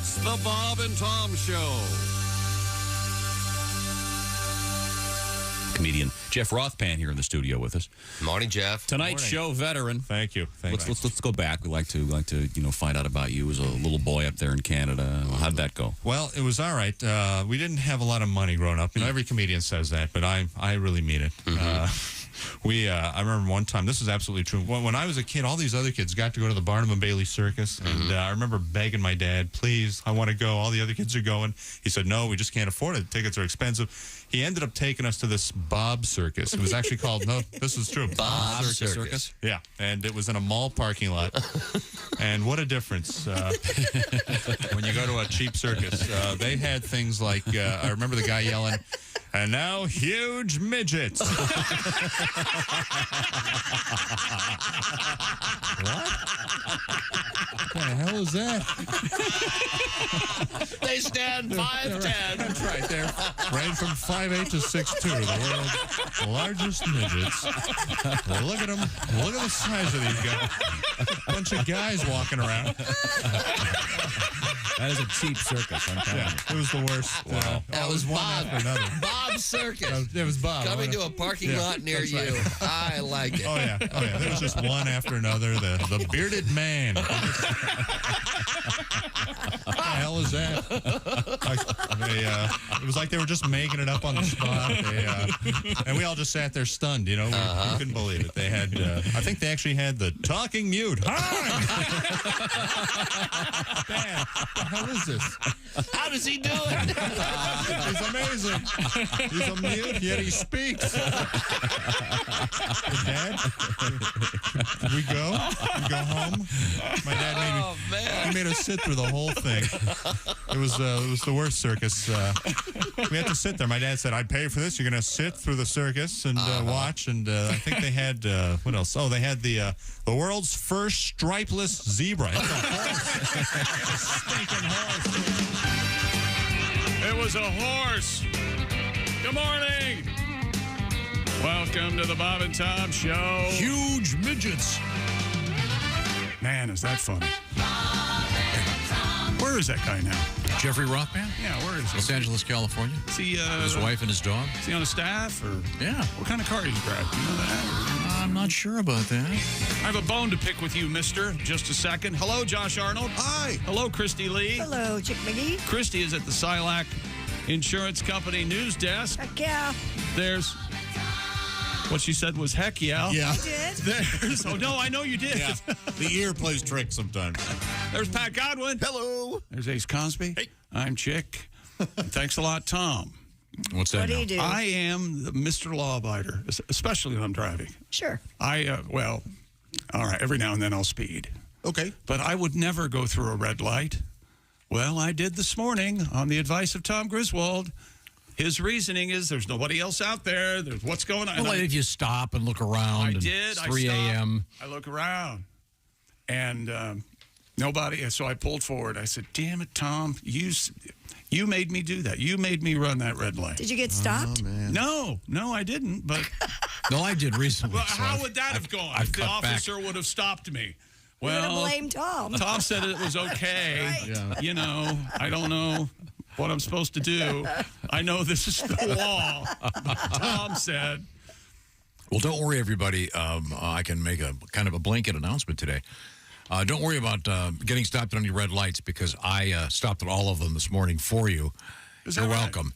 It's the Bob and Tom Show. Comedian Jeff Rothpan here in the studio with us. Morning, Jeff. Tonight's show veteran. Thank you. Let's go back. We like to find out about you as a little boy up there in Canada. How'd that go? Well, it was all right. We didn't have a lot of money growing up. You know, every comedian says that, but I really mean it. I remember one time, this is absolutely true. When I was a kid, all these other kids got to go to the Barnum and Bailey Circus, and I remember begging my dad, please, I want to go. All the other kids are going. He said, no, we just can't afford it. Tickets are expensive. He ended up taking us to this Bob Circus. It was actually called, no, this is true. Bob Circus. Yeah, and it was in a mall parking lot. And what a difference when you go to a cheap circus. They had things like, I remember the guy yelling, and now huge midgets. What? What the hell is that? They stand 5'10". That's right. They're range from 5'8" to 6'2". The world's largest midgets. Well, look at them. Look at the size of these guys. Bunch of guys walking around. That is a cheap circus, I'm telling you. It was the worst. Wow. That was one Bob. after another. Bob Circus. It was Bob. Coming to a parking lot near you. Right. I like it. Oh yeah. There was just one after another. The bearded man. What the hell is that? It was like they were just making it up on the spot. And we all just sat there stunned. You know, we couldn't believe it. They had. I think they actually had the talking mute. Hi. Dad, what the hell is this? How does he do it? He's amazing. He's a mute, yet he speaks. Dad, we go home. My dad he made us sit through the whole thing. It was the worst circus. We had to sit there. My dad said, "I'd pay for this. You're going to sit through the circus and watch." And I think they had what else? Oh, they had the world's first stripeless zebra. It's a horse. It's a stinking horse. It was a horse. Good morning. Welcome to the Bob and Tom Show. Huge midgets. Man, is that funny. Where is that guy now? Jeffrey Rothman? Yeah, where is he? Los Angeles, California. Is he, His wife and his dog. Is he on a staff? Or Yeah. what kind of car he's driving? You know that? I'm not sure about that. I have a bone to pick with you, mister. Just a second. Hello, Josh Arnold. Hi. Hello, Christy Lee. Hello, Chick McGee. Christy is at the Silac Insurance Company news desk. Heck yeah. There's what she said was heck yeah. Yeah. I did. There's no, I know you did. Yeah. The ear plays tricks sometimes. There's Pat Godwin. Hello. There's Ace Cosby. Hey. I'm Chick. And thanks a lot, Tom. What's that What do now? you do? I am the Mr. Law-Abider, especially when I'm driving. Sure. Well, all right, every now and then I'll speed. Okay. But I would never go through a red light. Well, I did this morning on the advice of Tom Griswold. His reasoning is there's nobody else out there. There's what's going on. Well, if you stop and look around. I and did. It's I 3 a.m. I look around. And nobody. So I pulled forward. I said, damn it, Tom. You made me do that. You made me run that red light. Did you get stopped? No, I didn't. But No, I did recently. well, so how I've- would that have gone I've if the cut back. officer would have stopped me? You're Well, gonna blame Tom. Tom said it was okay. Right. Yeah. You know, I don't know what I'm supposed to do. I know this is the law. Tom said. Well, don't worry, everybody. I can make a kind of a blanket announcement today. Don't worry about getting stopped at any red lights because I stopped at all of them this morning for you. Is that You're right? welcome.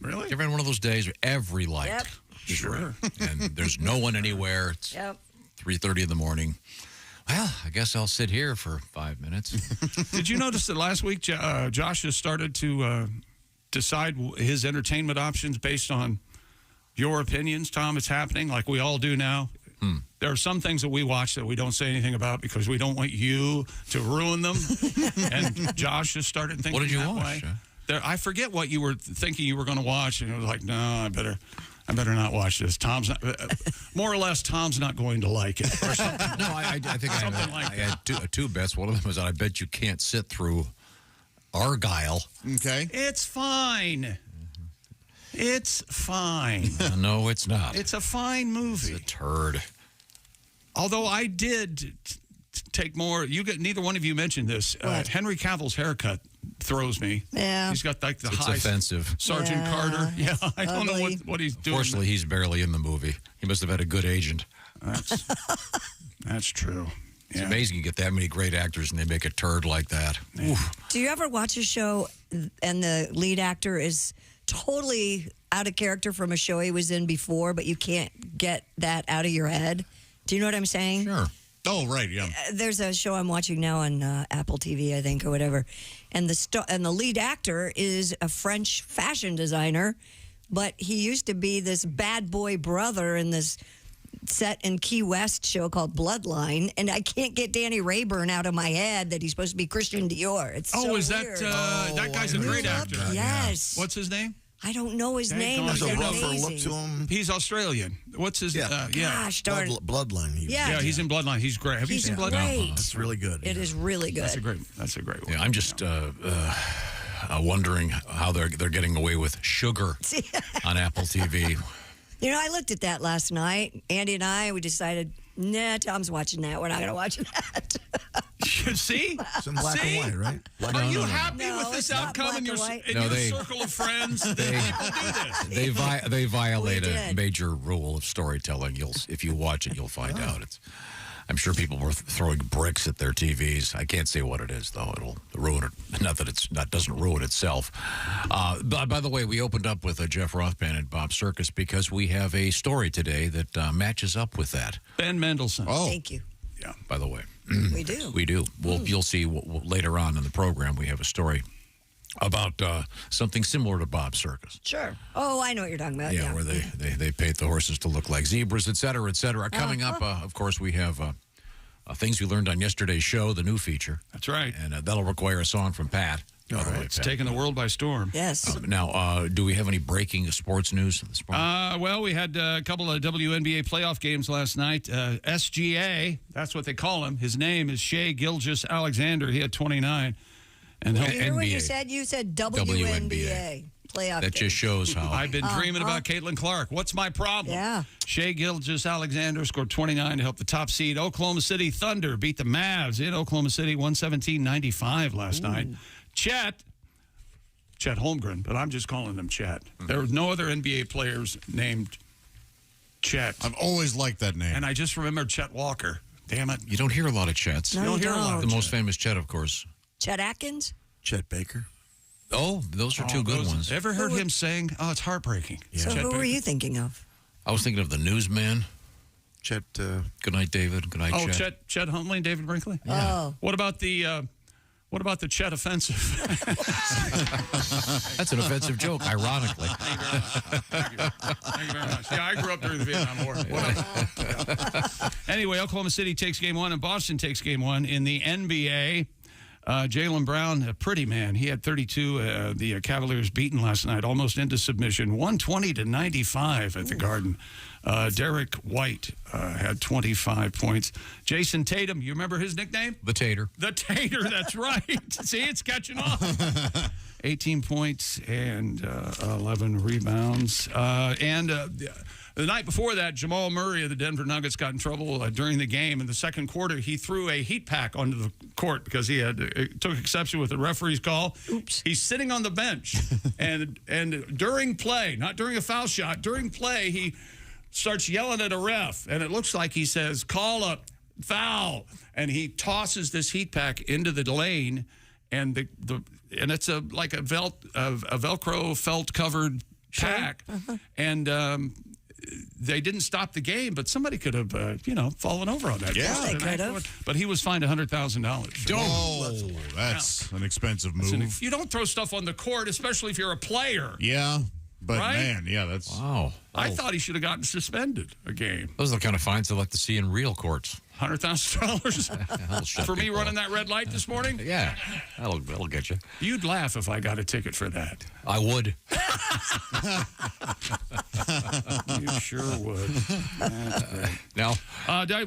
Really? You've been one of those days where every light. Yep. is Sure. red. And there's no one anywhere. It's Yep. 3:30 in the morning. Well, I guess I'll sit here for 5 minutes. Did you notice that last week Josh has started to decide his entertainment options based on your opinions, Tom? It's happening like we all do now. There are some things that we watch that we don't say anything about because we don't want you to ruin them. And Josh has started thinking What did you that watch? way. I forget what you were thinking you were going to watch, and it was like, no, I better not watch this. Tom's not, more or less, Tom's not going to like it. Or something. No, I think I had two bets. One of them was that I bet you can't sit through Argyle. Okay. It's fine. It's fine. No, it's not. It's a fine movie. It's a turd. Although I did take more. Neither one of you mentioned this. Henry Cavill's haircut throws me. Yeah. He's got like the It's high offensive. Sergeant Yeah. Carter. Yeah, I don't know Ugly. what he's doing. Fortunately, he's barely in the movie. He must have had a good agent. That's true. It's Yeah. amazing you get that many great actors and they make a turd like that. Oof. Do you ever watch a show and the lead actor is totally out of character from a show he was in before, but you can't get that out of your head? Do you know what I'm saying? Sure. Oh, right, yeah. There's a show I'm watching now on Apple TV, I think, or whatever, and the lead actor is a French fashion designer, but he used to be this bad boy brother in this set in Key West show called Bloodline, and I can't get Danny Rayburn out of my head that he's supposed to be Christian Dior. It's so is that weird. that guy's a great actor? Yes. What's his name? I don't know his name. There's He's a rougher look amazing. to him. He's Australian. What's his? Yeah. Gosh darn. Bloodline. Yeah. He's in Bloodline. He's great. Have you He's seen great. Bloodline? That's really good. It is really good. That's a great one. Yeah, I'm just wondering how they're getting away with sugar on Apple TV. You know, I looked at that last night. Andy and I, we decided, nah, Tom's watching that. We're not going to watch that. See? It's in black See? and white, right? Black Are and you white. happy No, with this it's not outcome in black your, and white. in No, your they- circle of friends that people do this? They violate We a did. major rule of storytelling. If you watch it, you'll find out. I'm sure people were throwing bricks at their TVs. I can't say what it is, though. It'll ruin it. Not that doesn't ruin itself. By the way, we opened up with Jeff Rothman and Bob Circus because we have a story today that matches up with that. Ben Mendelsohn. Oh, Thank you. Yeah. By the way, We do. we do. Well, you'll see later on in the program. We have a story about something similar to Bob Circus. Sure. Oh, I know what you're talking about. Yeah. Where they paint the horses to look like zebras, et cetera, et cetera. Coming up, of course, we have things we learned on yesterday's show, the new feature. That's right. And that'll require a song from Pat. By the way, It's Pat. taking the world by storm. Yes. Now, do we have any breaking sports news this morning? Well, we had a couple of WNBA playoff games last night. SGA, that's what they call him. His name is Shea Gilgeous-Alexander. He had 29. And You hear what NBA. you said? You said WNBA. WNBA. Playoff That game. just shows how. I've been dreaming about Caitlin Clark. What's my problem? Yeah. Shea Gilgeous-Alexander scored 29 to help the top seed Oklahoma City Thunder beat the Mavs in Oklahoma City 117-95 last night. Chet Holmgren, but I'm just calling him Chet. There were no other NBA players named Chet. I've always liked that name. And I just remembered Chet Walker. Damn it. You don't hear a lot of Chets. No, don't you hear a lot don't. The most famous Chet, of course. Chet Atkins? Chet Baker. Oh, those are two good Those- ones. Ever heard him sing? Oh, it's heartbreaking. So Chet who were Baker. you thinking of? I was thinking of the Newsman. Chet. Good night, David. Good night, Oh, Chet. Chet Huntley and David Brinkley? Oh. What about the Chet offensive? That's an offensive joke, ironically. Thank you very much. Yeah, I grew up during the Vietnam War. Whatever. Yeah. Anyway, Oklahoma City takes game one and Boston takes game one in the NBA. Jaylen Brown, a pretty man. He had 32. The Cavaliers beaten last night, almost into submission, 120-95 at the Garden. Derek White had 25 points. Jason Tatum, you remember his nickname? The Tater. The Tater, that's right. See, it's catching on. 18 points and 11 rebounds. The night before that, Jamal Murray of the Denver Nuggets got in trouble during the game. In the second quarter, he threw a heat pack onto the court because he took exception with the referee's call. Oops. He's sitting on the bench, and during play, not during a foul shot, during play, he starts yelling at a ref, and it looks like he says, "Call a foul," and he tosses this heat pack into the lane, and it's like a Velcro felt covered pack, and they didn't stop the game, but somebody could have fallen over on that. Yeah, they could have. But he was fined $100,000. Oh, that's an expensive move. You don't throw stuff on the court, especially if you're a player. Yeah, but Right? man, yeah, that's. Wow. I thought he should have gotten suspended a game. Those are the kind of fines I like to see in real courts. $100,000 That'll shut for me people running up. that red light this morning? Yeah, that'll get you. You'd laugh if I got a ticket for that. I would. You sure would. That's great. Now, Do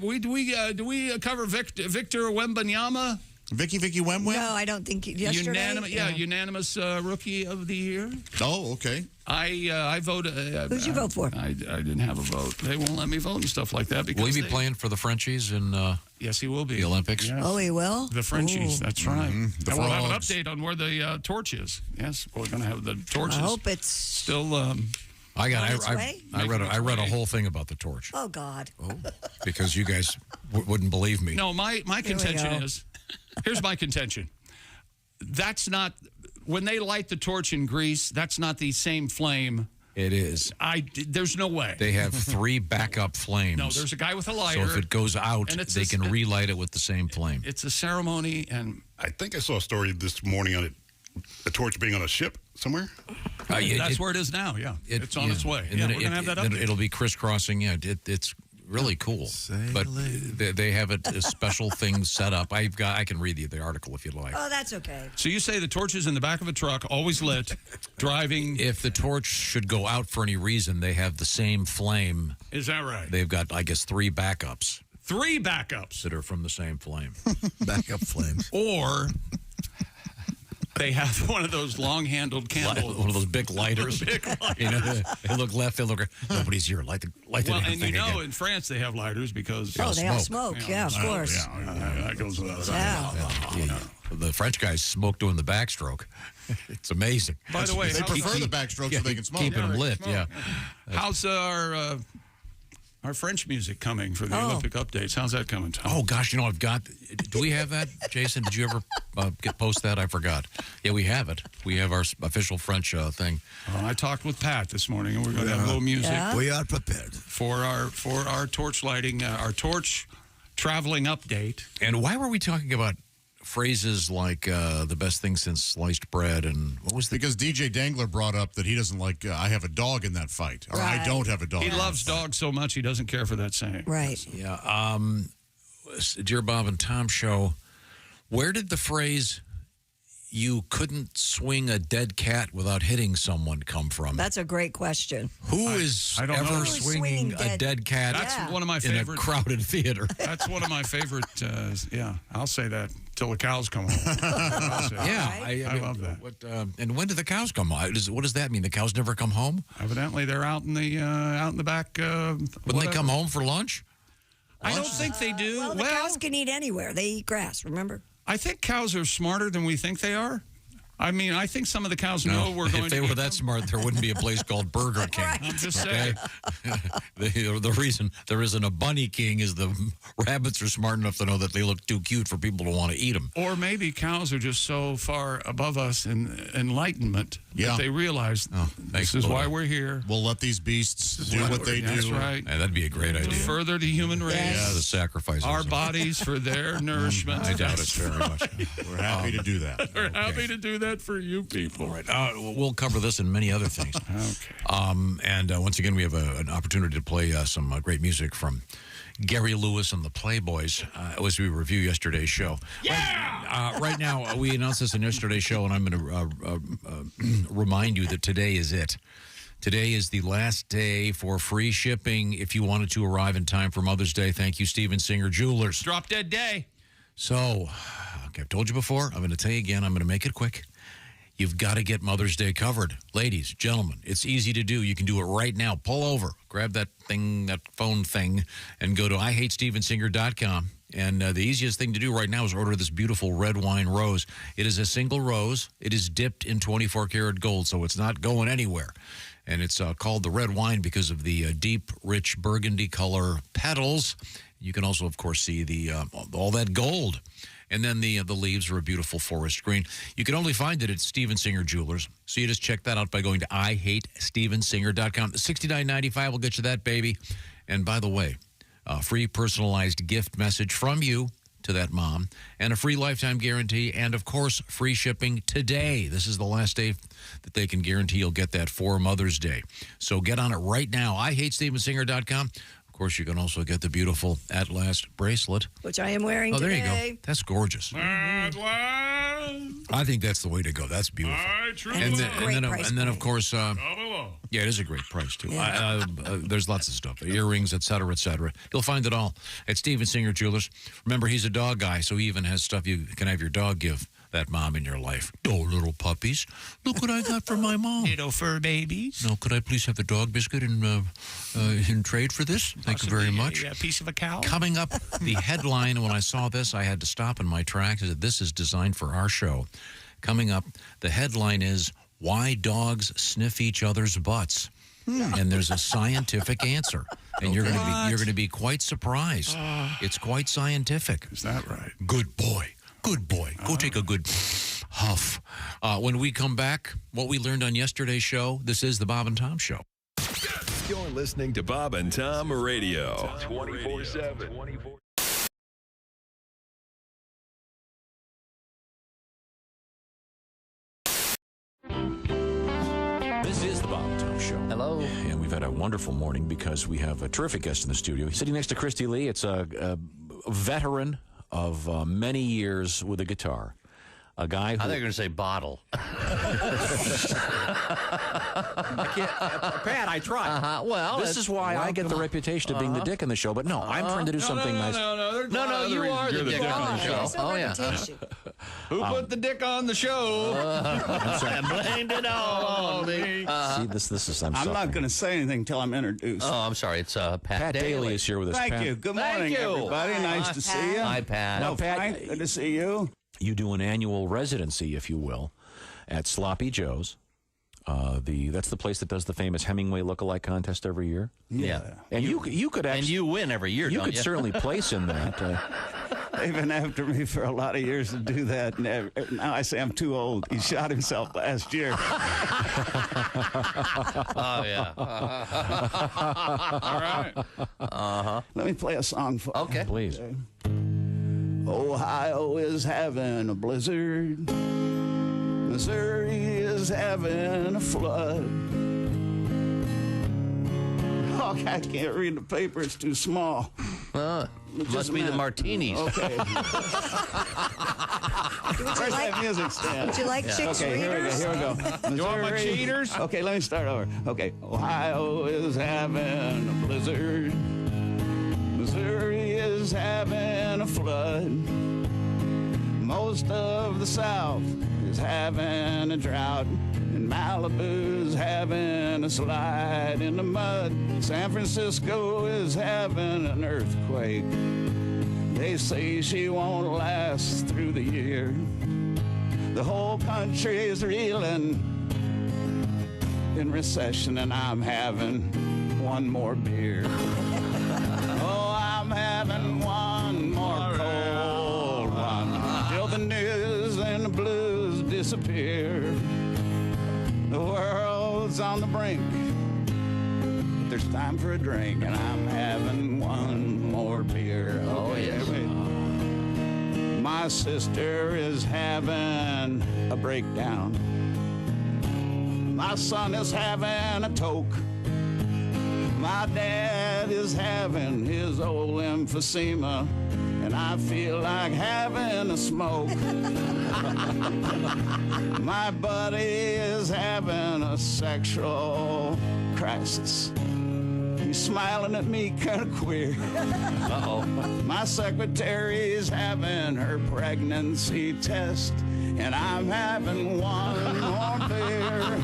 we cover Victor Wembanyama? Vicky Wemwem? No, I don't think yesterday. Unanimous rookie of the year. Oh, okay. I voted. Who'd you vote for? I didn't have a vote. They won't let me vote and stuff like that. Because Will he be playing for the Frenchies in Yes, he will be. the Olympics? Yes. Oh, he will? The Frenchies, Ooh. that's right. The And we'll have an frogs. update on where the torch is. Yes, we're going to have the torches. I hope it's. Still, I On its way? read a whole thing about the torch Oh, God. because you guys wouldn't believe me. no, my we contention go. is, here's my contention. That's not, when they light the torch in Greece, that's not the same flame. It is. There's no way. They have 3 backup flames. No, there's a guy with a lighter. So if it goes out, and it's they a- can relight it with the same flame. It's a ceremony, and I think I saw a story this morning on it, a torch being on a ship somewhere. that's where it is now. Yeah, it's on its way. And Yeah, then we're going to have that then update. it'll be crisscrossing. Yeah, it's really cool. But they have a special thing set up. I can read the article if you'd like. Oh, that's okay. So you say the torch is in the back of a truck, always lit, driving. If the torch should go out for any reason, they have the same flame. Is that right? They've got, I guess, 3 backups 3 backups. that are from the same flame. Backup flames. Or they have one of those long-handled candles. One of those big lighters. You know, they look left, they look right. Nobody's here. Light the Well, damn and you thing know, again. in France they have lighters because Oh, they have smoke. smoke. Yeah, of course. that goes without saying. Yeah. The French guys smoke doing the backstroke. It's amazing. By the way, They how- prefer the backstroke so they can smoke. Keeping them lit, smoke. yeah. how's our French music coming for the Olympic updates? How's that coming, Tom? Oh, gosh, you know, I've got... Do we have that, Jason? Did you ever post that? I forgot. Yeah, we have it. We have our official French thing. I talked with Pat this morning, and we're going to have a little music Yeah. We are prepared. for our torch lighting, our torch traveling update. And why were we talking about phrases like the best thing since sliced bread and what was the... Because DJ Dangler brought up that he doesn't like, I have a dog in that fight. Or I Right. don't have a dog He in that loves fight. dogs so much he doesn't care for that saying. Right. Yeah. Dear Bob and Tom show, where did the phrase "you couldn't swing a dead cat without hitting someone" come from? That's a great question. Who is I don't know. ever Who's swinging a swinging dead cat That's Yeah. one of my in a favorite. crowded theater? That's one of my favorite. Yeah, I'll say that till the cows come home. I'll say that. Yeah, I love that. What, and when do the cows come home? What does that mean? The cows never come home? Evidently, they're out in the back. Wouldn't they come home for lunch? I don't think they do. Well, the cows can eat anywhere. They eat grass, remember? I think cows are smarter than we think they are. I mean, I think some of the cows know we're going if they to were eat that them. smart, there wouldn't be a place called Burger King. I'm just saying. The reason there isn't a Bunny King is the rabbits are smart enough to know that they look too cute for people to want to eat them. Or maybe cows are just so far above us in enlightenment Yeah. that they realize thanks, this is why Lord. we're here. We'll let these beasts do what they That's do. right. Yeah, that'd be a great idea. Further the human race. Yeah, the sacrifices. Our bodies for their nourishment. I doubt it very much. We're happy to do that. We're happy to do that for you people. All right. We'll cover this and many other things. Okay. And once again, we have an opportunity to play some great music from Gary Lewis and the Playboys as we review yesterday's show. Yeah! Right now, we announced this in yesterday's show, and I'm going to remind you that today is it. Today is the last day for free shipping if you wanted to arrive in time for Mother's Day. Thank you, Steven Singer Jewelers. Drop dead day. So, okay, I've told you before. I'm going to tell you again. I'm going to make it quick. You've got to get Mother's Day covered. Ladies, gentlemen, it's easy to do. You can do it right now. Pull over, grab that thing, that phone thing, and go to IHateStevenSinger.com. And the easiest thing to do right now is order this beautiful red wine rose. It is a single rose. It is dipped in 24-karat gold, so it's not going anywhere. And it's called the red wine because of the deep, rich burgundy color petals. You can also, of course, see the all that gold. And then the leaves are a beautiful forest green. You can only find it at Steven Singer Jewelers. So you just check that out by going to IHateStevenSinger.com. $69.95 will get you that, baby. And by the way, a free personalized gift message from you to that mom, and a free lifetime guarantee, and, of course, free shipping today. This is the last day that they can guarantee you'll get that for Mother's Day. So get on it right now. IHateStevenSinger.com. Of course, you can also get the beautiful At Last bracelet. Which I am wearing Oh, there today. you go. That's gorgeous. At last, I think that's the way to go. That's beautiful. I truly And it's a great price and then of point. course, Come along. Yeah, it is a great price, too. Yeah. There's lots of stuff. Earrings, et cetera, et cetera. You'll find it all at Steven Singer Jewelers. Remember, he's a dog guy, so he even has stuff you can have your dog give that mom in your life. Oh, little puppies. Look what I got for my mom. Little fur babies. No, could I please have the dog biscuit in trade for this? Thank you very much. A piece of a cow. Coming up, the headline, when I saw this, I had to stop in my tracks. I said, this is designed for our show. Coming up, the headline is, Why Dogs Sniff Each Other's Butts. And there's a scientific answer. And you're going to be quite surprised. It's quite scientific. Is that right? Good boy. Good boy. Go take a good huff. When we come back, what we learned on yesterday's show, this is the Bob and Tom Show. You're listening to Bob and Tom Radio 24/7. This is the Bob and Tom Show. Hello. And we've had a wonderful morning because we have a terrific guest in the studio. He's sitting next to Christy Lee. It's a veteran of many years with a guitar. A guy who... I thought you were going to say bottle. Pat, I tried. Well, This is why I get the reputation of being the dick in the show, but no, I'm trying to do something nice. No, you are the dick on the show. Oh, yeah. Who put the dick on the show? I blamed it all on me. See, this is... I'm not going to say anything until I'm introduced. Oh, I'm sorry. It's Pat Daly is here with us. Thank Pat, you. Good Thank morning, you. everybody. Nice to see you. Hi, Pat. No, Frank, good to see you. you do an annual residency, if you will, at Sloppy Joe's. That's the place that does the famous Hemingway lookalike contest every year. Yeah. And you could actually... And you win every year, You don't could you? certainly place in that. They've been after me for a lot of years to do that. And now I say I'm too old. He shot himself last year. Oh, yeah. All right. Let me play a song for you. Okay. Please. Ohio is having a blizzard. Missouri is having a flood. Oh, I can't read the paper. It's too small. Must Just a be the minute. martinis. Okay. Would you Where's like, that music stand? would you like chicks Okay, here we go. readers? Here we go. You want my Missouri- cheaters? Okay, let me start over. Okay, Ohio is having a blizzard. Missouri is having a flood. Most of the South is having a drought. And Malibu's having a slide in the mud. San Francisco is having an earthquake. They say she won't last through the year. The whole country is reeling in recession, and I'm having one more beer. Oh, I'm having one more cold one till the news and the blues disappear. The world's on the brink. There's time for a drink, and I'm having one more beer. Oh, yes. My sister is having a breakdown. My son is having a toke. My dad is having his old emphysema, and I feel like having a smoke. My buddy is having a sexual crisis. He's smiling at me kind of queer. Uh-oh. My secretary's having her pregnancy test, and I'm having one more beer.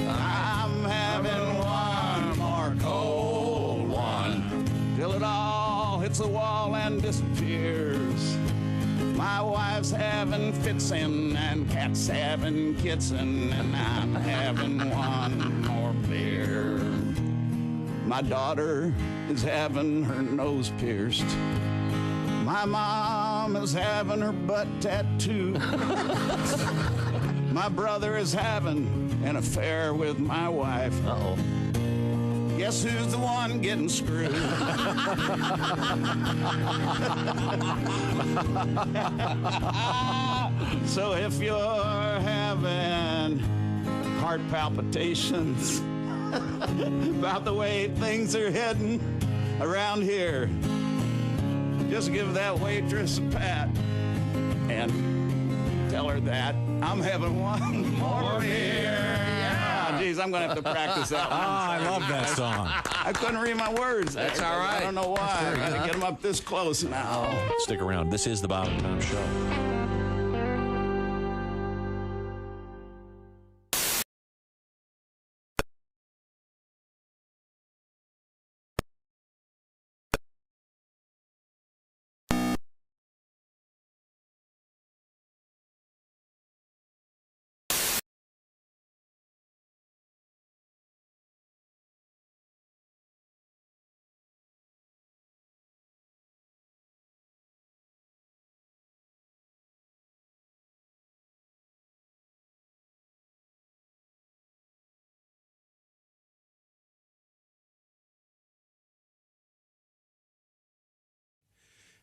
I'm having one more cold one till it all hits the wall and disappears. My wife's having fits in, and cat's having kitten, and I'm having one more beer. My daughter is having her nose pierced. My mom is having her butt tattooed. My brother is having an affair with my wife. Uh-oh. Guess who's the one getting screwed? So if you're having heart palpitations about the way things are heading around here, just give that waitress a pat and tell her that I'm having one more beer. Yeah, geez, because I'm going to have to practice that one. I love that song. I couldn't read my words. That's all right. I don't know why. I got to get them up this close now. Stick around. This is the Bob and Tom Show.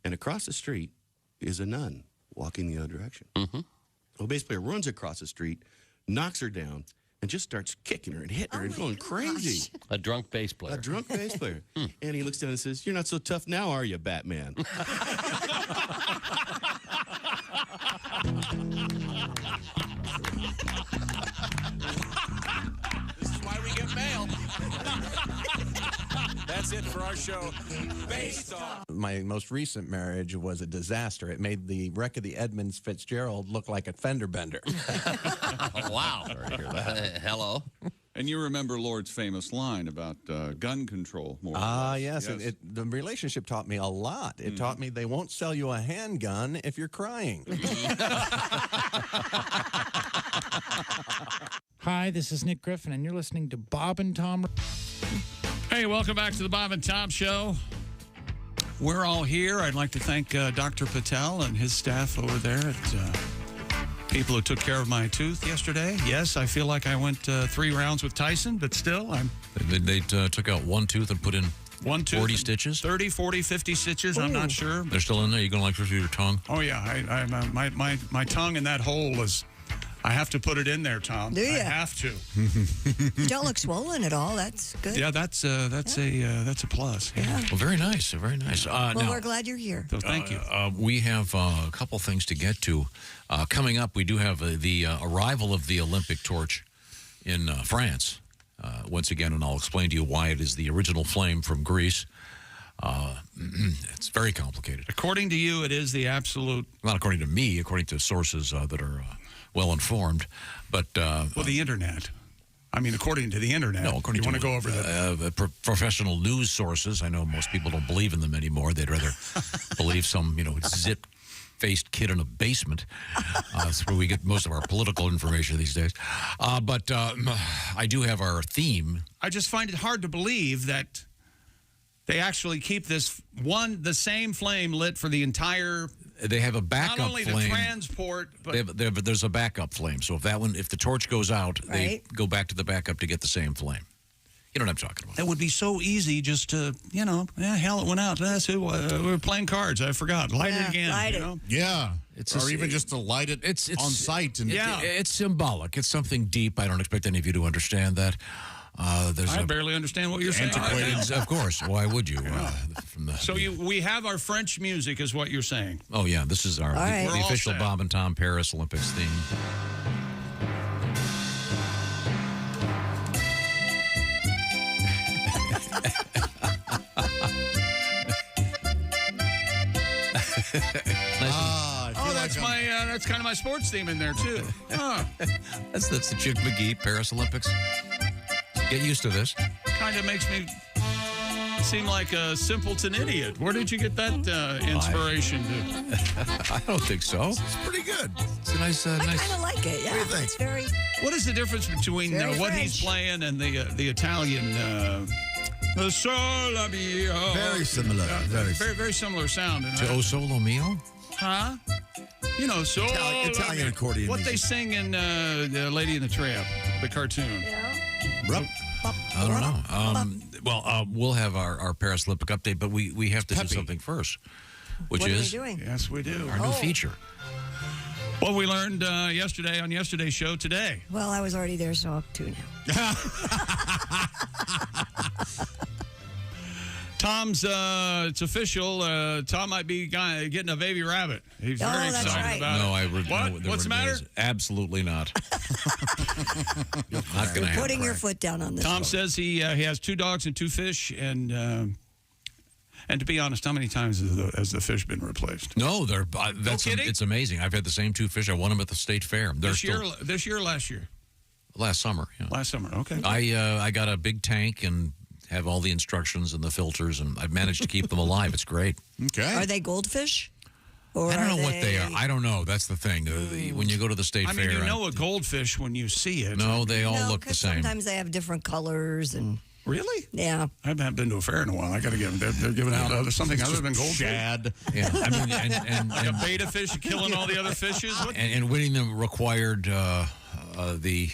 And across the street is a nun walking the other direction. Mm-hmm. Well, basically, it runs across the street, knocks her down, and just starts kicking her and hitting her and going crazy. A drunk bass player. A drunk bass player. And he looks down and says, "You're not so tough now, are you, Batman?" This is why we get mail. That's it for our show. Based on. My most recent marriage was a disaster. It made the wreck of the Edmunds Fitzgerald look like a fender bender. Oh, wow. Sorry to hear that. Hello. And you remember Lord's famous line about gun control, more or less. Yes. The relationship taught me a lot. It taught me they won't sell you a handgun if you're crying. Hi, this is Nick Griffin, and you're listening to Bob and Tom. Hey, welcome back to the Bob and Tom Show. We're all here. I'd like to thank Dr. Patel and his staff over there at people who took care of my tooth yesterday. Yes, I feel like I went 3 rounds with Tyson, but still, They took out one tooth and put in one tooth 40 stitches? 30, 40, 50 stitches. I'm not sure. They're still in there? You going to like through your tongue? Oh, yeah. My tongue in that hole is... I have to put it in there, Tom. Do you? I have to. You don't look swollen at all. That's good. Yeah, that's a plus. Yeah. Well, very nice. Very nice. Well, now, we're glad you're here. So thank you. We have a couple things to get to. Coming up, we do have the arrival of the Olympic torch in France. Once again, and I'll explain to you why it is the original flame from Greece. It's very complicated. According to you, it is the absolute... Not according to me, according to sources that are well-informed. But well, the Internet. I mean, according to the Internet. No, according you to want to go over that? Professional news sources. I know most people don't believe in them anymore. They'd rather believe some, zit-faced kid in a basement. That's where we get most of our political information these days. But I do have our theme. I just find it hard to believe that they actually keep the same flame lit for the entire... They have a backup flame. Not only the transport, but... There's a backup flame. So if the torch goes out, they go back to the backup to get the same flame. You know what I'm talking about. That would be so easy just to, hell, it went out. That's who, we were playing cards. I forgot. Light it again. Light it. Yeah. Even just to light it on site. It's symbolic. It's something deep. I don't expect any of you to understand that. I barely understand what you're saying. Of course. Why would you? We have our French music is what you're saying. Oh, yeah. This is the official Bob and Tom Paris Olympics theme. That's kind of my sports theme in there, too. That's the Chick McGee Paris Olympics. Get used to this. Kind of makes me seem like a simpleton idiot. Where did you get that inspiration? I don't think so. It's pretty good. It's a nice. I kind of like it. Yeah. What do you think? It's very. What is the difference between what he's playing and the Italian? The Sole Mio. Very similar. Very similar sound. To O Solo Mio? Huh? Italian accordion. What they sing in the Lady and the Tramp, the cartoon. I don't know. We'll have our Paris Olympic update, but we have to do something first, which what is are we doing? Yes, we do. Our new feature. What we learned yesterday on yesterday's show today. Well, I was already there, so I'll tune out. Tom's, it's official. Tom might be getting a baby rabbit. He's very that's excited right. about it. What? What's the matter? Absolutely not. Not going to happen. Putting your foot down on this. Tom says he has 2 dogs and 2 fish, and to be honest, how many times has the fish been replaced? No, kidding? It's amazing. I've had the same 2 fish. I won them at the state fair. This year or last year? Last summer. Yeah. Last summer, okay. I got a big tank and have all the instructions and the filters, and I've managed to keep them alive. It's great. Okay. Are they goldfish? Or I don't know are what they are. I don't know. That's the thing. When you go to the state fair. You know a goldfish when you see it. No, they all look the same. Sometimes they have different colors and. Really? Yeah. I haven't been to a fair in a while. I got to give them. They're giving out something other than goldfish. Shad. Yeah. I mean, and like a beta fish killing all the other fishes. And winning them required the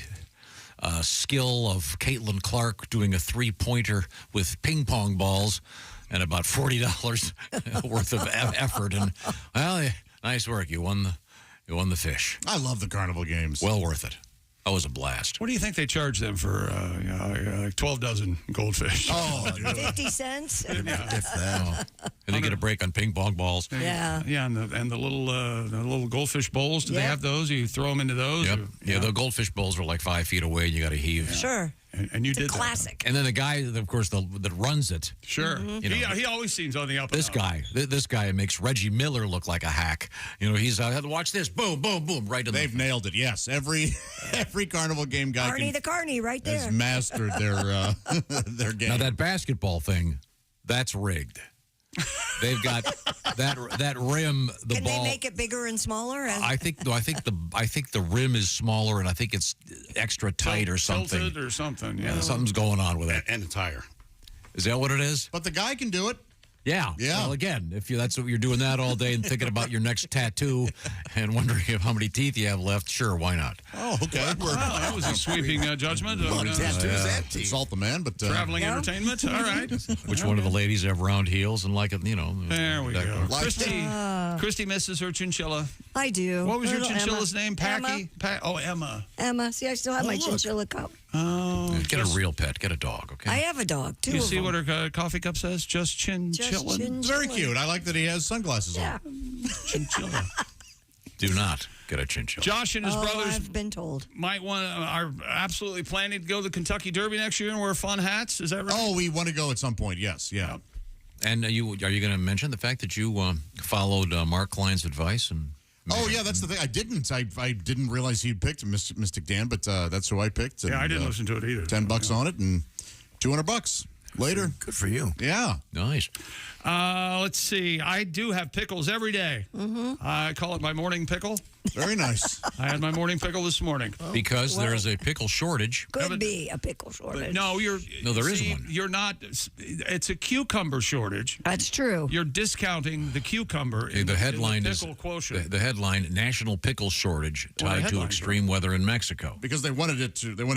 skill of Caitlin Clark doing a 3-pointer with ping pong balls and about $40 worth of effort. And well, nice work. You won the fish. I love the carnival games. Well worth it. That was a blast. What do you think they charge them for like 12 dozen goldfish? Oh, 50 cents? And they get a break on ping pong balls. Yeah. Yeah, and the little goldfish bowls, do they have those? You throw them into those? Yep. Or, yeah, the goldfish bowls are like 5 feet away. You got to heave. Sure. And you it's did a classic. That. And then the guy, of course, that runs it. Sure. Mm-hmm. He always seems on the up and This up. this guy makes Reggie Miller look like a hack. He's watch this, boom, boom, boom, right to They've nailed it. Yes, every carnival game guy Carney the Carney right there. has mastered their game. Now that basketball thing, that's rigged. They've got that rim. The Can ball. they make it bigger and smaller? I think the rim is smaller, and I think it's extra tight or something. Tilted or something. Yeah. Something's going on with it. And it's higher. Is that what it is? But the guy can do it. Yeah. Yeah. Well, again, if that's what you're doing that all day and thinking about your next tattoo and wondering how many teeth you have left, sure, why not? Oh, okay. Well, that was a sweeping judgment. Insult the man, but traveling entertainment. All right. Which one of the ladies have round heels and like it? There we go. Like Christy misses her chinchilla. I do. What was your Little chinchilla's Emma. name? Packy? Emma. Emma. See, I still have my chinchilla cup. Oh, Get a real pet. Get a dog, okay? I have a dog, too. You see what her coffee cup says? Just chinchilla. Very cute. I like that he has sunglasses on. Chinchilla. Do not get a chinchilla. Josh and his brothers I've been told. are absolutely planning to go to the Kentucky Derby next year and wear fun hats. Is that right? Oh, we want to go at some point. Yes. Yeah. And are you going to mention the fact that you followed Mark Klein's advice and? Oh yeah, that's the thing. I didn't. I didn't realize he'd picked Mystic Dan, but that's who I picked. And, I didn't listen to it either. $10 on it and $200 later. Good for you. Yeah. Nice. Let's see. I do have pickles every day. Mm-hmm. I call it my morning pickle. Very nice. I had my morning pickle this morning. Because there's a pickle shortage. Could be a pickle shortage. No, there is one. You're not. It's a cucumber shortage. That's true. You're discounting the cucumber. In the headline in the is pickle quotient. the headline: National Pickle Shortage Well, the tied to headline, extreme weather in Mexico. Because they wanted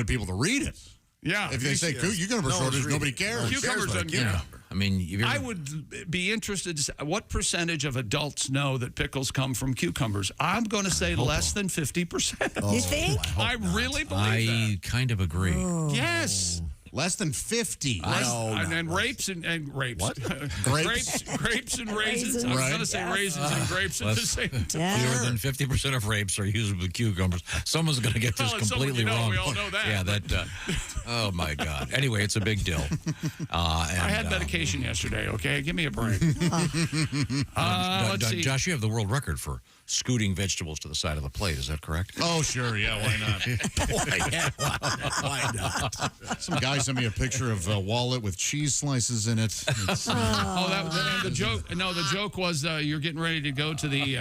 people to read it. Yeah. If they say cucumber shortage, nobody cares. Cucumbers Cares about doesn't cucumber. I mean, I would be interested to say what percentage of adults know that pickles come from cucumbers. I'm going to say less than 50%. You think? I really believe I kind of agree. Yes. Less than 50. And rapes and grapes. What? grapes and raisins. I was going to say raisins and grapes at the same time. Fewer than 50% of rapes are used with cucumbers. Someone's going to get this completely wrong. We all know that. Yeah, oh my God. Anyway, it's a big deal. I had medication yesterday. Okay, give me a break. Let's see. Josh, you have the world record for scooting vegetables to the side of the plate. Is that correct? Oh, sure. Yeah, why not? Why not? Some guy sent me a picture of a wallet with cheese slices in it. The joke. No, the joke was you're getting ready to go to the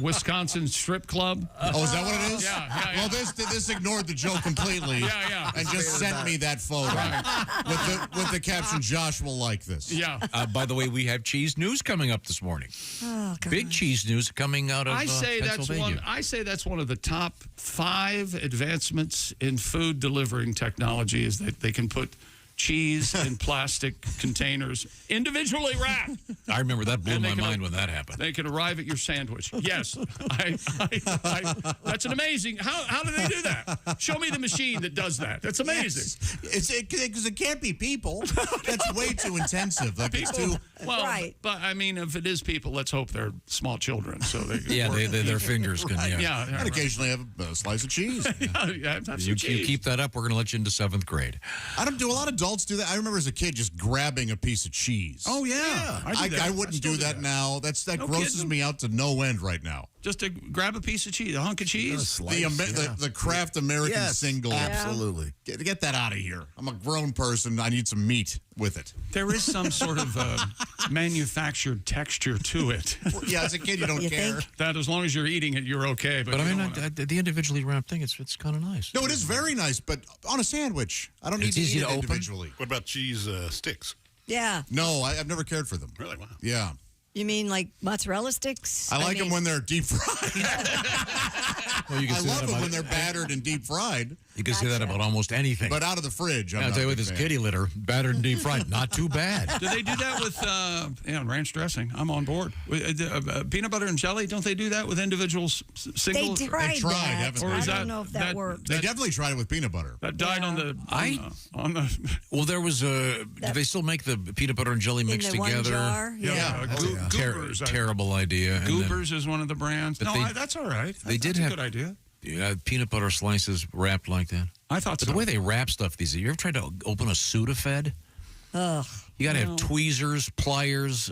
Wisconsin strip club. Oh, is that what it is? Yeah. Well, this ignored the joke completely. Yeah. And just sent me that photo with the caption, "Josh will like this." Yeah. By the way, we have cheese news coming up this morning. Oh, God. Big cheese news coming out of I say that's one of the top 5 advancements in food delivering technology is that they can put cheese in plastic containers, individually wrapped. I remember that blew And they my can- mind when that happened. They can arrive at your sandwich. Yes, that's an amazing. How do they do that? Show me the machine that does that. That's amazing. Because it can't be people. That's way too intensive. Like it's too. Well, Right. but I mean, if it is people, let's hope they're small children. So they Yeah, work. their fingers can. Right. Yeah. Yeah, And occasionally have a slice of cheese. have some You cheese. keep that up, we're going to let you into 7th grade. I don't do a lot of adults do that. I remember as a kid just grabbing a piece of cheese. Oh yeah, I do that. I wouldn't still do that now. That No grosses kidding. me out to no end right now. Just to grab a piece of cheese, a hunk of cheese. The Kraft American Yes, single. absolutely. Get that out of here. I'm a grown person. I need some meat with it. There is some sort of manufactured texture to it. Yeah, as a kid, you don't You care. think? That as long as you're eating it, you're okay. But, But I you mean, don't wanna- the individually wrapped thing, it's kind of nice. No, it is very nice, but on a sandwich. I don't need It's to easy eat to it open. individually. What about cheese sticks? Yeah. No, I've never cared for them. Really? Wow. Yeah. You mean like mozzarella sticks? I like them mean, when they're deep fried. Well, you can I say love that them about when they're battered and deep fried, You can say that about almost anything. but out of the fridge. I'm I'll not tell you a what, big this fan. kitty litter, battered and deep fried, not too bad. Do they do that with ranch dressing? I'm on board. Peanut butter and jelly, don't they do that with individual They single? tried that. haven't Or I is don't that- know if that that- worked. They definitely tried it with peanut butter. That died on the on the Well, there was do they still make the peanut butter and jelly mixed in the together? one jar? Yeah. Goobers. Terrible idea. And Goobers is one of the brands. But No, they- that's all right. they did That's a have- good idea. peanut butter slices wrapped like that. I thought But so. the way they wrap stuff these days, you ever tried to open a Sudafed? Ugh. You got to No. have tweezers, pliers,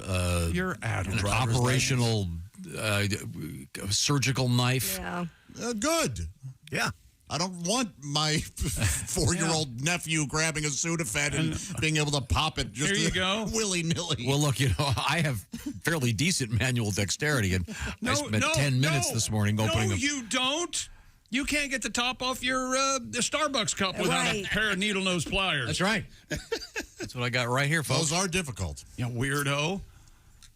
You're Adam. an operational surgical knife. Yeah. Good. Yeah. I don't want my 4-year-old nephew grabbing a Sudafed and being able to pop it just There you go. willy-nilly. Well, look, I have fairly decent manual dexterity, and I spent 10 minutes this morning opening No, a you don't. You can't get the top off your the Starbucks cup without a Right. pair of needle nose pliers. That's right. That's what I got right here, folks. Those are difficult. You weirdo.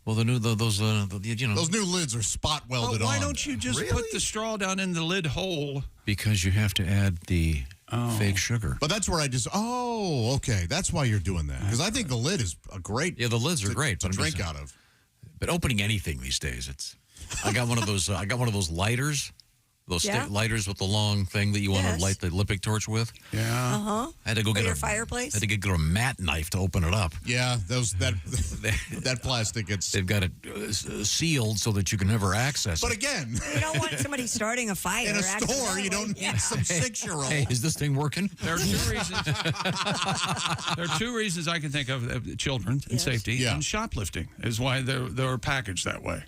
Well, the new those Those new lids are spot welded Well, why on. don't you just put the straw down in the lid hole? because you have to add the fake sugar. But that's where I just. Oh, okay. That's why you're doing that. Because I think the lid is a great. Yeah, the lids are great. to but I'm drink just- out of. But opening anything these days, it's. I got one of those. I got one of those lighters. Those Yeah. lighters with the long thing that you want Yes. to light the Lipic torch with. Yeah. Uh-huh. I had to go For get your a fireplace? Had to get a mat knife to open it up. Yeah, that plastic. They've got it sealed so that you can never access But it. again, You don't want somebody starting a fire. in a store, accidentally. you don't need some 6-year-old. Hey, is this thing working? There are two reasons. There are two reasons I can think of: children and Yes. safety, Yeah. and shoplifting is why they're packaged that way.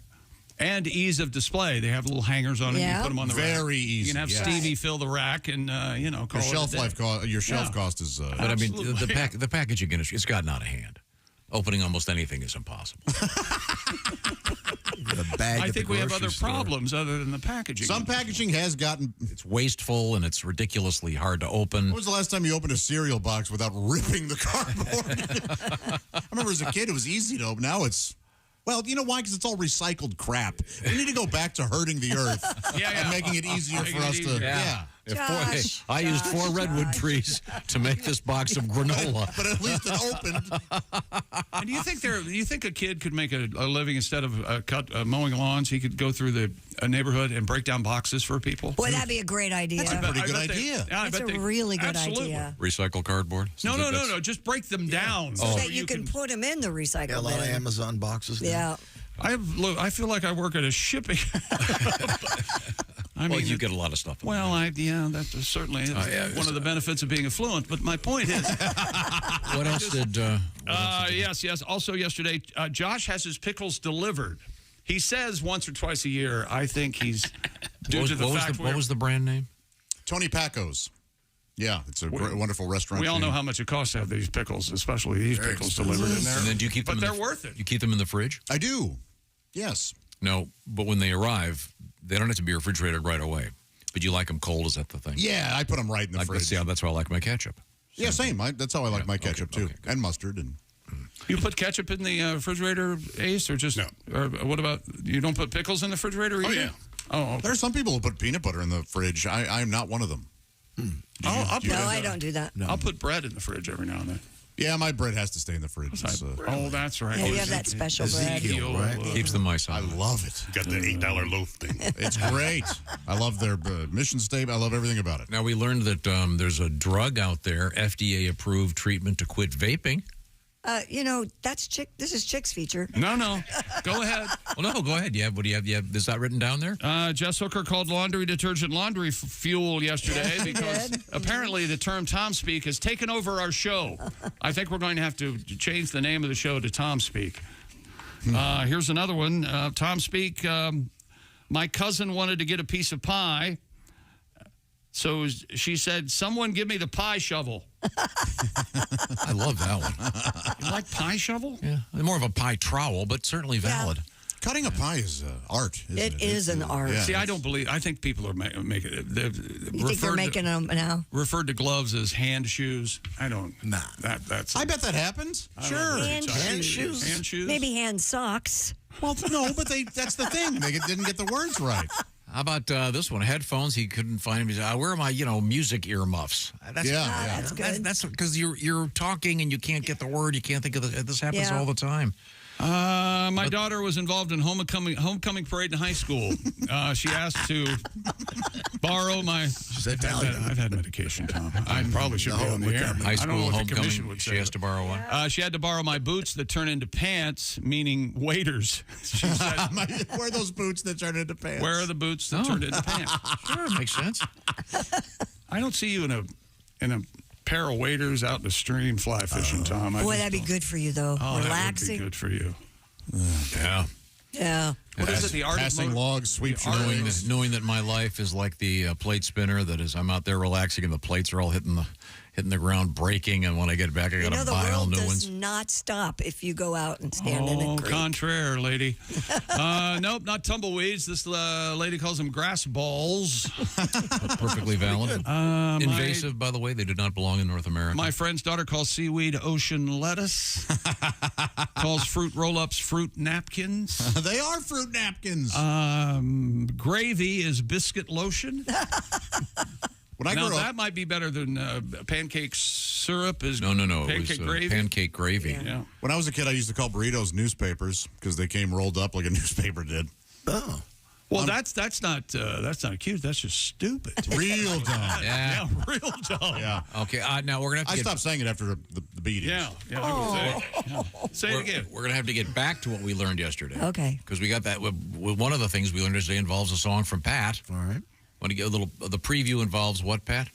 And ease of display. They have little hangers on them. Yeah. You put them on the rack. Very easy, You can have yes. Stevie fill the rack and call Your it a shelf day. life cost. Your shelf Yeah. cost is. But I mean, Absolutely. the packaging industry, it's gotten out of hand. Opening almost anything is impossible. The bag I at think the we have grocery other store. problems other than the packaging. Some packaging has gotten. It's wasteful and it's ridiculously hard to open. When was the last time you opened a cereal box without ripping the cardboard? I remember as a kid, it was easy to open. Now it's. Well, you know why? Because it's all recycled crap. We need to go back to hurting the earth and making it easier Making for it us easier. to. Yeah. Josh, I used 4 redwood Josh. trees to make this box of granola. But at least it opened. And do you think a kid could make a living instead of mowing lawns? He could go through a neighborhood and break down boxes for people. Boy, that'd be a great idea. That's a pretty good I bet idea. Yeah, I That's bet a really good absolutely. idea. Recycle cardboard? No. Just break them down So that you can put them in the recycle Yeah, a lot of bin. Amazon boxes. now. Yeah. I feel like I work at a shipping. I Well, mean, you get a lot of stuff. well, that certainly is one of the benefits of being affluent. But my point is, What else did... yes. Also yesterday, Josh has his pickles delivered. He says once or twice a year. I think he's due to the fact what was the brand name? Tony Paco's. Yeah, it's a wonderful restaurant. we all chain. know how much it costs to have these pickles, especially these pickles delivered in there. And then do you keep them but in they're worth it. You keep them in the fridge? I do. Yes. No, but when they arrive, they don't have to be refrigerated right away. But you like them cold, is that the thing? Yeah, I put them right in the fridge. Yeah, that's why I like my ketchup. Yeah, same. That's how I like my ketchup too, and mustard. And You put ketchup in the refrigerator, Ace, or just? No. Or what about you? Don't put pickles in the refrigerator either? yeah. Oh, okay. there are some people who put peanut butter in the fridge. I'm not one of them. I'll put, No, I don't do that. I'll put bread in the fridge every now and then. Yeah, my bread has to stay in the fridge. Oh, that's right. Yeah, you have that special bread. Ezekiel, right? Keeps the mice I out. love it. Got the $8 loaf thing. It's great. I love their mission statement. I love everything about it. Now, we learned that there's a drug out there, FDA-approved treatment to quit vaping. That's Chick. This is Chick's feature. No. Go ahead. Well, no, go ahead. What do you have? Is that written down there? Jess Hooker called laundry detergent laundry fuel yesterday because apparently the term Tom Speak has taken over our show. I think we're going to have to change the name of the show to Tom Speak. Here's another one. Tom Speak, my cousin wanted to get a piece of pie. So she said, someone give me the pie shovel. I love that one. You like pie shovel? Yeah, more of a pie trowel, but certainly valid. Cutting a pie is art. It is an art. See, I don't believe. I think people are making it. You think they're making them now? Referred to gloves as hand shoes. I don't. Nah. That's. I bet that happens. Sure. Hand shoes. Hand shoes. Maybe hand socks. Well, no, but that's the thing. They didn't get the words right. How about this one? Headphones. He couldn't find them. He said, where are my, music earmuffs? That's good. That's because you're talking and you can't get the word. You can't think of this happens all the time. My daughter was involved in homecoming parade in high school. She asked to borrow my. I've had medication, Tom. I probably should be on the air. High school homecoming. Would she has to borrow one. She had to borrow my boots that turn into pants, meaning waders. She said, "Where are those boots that turn into pants? Where are the boots that turned into pants?" Sure, makes sense. I don't see you in a pair of waders out in the stream fly fishing, Tom. Boy, that'd be good for you, though. Relaxing. That would be good for you. Yeah. What is it? The art passing of logs, sweep knowing that my life is like the plate spinner. That is, I'm out there relaxing, and the plates are all hitting the ground, breaking. And when I get back, I got to buy all new ones. The world does not stop if you go out and stand in a creek. Contraire, lady. Nope, not tumbleweeds. This lady calls them grass balls. Perfectly valid. Invasive, by the way. They do not belong in North America. My friend's daughter calls seaweed ocean lettuce. Calls fruit roll-ups fruit napkins. They are fruit napkins. Gravy is biscuit lotion. When I now, grew up, that might be better than pancake syrup. Is no. Pancake it was gravy. Pancake gravy. Yeah. When I was a kid, I used to call burritos newspapers because they came rolled up like a newspaper did. Oh. Well, that's not cute. That's just stupid. Real dumb. Yeah, real dumb. Yeah. Okay. Now we're gonna have to. I stopped saying it after the beating. Yeah. Say it again. We're gonna have to get back to what we learned yesterday. Okay. Because we got that. One of the things we learned yesterday involves a song from Pat. All right. Want to get a little? The preview involves what, Pat?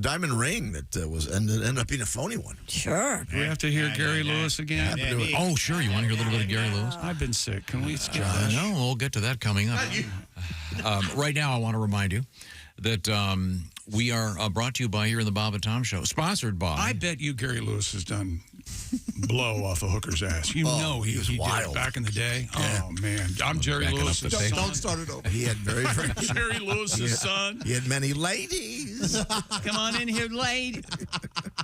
Diamond Ring that was ended up being a phony one. Sure. We have to hear Gary Lewis again. Oh, sure. You want to hear a little bit of Gary Lewis? I've been sick. Can we skip No, we'll get to that coming up. Right now, I want to remind you that we are brought to you by here in the Bob and Tom Show, sponsored by. I bet you Gary Lewis has done blow off a hooker's ass. You know he did it back in the day. Yeah. Oh, man. I'm Jerry Lewis' son. Don't start it over. He had very Jerry Lewis' son. He had many ladies. Come on in here, lady.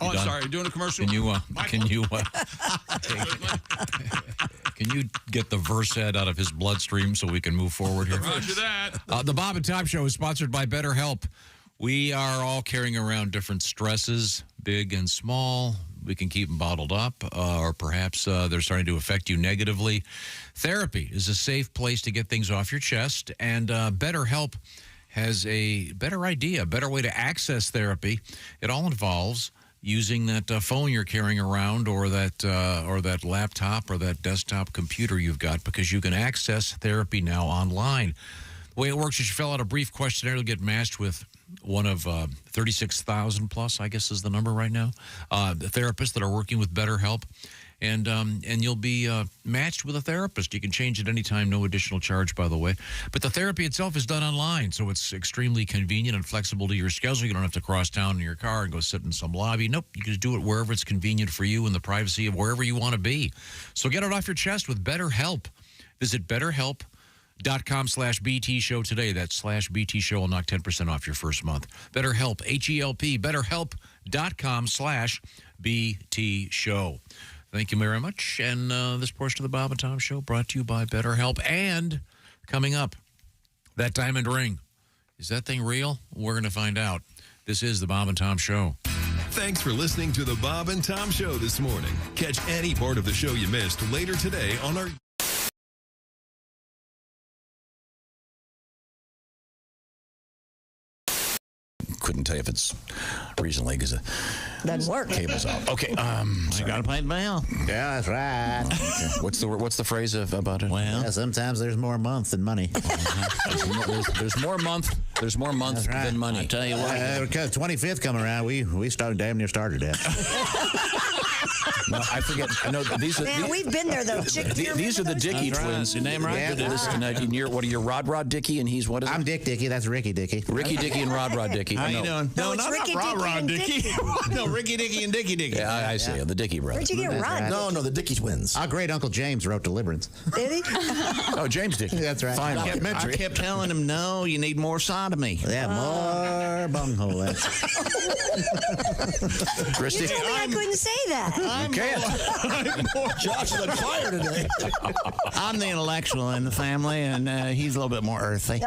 Oh, I'm sorry. You're doing a commercial? Can you get the verse head out of his bloodstream so we can move forward here? Roger that. The Bob and Tom Show is sponsored by BetterHelp. We are all carrying around different stresses, big and small. We can keep them bottled up, or perhaps they're starting to affect you negatively. Therapy is a safe place to get things off your chest, and BetterHelp has a better idea, a better way to access therapy. It all involves using that phone you're carrying around, or that laptop, or that desktop computer you've got, because you can access therapy now online. The way it works is you fill out a brief questionnaire to get matched with one of 36,000 plus, I guess is the number right now, the therapists that are working with BetterHelp. And you'll be matched with a therapist. You can change at any time, no additional charge, by the way. But the therapy itself is done online, so it's extremely convenient and flexible to your schedule. You don't have to cross town in your car and go sit in some lobby. Nope, you can just do it wherever it's convenient for you in the privacy of wherever you want to be. So get it off your chest with BetterHelp. Visit BetterHelp.com/BT show today. That's /BT show will knock 10% off your first month. BetterHelp, H-E-L-P, BetterHelp.com/BT show. Thank you very much. And this portion of the Bob and Tom Show brought to you by BetterHelp. And coming up, that diamond ring. Is that thing real? We're going to find out. This is the Bob and Tom Show. Thanks for listening to the Bob and Tom Show this morning. Catch any part of the show you missed later today on our... Couldn't tell you if it's recently because doesn't work. Cable's out. Okay. You got to pay the bill. Yeah, that's right. Okay. What's the phrase about it? Well, Yeah, sometimes there's more month than money. There's more month. There's more month That's right. than money. I tell you what. 25th coming around, we started damn near started that. No, I forget. I know these are. Man, we've been there though. These are the Dickey twins. Your name right? Yeah, What are you, Rod Dickey, and he's what is it? I'm Dick Dickey. That's Ricky Dickey. Ricky Dickey and Rod Dickey. How you doing? No, it's Ricky Dickey and Dickey. No, Ricky Dickey and Dicky Dickey. Yeah, I see. The Dickey brothers. Where'd you get Rod? No, the Dickey twins. Our great Uncle James wrote Deliverance. Did he? Oh, James Dickey. That's right. Finally. I kept telling him, no, you need more sodomy. Yeah, more bunghole. Christy. You told me I couldn't say that. Josh is on fire today. I'm the intellectual in the family, and he's a little bit more earthy.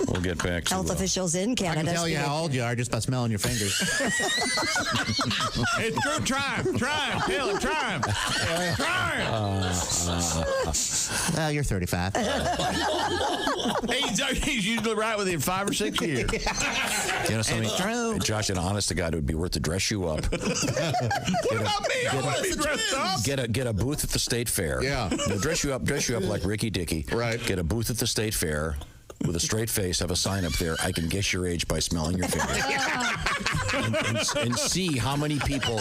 We'll get back to Health officials in I Canada. can tell you how old you are just by smelling your fingers. It's true. Try him. Tell him. Try him. Well, you're 35. He's usually right within 5 or 6 years. You know something? true. Josh, and honest to God, it would be worth to dress you up. Get a booth at the state fair. Yeah. No, dress you up like Ricky Dickey. Right. Get a booth at the state fair with a straight face. Have a sign up there. I can guess your age by smelling your fingers. and see how many people.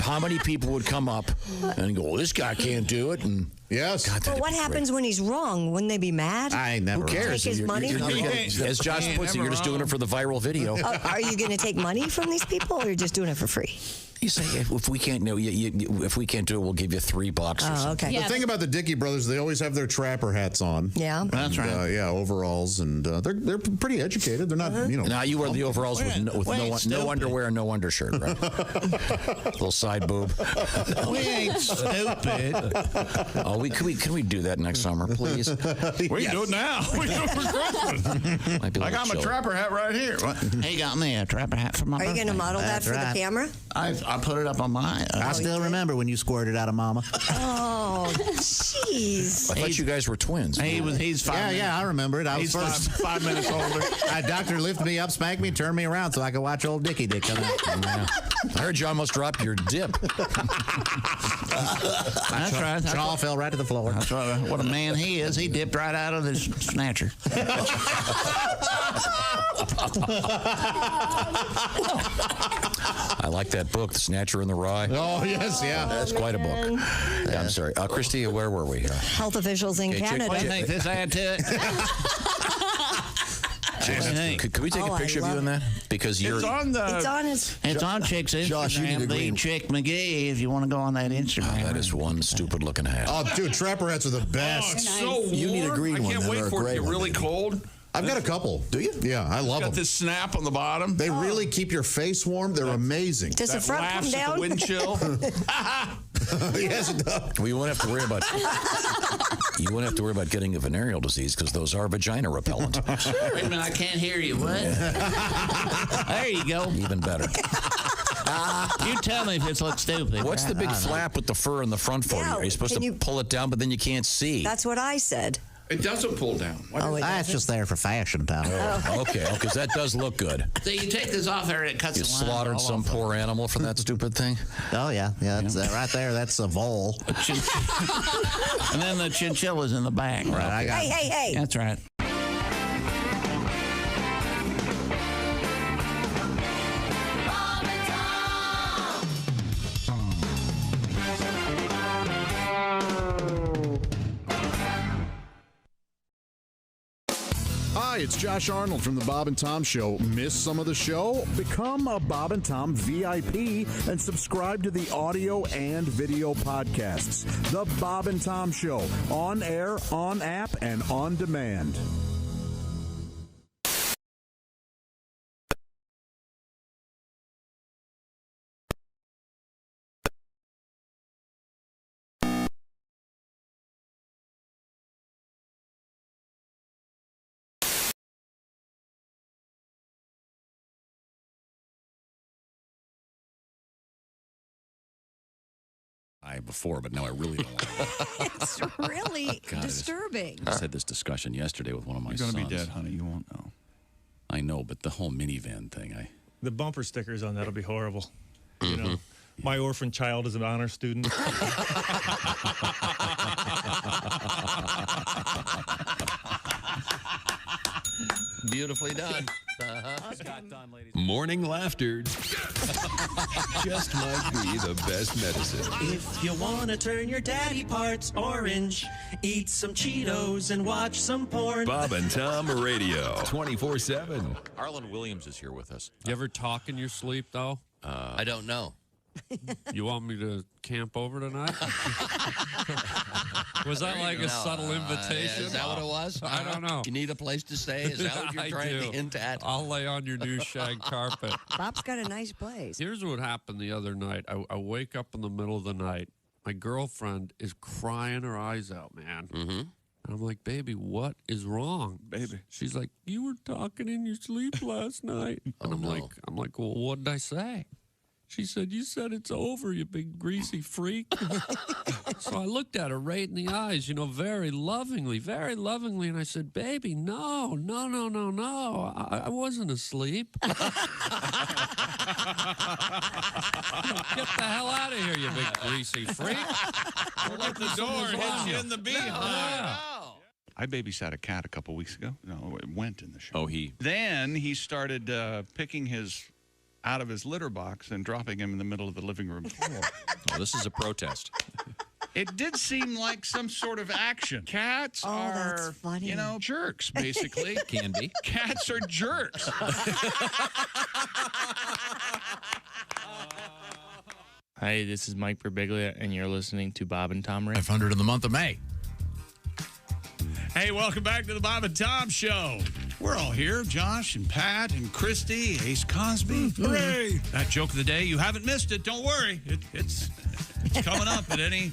How many people would come up and go, well, this guy can't do it? And yes. God, Well, what happens when he's wrong? Wouldn't they be mad? I never. who cares? Take his money? As Josh puts it, you're just doing it for the viral video. Are you going to take money from these people, or you're just doing it for free? You say if we can't do it, we'll give you $3 or something. Okay. The thing about the Dickey brothers, they always have their trapper hats on. Yeah. That's And, right. yeah, overalls, and they're pretty educated. They're not, Now you wear the overalls with no underwear and no undershirt, right? Little side boob. We ain't stupid. Oh, can we do that next summer, please? We can do it now. We can do it for Christmas. Might be a I got little my chilly. trapper hat right here. He got me a trapper hat for my Are you going to birthday. model that That's for right. the camera? I put it up on my... I still remember when you squirted out of Mama. Oh, jeez. I thought you guys were twins. He's 5 minutes. Yeah, I remember it. I was He's first. 5 minutes older. A doctor lifted me up, spanked me, turned me around so I could watch old Dick come out. Yeah. I heard you almost dropped your dip. That's right. Jaw fell right to the floor. That's what a man he is. He dipped right out of his snatcher. I like that book, The Snatcher and the Rye. Oh, yes, yeah. That's quite a book. Yeah, I'm sorry. Christy, where were we? Health officials in Okay, Canada. What do you think this add to it? Could we take Oh, a I picture of you love in that? Because you're... It's on the. It's on his. It's on Chick's Instagram. Josh, you need to the agree. Chick McGee, if you want to go on that Instagram. That is one stupid looking hat. Oh, dude, trapper hats are the Oh, best. it's so warm. You need a green I one can't then, wait or a for it to gray get one, really maybe. cold. I've got a couple. Do you? Yeah, I love Got them. this snap on the bottom. They really keep your face warm. They're amazing. Does the That front come laughs at down? the wind chill. Yes, it does. Well, you won't have to worry about getting a venereal disease because those are vagina repellent. Wait a minute, I can't hear you. What? There you go. Even better. You tell me if this looks stupid. What's the big flap with the fur in the front for you? Yeah, Are you supposed can to you- pull it down, but then you can't see? That's what I said. It doesn't pull down. Oh, it That's doesn't? just there for fashion, Tom. Okay, because that does look good. So you take this off there and it cuts You the line slaughtered all some off. poor animal for that stupid thing? Oh, yeah. Yeah, that's, right there. That's a vole. And then the chinchilla's in the back. Right, I got Hey. That's right. Hi, it's Josh Arnold from the Bob and Tom Show. Miss some of the show? Become a Bob and Tom VIP and subscribe to the audio and video podcasts. The Bob and Tom Show, on air, on app, and on demand. guy before, but now I really don't want to. It's really disturbing. I just had this discussion yesterday with one of my sons. You're going to be dead, honey. You won't know. I know, but the whole minivan thing, The bumper stickers on that'll be horrible. You know, my orphan child is an honor student. Beautifully done. Morning laughter just might be the best medicine. If you want to turn your daddy parts orange, eat some Cheetos and watch some porn. Bob and Tom Radio, 24/7. Arlen Williams is here with us. You ever talk in your sleep, though? I don't know. You want me to camp over tonight? Was that like a subtle invitation? Is that what it was? I don't know. You need a place to stay? Is that what you're trying to hint at? I'll lay on your new shag carpet. Bob's got a nice place. Here's what happened the other night. I wake up in the middle of the night. My girlfriend is crying her eyes out, man. Mm-hmm. And I'm like, baby, what is wrong? Baby. She's like, you were talking in your sleep last night. And I'm like, well, what did I say? She said, you said it's over, you big greasy freak. So I looked at her right in the eyes, very lovingly, and I said, baby, no. I wasn't asleep. Get the hell out of here, you big greasy freak. Let the door hit you in the behind. I babysat a cat a couple weeks ago. No, it went in the show. Oh, Then he started picking his out of his litter box and dropping him in the middle of the living room floor. Oh, this is a protest. It did seem like some sort of action. Cats are, jerks, basically. Can be. Cats are jerks. Hi, this is Mike Birbiglia, and you're listening to Bob and Tom Radio. 500 in the month of May. Hey, welcome back to the Bob and Tom Show. We're all here, Josh and Pat and Christy, Ace Cosby. Hooray! That joke of the day, you haven't missed it. Don't worry. It's coming up at any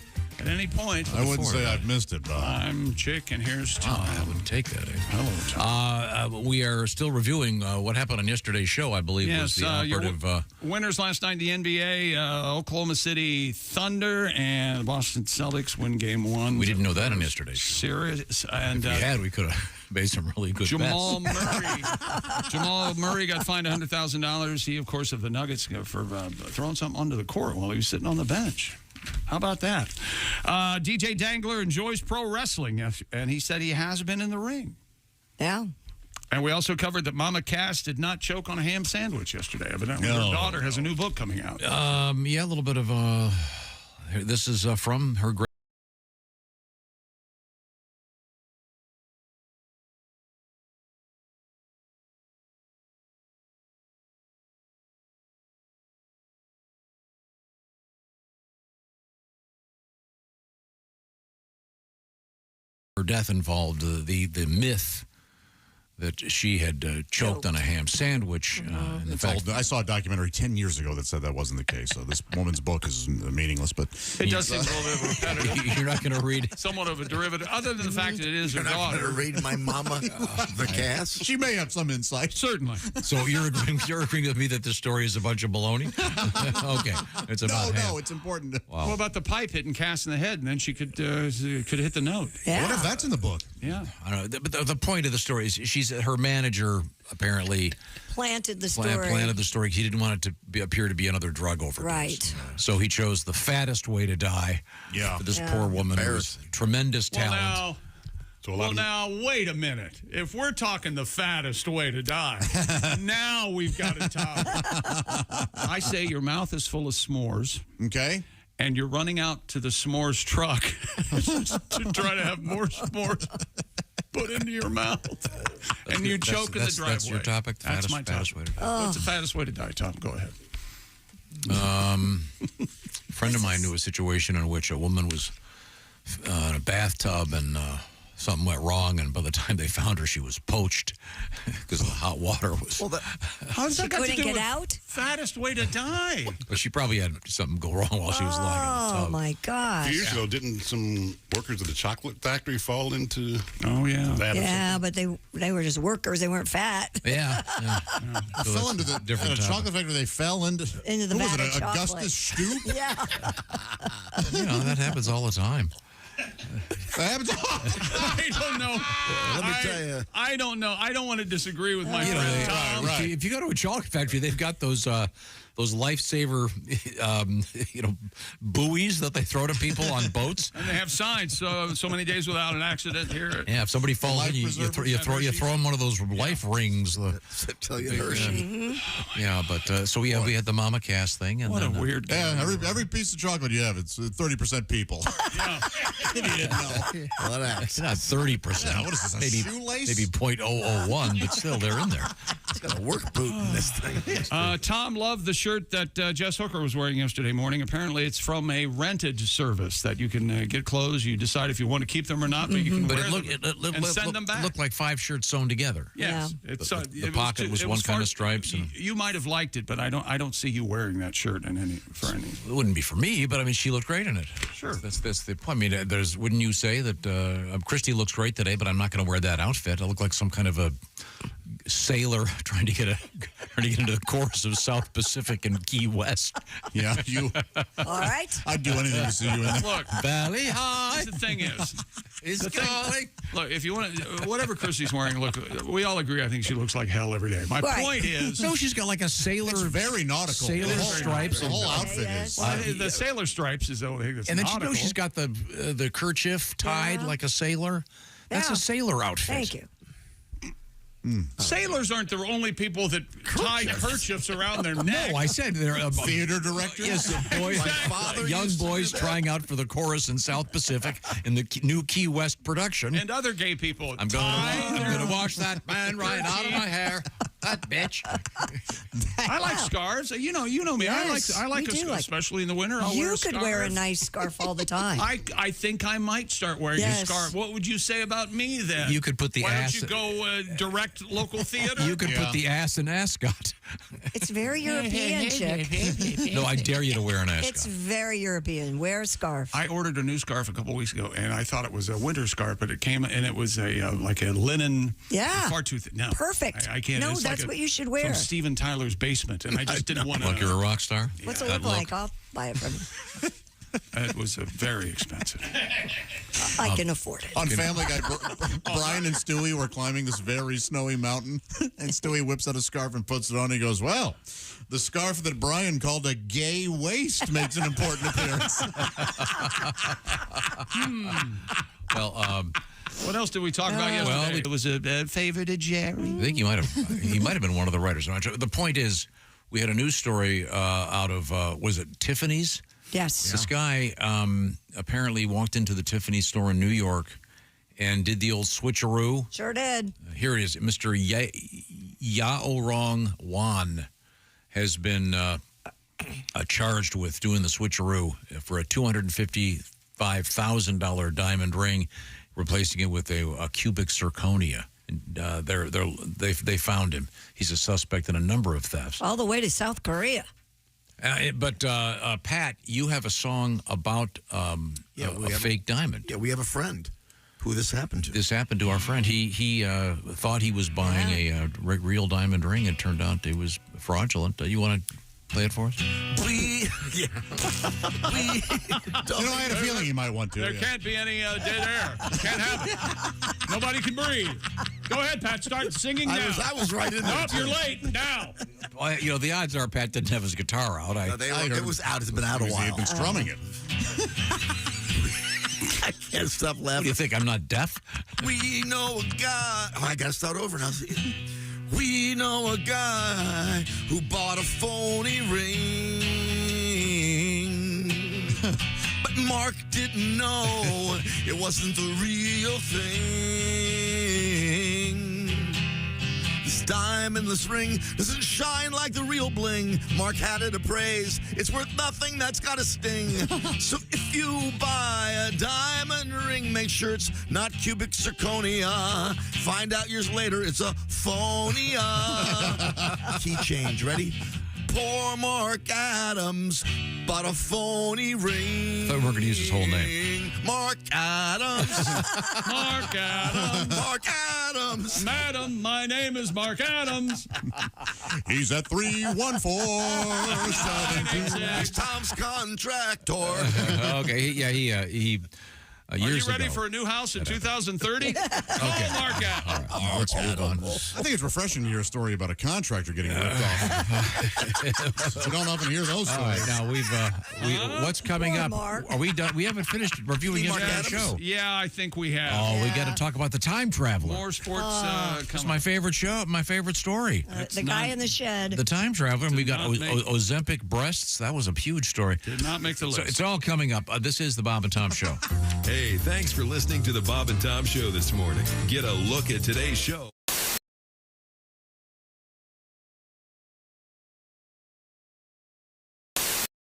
point. I wouldn't say I've missed it, Bob. I'm Chick, and here's Tom. I wouldn't take that. Hello, Tom. We are still reviewing what happened on yesterday's show, I believe, was the operative. Winners last night in the NBA, Oklahoma City Thunder and Boston Celtics win game one. We didn't know that on yesterday's show. Serious. And, if we had, we could have made some really good Jamal bets. Jamal Murray got fined $100,000. He, of course, of the Nuggets for throwing something onto the court while he was sitting on the bench. How about that? DJ Dangler enjoys pro wrestling, and he said he has been in the ring. Yeah. And we also covered that Mama Cass did not choke on a ham sandwich yesterday. Evidently, her daughter has a new book coming out. Yeah, a little bit of this is from her great. Her death involved the myth that she had choked on a ham sandwich. And the fact I saw a documentary 10 years ago that said that wasn't the case. So this woman's book is meaningless. But it does seem a little bit repetitive. You're not going to read somewhat of a derivative, other than the fact that it is her daughter. You're not going to read my mama, the Cass. She may have some insight. Certainly. So you're agreeing with me that this story is a bunch of baloney? Okay, it's about ham. it's important. What about the pipe hitting Cass in the head, and then she could hit the note? Yeah. What if that's in the book? Yeah. I don't know. But the point of the story is her manager apparently planted the story. Planted the story. He didn't want it to appear to be another drug overdose. Right. So he chose the fattest way to die. Yeah. For this poor woman with tremendous talent. Well, now, wait a minute. If we're talking the fattest way to die, now we've got a topic. I say your mouth is full of s'mores. Okay. And you're running out to the s'mores truck to try to have more s'mores put into your mouth. And you choke in the driveway. That's your topic? That's my topic. Way to die. What's the fattest way to die, Tom? Go ahead. A friend of mine knew a situation in which a woman was in a bathtub and something went wrong, and by the time they found her, she was poached because the hot water was. Well, how's that got to couldn't do get with out? fattest way to die? But she probably had something go wrong while she was lying in the tub. Oh my A gosh. few years ago, didn't some workers at the chocolate factory fall into that? Yeah, but they were just workers. They weren't fat. Yeah. They fell into the different at a chocolate factory. They fell into the who was vat it? of Augustus Stoop. Yeah. That happens all the time. I don't know. Let me tell you. I don't know. I don't want to disagree with my friend Tom. If you go to a chocolate factory, they've got those lifesaver, buoys that they throw to people on boats. And they have signs, so many days without an accident here. Yeah, if somebody falls in, you throw them one of those life rings. Tell you Hershey. Yeah, but so we had the Mama Cass thing, and What a weird. Yeah, every piece of chocolate you have, it's 30% people. If you didn't know. Well, It's not 30%. Yeah, what is this, a shoelace? Maybe 0.001, but still, they're in there. It's got a work boot in this thing. Tom loved the shirt that Jess Hooker was wearing yesterday morning. Apparently, it's from a rented service that you can get clothes. You decide if you want to keep them or not, but you can wear them and send them back. It looked like 5 shirts sewn together. Yes, Yeah. it's The pocket was one kind of stripes. And You might have liked it, but I don't see you wearing that shirt for any. it wouldn't be for me, but I mean, she looked great in it. Sure. That's the point. I mean, wouldn't you say that Christy looks great today, but I'm not going to wear that outfit. I look like some kind of a sailor trying to get into the chorus of South Pacific and Key West. Yeah, you. All right. I'd do anything to see you in that. Look, Valley High. the thing is, It's calling. look, if you want to, whatever Christy's wearing, look, we all agree. I think she looks like hell every day. My Right. point is, No, she's got like a sailor. It's very nautical. Sailor The whole- stripes. The whole and- outfit yes. is. the sailor stripes is the only thing that's And then nautical. she's got the kerchief tied Yeah. like a sailor. That's Yeah. a sailor outfit. Thank you. Sailors aren't the only people that tie kerchiefs around their neck. No, I said they're Theater director? Yes, boys, young boys trying out for the chorus in South Pacific in the new Key West production. And other gay people. I'm going to wash that man right out of my hair. That bitch. I like scarves. You know me. Yes, I like we a do scarf, like- especially in the winter. I'll wear You a could scarf. wear a nice scarf all the time. I think I might start wearing Yes. a scarf. What would you say about me then? You could put the Why ass. don't you go direct local theater? You could put the ass in ascot. It's very European, chick. No, I dare you to wear an ascot. It's very European. Wear a scarf. I ordered a new scarf a couple weeks ago, and I thought it was a winter scarf, but it came and it was a like a linen. Yeah. Far too thick. No, Perfect. I can't. No, It's that's like what you should wear. From Steven Tyler's basement, and I just didn't want to. Like you're a rock star? What's it That look like? I'll buy it from you. It was very expensive. I can afford it. On Family Guy, Brian and Stewie were climbing this very snowy mountain, and Stewie whips out a scarf and puts it on. He goes, "Well, the scarf that Brian called a gay waist makes an important appearance." Well, What else did we talk about yesterday? well, it was a favor to Jerry. I think he might have been one of the writers. The point is, we had a news story out of was it Tiffany's? Yes. This guy apparently walked into the Tiffany store in New York and did the old switcheroo. Sure did. Here it is. Mr. Yaorong Wan has been charged with doing the switcheroo for a $255,000 diamond ring, replacing it with a cubic zirconia. And, they found him. He's a suspect in a number of thefts. All the way to South Korea. But Pat, you have a song about a fake diamond. Yeah, we have a friend who this happened to. This happened to our friend. He thought he was buying a real diamond ring. It turned out it was fraudulent. You want to play it for us? We You know, I had a feeling you might want to. There can't be any dead air. Can't happen. Nobody can breathe. Go ahead, Pat. Start singing now. I was right in there. Nope, you're late. Now. Well, you know, the odds are Pat didn't have his guitar out. It was out. It's been out a while. He'd been strumming it. I can't stop What laughing. do you think? I'm not deaf? We know a guy. Oh, I gotta start over now. We know a guy who bought a phony ring. But Mark didn't know it wasn't the real thing. This diamondless ring doesn't shine like the real bling Mark had it appraised. It's worth nothing, that's got a sting. So if you buy a diamond ring, make sure it's not cubic zirconia. Find out years later it's a phonia. Key change, ready? Poor Mark Adams bought a phony ring. I thought we weren't going to use his whole name. Mark Adams. Mark Adams. Mark Adams. Madam, my name is Mark Adams. He's at 314-72. He's Tom's contractor. Okay, he Are you years ready ago. for a new house in 2030? Call Mark Adams. Let's hold on. I think it's refreshing to hear a story about a contractor getting ripped off. We don't often hear those All stories. right, now what's coming up? Are we done? We haven't finished reviewing yet the show. Yeah, I think we have. Oh, we got to talk about the time traveler. More sports. It's my favorite show, my favorite story. The guy in the shed. The time traveler, and we got Ozempic breasts. That was a huge story. Did not make the list. So it's all coming up. This is the Bob and Tom Show. Hey, thanks for listening to the Bob and Tom Show this morning. Get a look at today's show.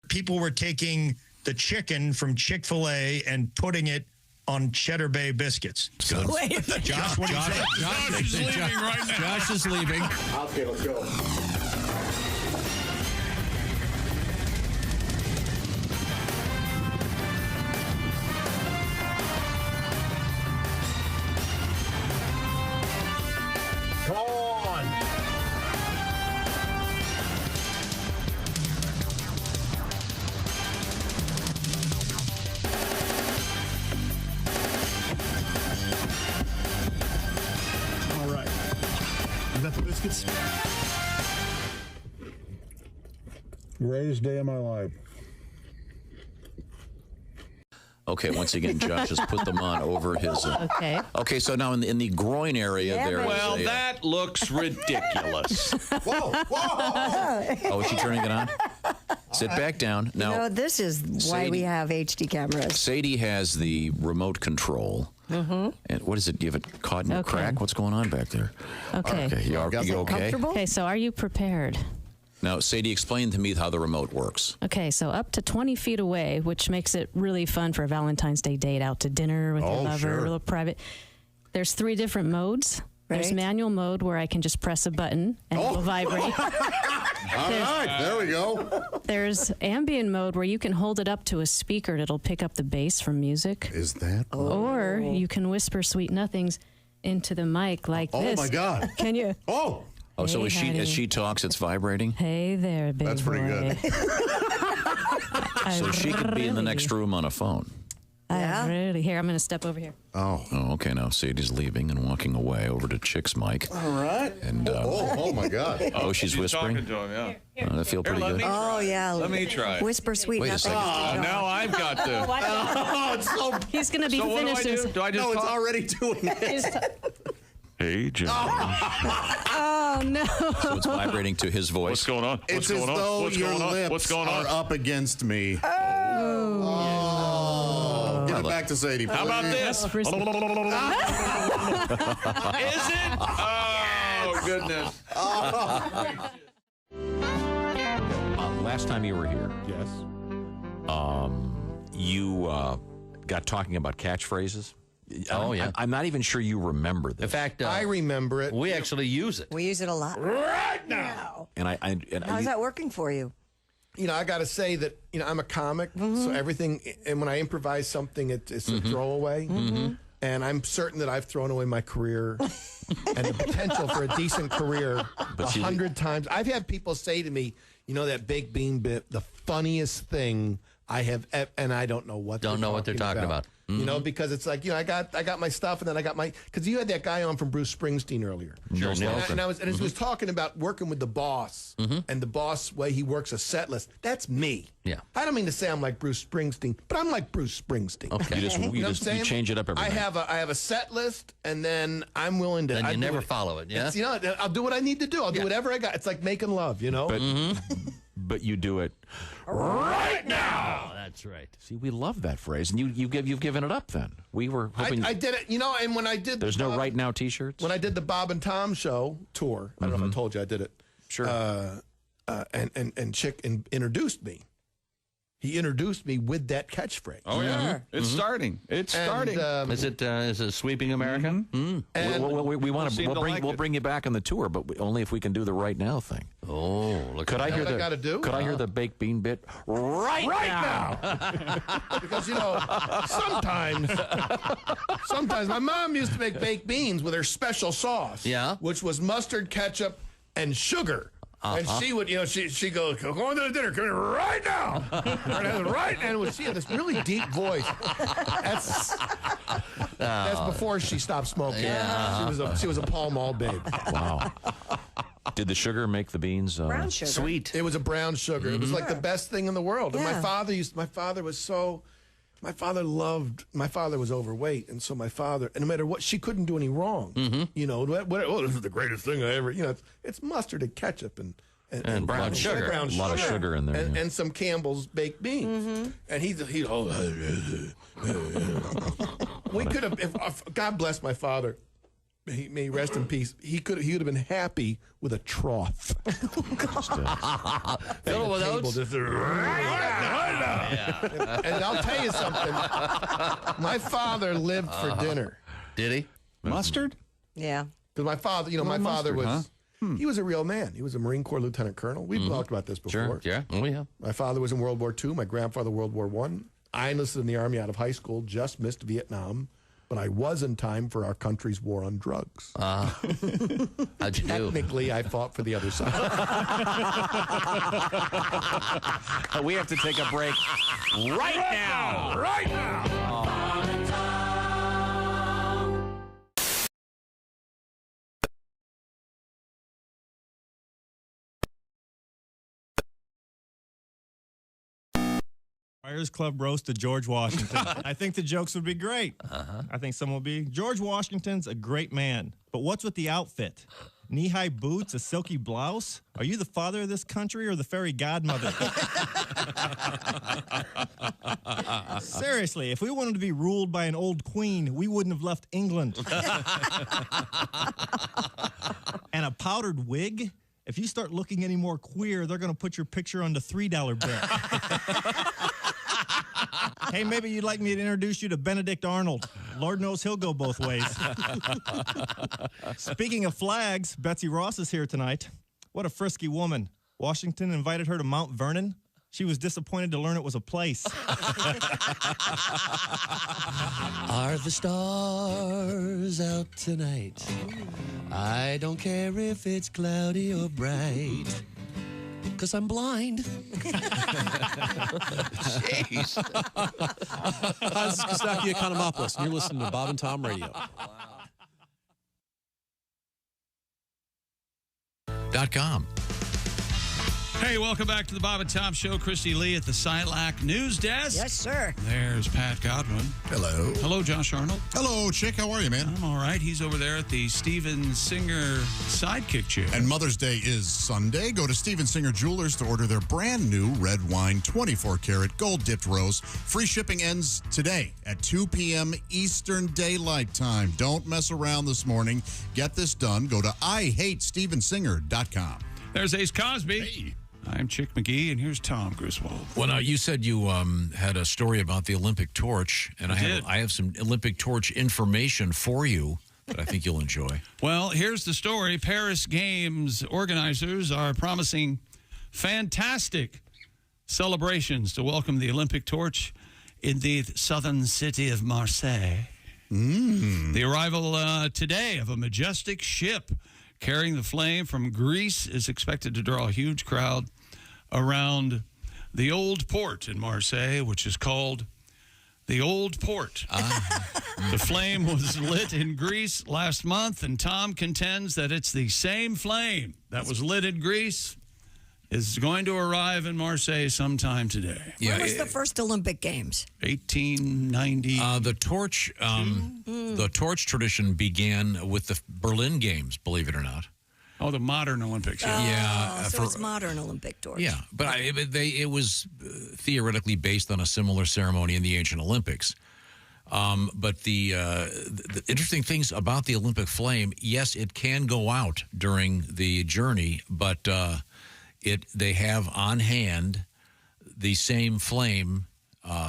People were taking the chicken from Chick-fil-A and putting it on Cheddar Bay biscuits. Wait. Josh, what do you think? Josh is leaving right now. Josh is leaving. Okay, let's go. Come on. All right. Is that the biscuits? Greatest day of my life. Okay, once again, Josh has put them on over his. Okay. Okay, so now in the groin area there. Well, is that looks ridiculous. Whoa, whoa. Oh, is she turning it on? Sit back down. Now, This is why we have HD cameras. Sadie has the remote control. Mm-hmm. And what is it? You have it caught in a crack? What's going on back there? Okay. Okay, you okay? Okay, so are you prepared? Now, Sadie, explain to me how the remote works. Okay, so up to 20 feet away, which makes it really fun for a Valentine's Day date, out to dinner with your lover, sure. a little private. There's 3 different modes. There's Right. manual mode where I can just press a button and it will vibrate. All right, there we go. There's ambient mode where you can hold it up to a speaker and it'll pick up the bass from music. Is that? Or you can whisper sweet nothings into the mic like this. Oh, my God. Can you? Oh. Oh, so Hey, as honey. she talks, it's vibrating? Hey there, big That's pretty boy. good. So she could be in the next room on a phone. Yeah. Really. Here, I'm going to step over here. Oh, okay. Now Sadie's leaving and walking away over to Chick's mic. All right. And oh my God. oh, she's whispering. Talking to him, yeah. I feel pretty let good. me- Oh, yeah. Let me try it. Whisper sweet Wait a nothings. second. Now I've got to. Oh, it's so. He's going to be So what do I finished. do? Do I just No, it's talk? already doing it. Hey, John. Oh, no. So it's vibrating to his voice. What's going on? It's What's as going on? though What's your going on? lips What's going on? are up against me. Oh. Give it back to Sadie. How about please. this? That's frisky. Is it? Oh, goodness. Last time you were here, Yes. you got talking about catchphrases. Oh, yeah. I'm not even sure you remember this. In fact, I remember it. we actually use it. We use it a lot. Right now. And How's that working for you? You know, I got to say that, you know, I'm a comic, so everything, and when I improvise something, it's a throwaway. And I'm certain that I've thrown away my career and the potential for a decent career 100 times. I've had people say to me, you know, that baked bean bit, the funniest thing I have, and I don't know what Don't know what they're talking about. You know, because it's like, you know, I got my stuff, and then I got my, because you had that guy on from Bruce Springsteen earlier. Sure, And Nelson. I was talking about working with the boss and the boss way he works a set list. That's me. Yeah. I don't mean to say I'm like Bruce Springsteen, but I'm like Bruce Springsteen. Okay. You just know what I'm saying? change it up every I night. have a set list, and then I'm willing to. Then I you do never it. follow it, yeah? It's, you know, I'll do what I need to do. I'll do whatever I got. It's like making love, you know. But but you do it right now. That's right. See, we love that phrase, and you've given it up. Then we were hoping I did it, and when I did, there's no right now T-shirts. When I did the Bob and Tom show tour, I don't know if I told you I did it. Sure. And Chick introduced me. He introduced me with that catchphrase. Oh yeah, it's starting. It's starting. Is it Sweeping America? And we want to. We'll bring you back on the tour, but only if we can do the right now thing. Oh, look! Could I hear the? Could I hear the baked bean bit right now? Because sometimes my mom used to make baked beans with her special sauce. Yeah, which was mustard, ketchup, and sugar. And she would, she goes, go on to the dinner, come here right now. And she had this really deep voice. That's before she stopped smoking. Yeah. She was a Pall Mall babe. Wow. Did the sugar make the beans brown sugar. Sweet? It was a brown sugar. It was like the best thing in the world. And my father was overweight, and so my father, and no matter what, she couldn't do any wrong. This is the greatest thing I ever, it's mustard and ketchup and brown sugar. A lot of sugar in there. And some Campbell's baked beans. And we could have, if God bless my father, may he rest in peace. He would have been happy with a trough. Fill with oats. And I'll tell you something. My father lived for dinner. Did he? Mustard? Yeah. Because my father, my father was. He was a real man. He was a Marine Corps lieutenant colonel. We've talked about this before. Sure. Yeah. Oh yeah. My father was in World War II. My grandfather World War I. I enlisted in the Army out of high school. Just missed Vietnam. But I was in time for our country's war on drugs. How'd you do? Technically, I fought for the other side. We have to take a break right now. Right now. Friars Club roast of George Washington. I think the jokes would be great. I think some will be. George Washington's a great man, but what's with the outfit? Knee-high boots, a silky blouse? Are you the father of this country or the fairy godmother? Seriously, if we wanted to be ruled by an old queen, we wouldn't have left England. And a powdered wig? If you start looking any more queer, they're going to put your picture on the $3 bill. Hey, maybe you'd like me to introduce you to Benedict Arnold. Lord knows he'll go both ways. Speaking of flags, Betsy Ross is here tonight. What a frisky woman. Washington invited her to Mount Vernon. She was disappointed to learn it was a place. Are the stars out tonight? I don't care if it's cloudy or bright, 'cause I'm blind. Jeez. Hi, this is Kostaki Economopoulos, and you're listening to Bob and Tom Radio. .com. Hey, welcome back to the Bob and Tom Show. Christy Lee at the Silac News Desk. Yes, sir. There's Pat Godwin. Hello. Hello, Josh Arnold. Hello, Chick. How are you, man? I'm all right. He's over there at the Steven Singer Sidekick Chair. And Mother's Day is Sunday. Go to Steven Singer Jewelers to order their brand new red wine 24-karat gold-dipped rose. Free shipping ends today at 2 p.m. Eastern Daylight Time. Don't mess around this morning. Get this done. Go to IHateStevenSinger.com. There's Ace Cosby. Hey. I'm Chick McGee, and here's Tom Griswold. Well, now, you said you had a story about the Olympic torch, and I have some Olympic torch information for you that I think you'll enjoy. Well, here's the story. Paris Games organizers are promising fantastic celebrations to welcome the Olympic torch in the southern city of Marseille. The arrival today of a majestic ship carrying the flame from Greece is expected to draw a huge crowd around the Old Port in Marseille, which is called the Old Port. The flame was lit in Greece last month, and Tom contends that it's the same flame that was lit in Greece is going to arrive in Marseille sometime today. When was the first Olympic Games? 1890. The torch tradition began with the Berlin Games, believe it or not. Oh, the modern Olympics. So it's modern Olympic torch. Yeah, but it was theoretically based on a similar ceremony in the ancient Olympics. But the interesting things about the Olympic flame, yes, it can go out during the journey, but they have on hand the same flame,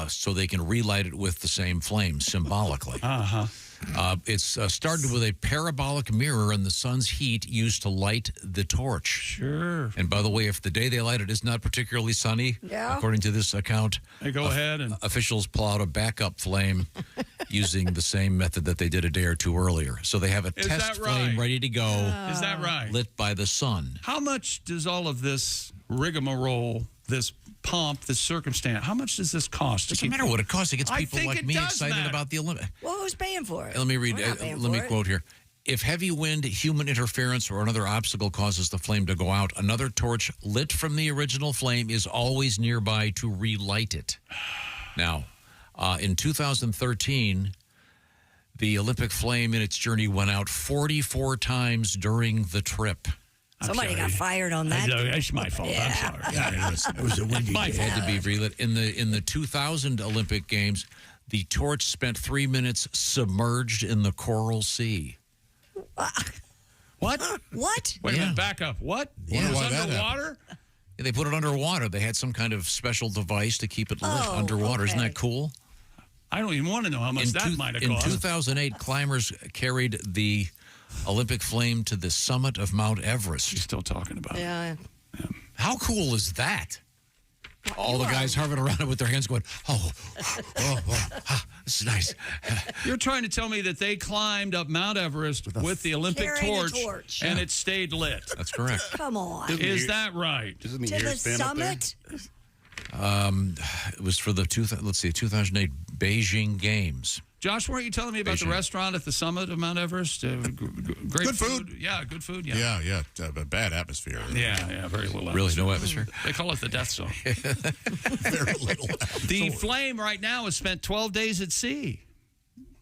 so they can relight it with the same flame symbolically. It's started with a parabolic mirror and the sun's heat used to light the torch. Sure. And by the way, if the day they light it is not particularly sunny, according to this account, they go ahead and officials pull out a backup flame using the same method that they did a day or two earlier. So they have a test flame ready to go. Is that right? Lit by the sun. How much does all of this rigmarole, this pomp, this circumstance, how much does this cost? Doesn't matter what it costs. It gets people like me excited about the Olympics. Well, who's paying for it? Let me read. We're not paying Let me for it. quote here. If heavy wind, human interference, or another obstacle causes the flame to go out, another torch lit from the original flame is always nearby to relight it. Now, in 2013, the Olympic flame in its journey went out 44 times during the trip. Somebody got fired on that. It's my fault. Yeah. I'm sorry. It was a windy day. It had to be relit. In the 2000 Olympic Games, the torch spent 3 minutes submerged in the Coral Sea. What? What? Wait a minute, back up. What? Yeah. It was Why that underwater? Yeah, they put it underwater. They had some kind of special device to keep it lit underwater. Isn't that cool? I don't even want to know how much that might have In cost. 2008, climbers carried the Olympic flame to the summit of Mount Everest. You're still talking about it. Yeah. How cool is that? All the guys hovering around it with their hands going, this is nice. You're trying to tell me that they climbed up Mount Everest with the Olympic Carrying a torch, torch. and it stayed lit. That's correct. Come on. Is that right? Doesn't the To ears the stand up there? summit? It was for the 2008 Beijing Games. Josh, weren't you telling me about the restaurant at the summit of Mount Everest? Great Good food. Yeah, good food. Yeah. Bad atmosphere. Yeah, very little. Really, no atmosphere? They call it the death zone. Very little. The flame right now has spent 12 days at sea.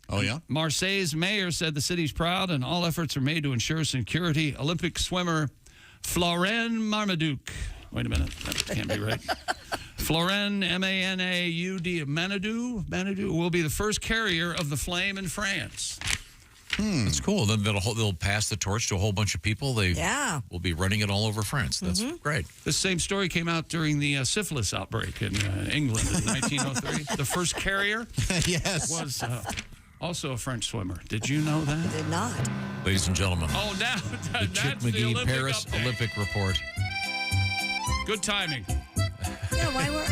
Oh, yeah? Marseille's mayor said the city's proud and all efforts are made to ensure security. Olympic swimmer Florent Marmaduke. Wait a minute. That can't be right. Florent, M-A-N-A-U-D, Manadou will be the first carrier of the flame in France. That's cool. Then they'll pass the torch to a whole bunch of people. They will be running it all over France. That's great. This same story came out during the syphilis outbreak in England in 1903. The first carrier was also a French swimmer. Did you know that? Did not. Ladies and gentlemen, Oh, now the Chick that's the McGee Olympic Paris update. Olympic report. Good timing. Yeah, why were...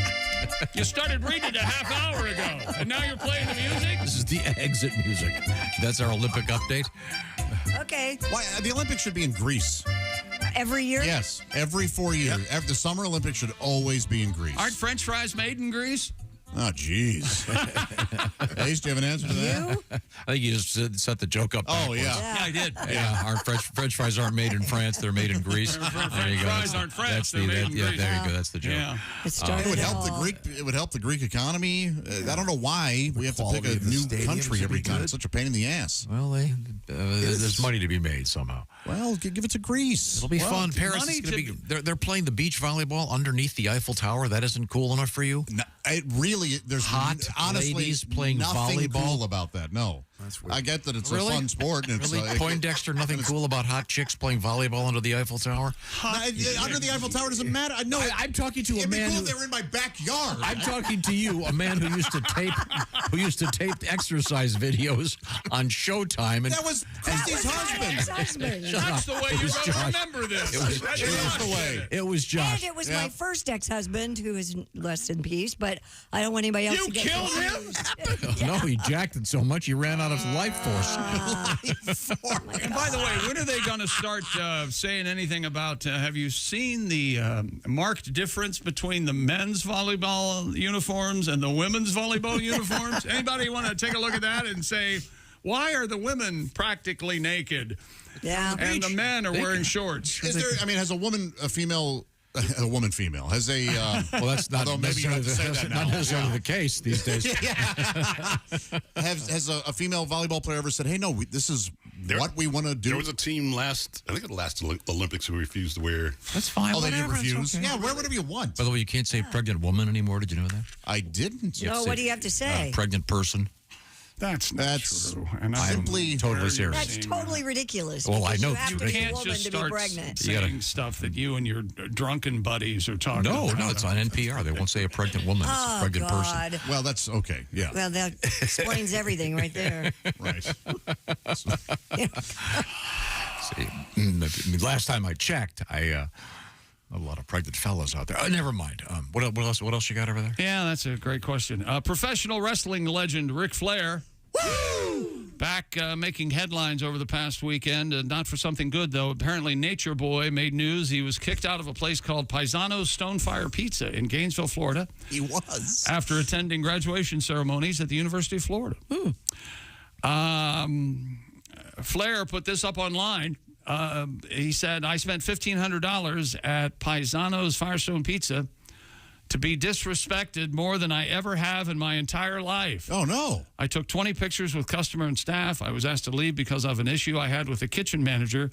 You started reading it a half hour ago, and now you're playing the music? This is the exit music. That's our Olympic update. Okay. Why the Olympics should be in Greece? Every year? Yes, every 4 years. The Summer Olympics should always be in Greece. Aren't French fries made in Greece? Oh, jeez. Ace, do you have an answer to that? I think you just set the joke up. Oh, yeah. Yeah, I did. Yeah, our French fries aren't made in France; they're made in Greece. There you go. Fries aren't French; That's they're made in Greece. There you go. That's the joke. Yeah. It would help the Greek. It would help the Greek economy. I don't know why we have to pick a new country every time. It's such a pain in the ass. Well, there's money to be made somehow. Well, give it to Greece. It'll be fun. Paris is going to be. They're playing the beach volleyball underneath the Eiffel Tower. That isn't cool enough for you. No, it really. There's hot honestly ladies playing nothing volleyball. Cool about that. No, I get that it's Really? a fun sport. And it's Really, Poindexter. Nothing cool about hot chicks playing volleyball under the Eiffel Tower. Under the Eiffel Tower doesn't matter. No, I'm talking to a it'd be man. cool if they were in my backyard. I'm talking to you, a man who used to tape exercise videos on Showtime. And That was Christy's husband. Shut That's up. the way It you're was going to Josh. remember this. It was That's Josh. the way. It was Josh. And it was my first ex-husband, who is less in peace, but I don't want anybody else You to get killed him? confused. No, he jacked it so much he ran out of life force. And by the way, when are they going to start saying anything about, have you seen the marked difference between the men's volleyball uniforms and the women's volleyball uniforms? Anybody want to take a look at that and say, why are the women practically naked? Yeah. And the men are wearing shorts? Is there? I mean, has a female? Has a well, that's not although maybe you have to say that now. not necessarily the case these days. Has a female volleyball player ever said, "Hey, no, this is what we want to do. There was a team I think at the last Olympics who refused to wear. That's fine. Oh, they did whatever, it's refuse? okay. Yeah, wear whatever you want. By the way, you can't say pregnant woman anymore. Did you know that? I didn't. No, what do you have to say? Pregnant person. That's true. And I'm simply totally serious. That's totally ridiculous. Well, I because know you that have to you be a can't woman just to be start pregnant. saying stuff that you and your drunken buddies are talking No, about. it's on NPR. They won't say a pregnant woman. It's a pregnant God. person. Well, that's okay. Yeah. Well, that explains everything right there. Right. See, I mean, last time I checked, a lot of pregnant fellas out there. Never mind. What else? What else you got over there? Yeah, that's a great question. Professional wrestling legend Ric Flair. Back making headlines over the past weekend. Not for something good, though. Apparently, Nature Boy made news. He was kicked out of a place called Paisano's Stonefire Pizza in Gainesville, Florida. He was. After attending graduation ceremonies at the University of Florida. Flair put this up online. He said, I spent $1,500 at Paisano's Firestone Pizza to be disrespected more than I ever have in my entire life. Oh, no. I took 20 pictures with customer and staff. I was asked to leave because of an issue I had with the kitchen manager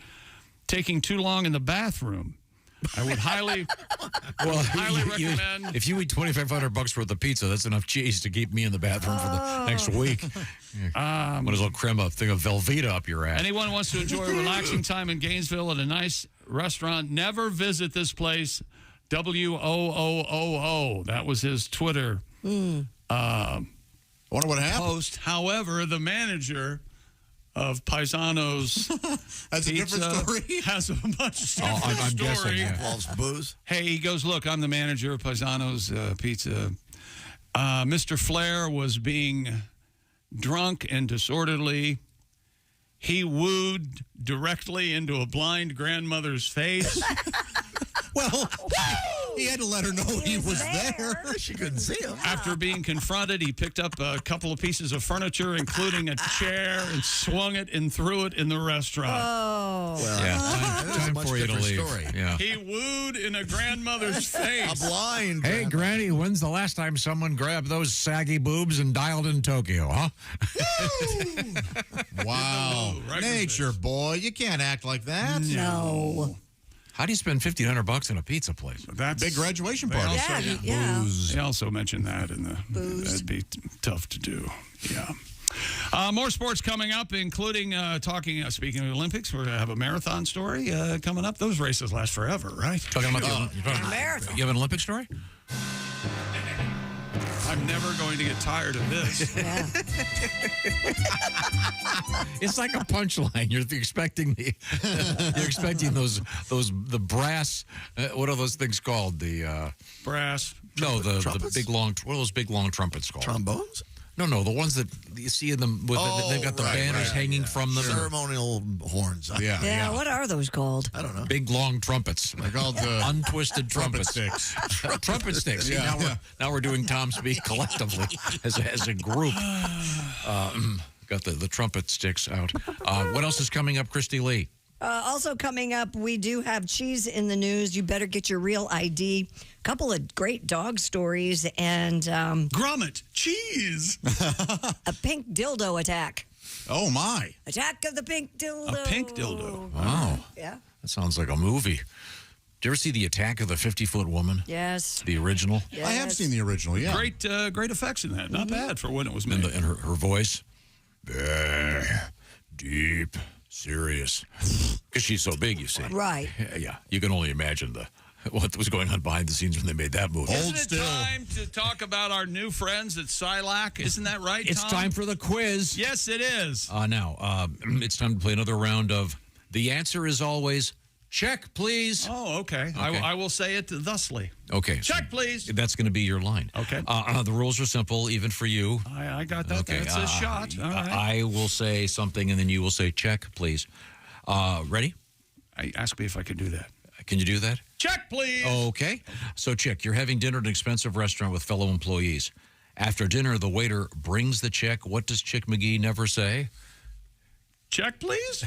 taking too long in the bathroom. I would highly recommend. If you eat $2,500 worth of pizza, that's enough cheese to keep me in the bathroom for the next week. Might as well cram a thing of Velveeta up your ass. Anyone who wants to enjoy a relaxing time in Gainesville at a nice restaurant, never visit this place. WOOOO. That was his Twitter wonder what happened. post. However, the manager of Paisano's That's a different story. has a much different I'm story. guessing, yeah. Involves booze. Hey, he goes, look, I'm the manager of Paisano's Pizza. Mr. Flair was being drunk and disorderly. He wooed directly into a blind grandmother's face. Well, he had to let her know he was there. She couldn't see him. After being confronted, he picked up a couple of pieces of furniture, including a chair, and swung it and threw it in the restaurant. Oh. Well, Yeah, time for you to leave. Story. Yeah. He wooed in a grandmother's face. A blind. Hey, Granny, when's the last time someone grabbed those saggy boobs and dialed in Tokyo, huh? Wow. Nature Boy, you can't act like that. No. How do you spend $1,500 in a pizza place? That's Big graduation they party. also- Yeah. They also mentioned that in the Booze. that'd be tough to do. Yeah. More sports coming up, including speaking of the Olympics, we're going to have a marathon story coming up. Those races last forever, right? Talking about marathon. You have an Olympic story? I'm never going to get tired of this. Yeah. It's like a punchline. You're expecting the brass. What are those things called? The brass. The big long. What are those big long trumpets called? Trombones? No, the ones that you see in them. They've got the banners hanging from them. Ceremonial horns. Yeah, what are those called? I don't know. Big long trumpets. They're called untwisted trumpets. sticks. Trumpet sticks. See, now we're doing Tom Speak collectively as a group. Got the trumpet sticks out. What else is coming up, Christy Lee? Also coming up, we do have cheese in the news. You better get your real ID. A couple of great dog stories and Grommet, cheese. A pink dildo attack. Oh my! Attack of the pink dildo. A pink dildo. Wow. Yeah. That sounds like a movie. Did you ever see the Attack of the 50-Foot Woman? Yes. The original. Yes. I have seen the original. Yeah. Great effects in that. Not bad for when it was made. And her voice, deep, serious, because she's so big. You see. Right. Yeah. You can only imagine what was going on behind the scenes when they made that movie. Isn't it time to talk about our new friends at Silac? Isn't that right, It's Tom? time for the quiz. Yes, it is. Now, it's time to play another round of The Answer Is Always Check, Please. Oh, okay. I will say it thusly. Okay. Check, please. That's going to be your line. Okay. The rules are simple, even for you. I got that. Okay. That's a shot. All right. I will say something, and then you will say check, please. Ready? Ask me if I can do that. Can you do that? Check, please. Okay. So, Chick, you're having dinner at an expensive restaurant with fellow employees. After dinner, the waiter brings the check. What does Chick McGee never say? Check, please.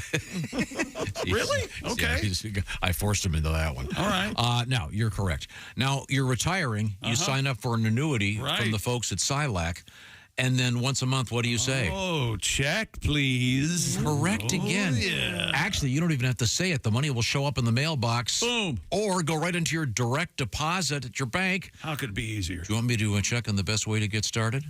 Really? Okay. Yeah, I forced him into that one. All right. Now, you're correct. Now, you're retiring. You sign up for an annuity from the folks at Silac. And then once a month, what do you say? Oh, check, please. Correct again. Yeah. Actually, you don't even have to say it. The money will show up in the mailbox. Boom. Or go right into your direct deposit at your bank. How could it be easier? Do you want me to check on the best way to get started?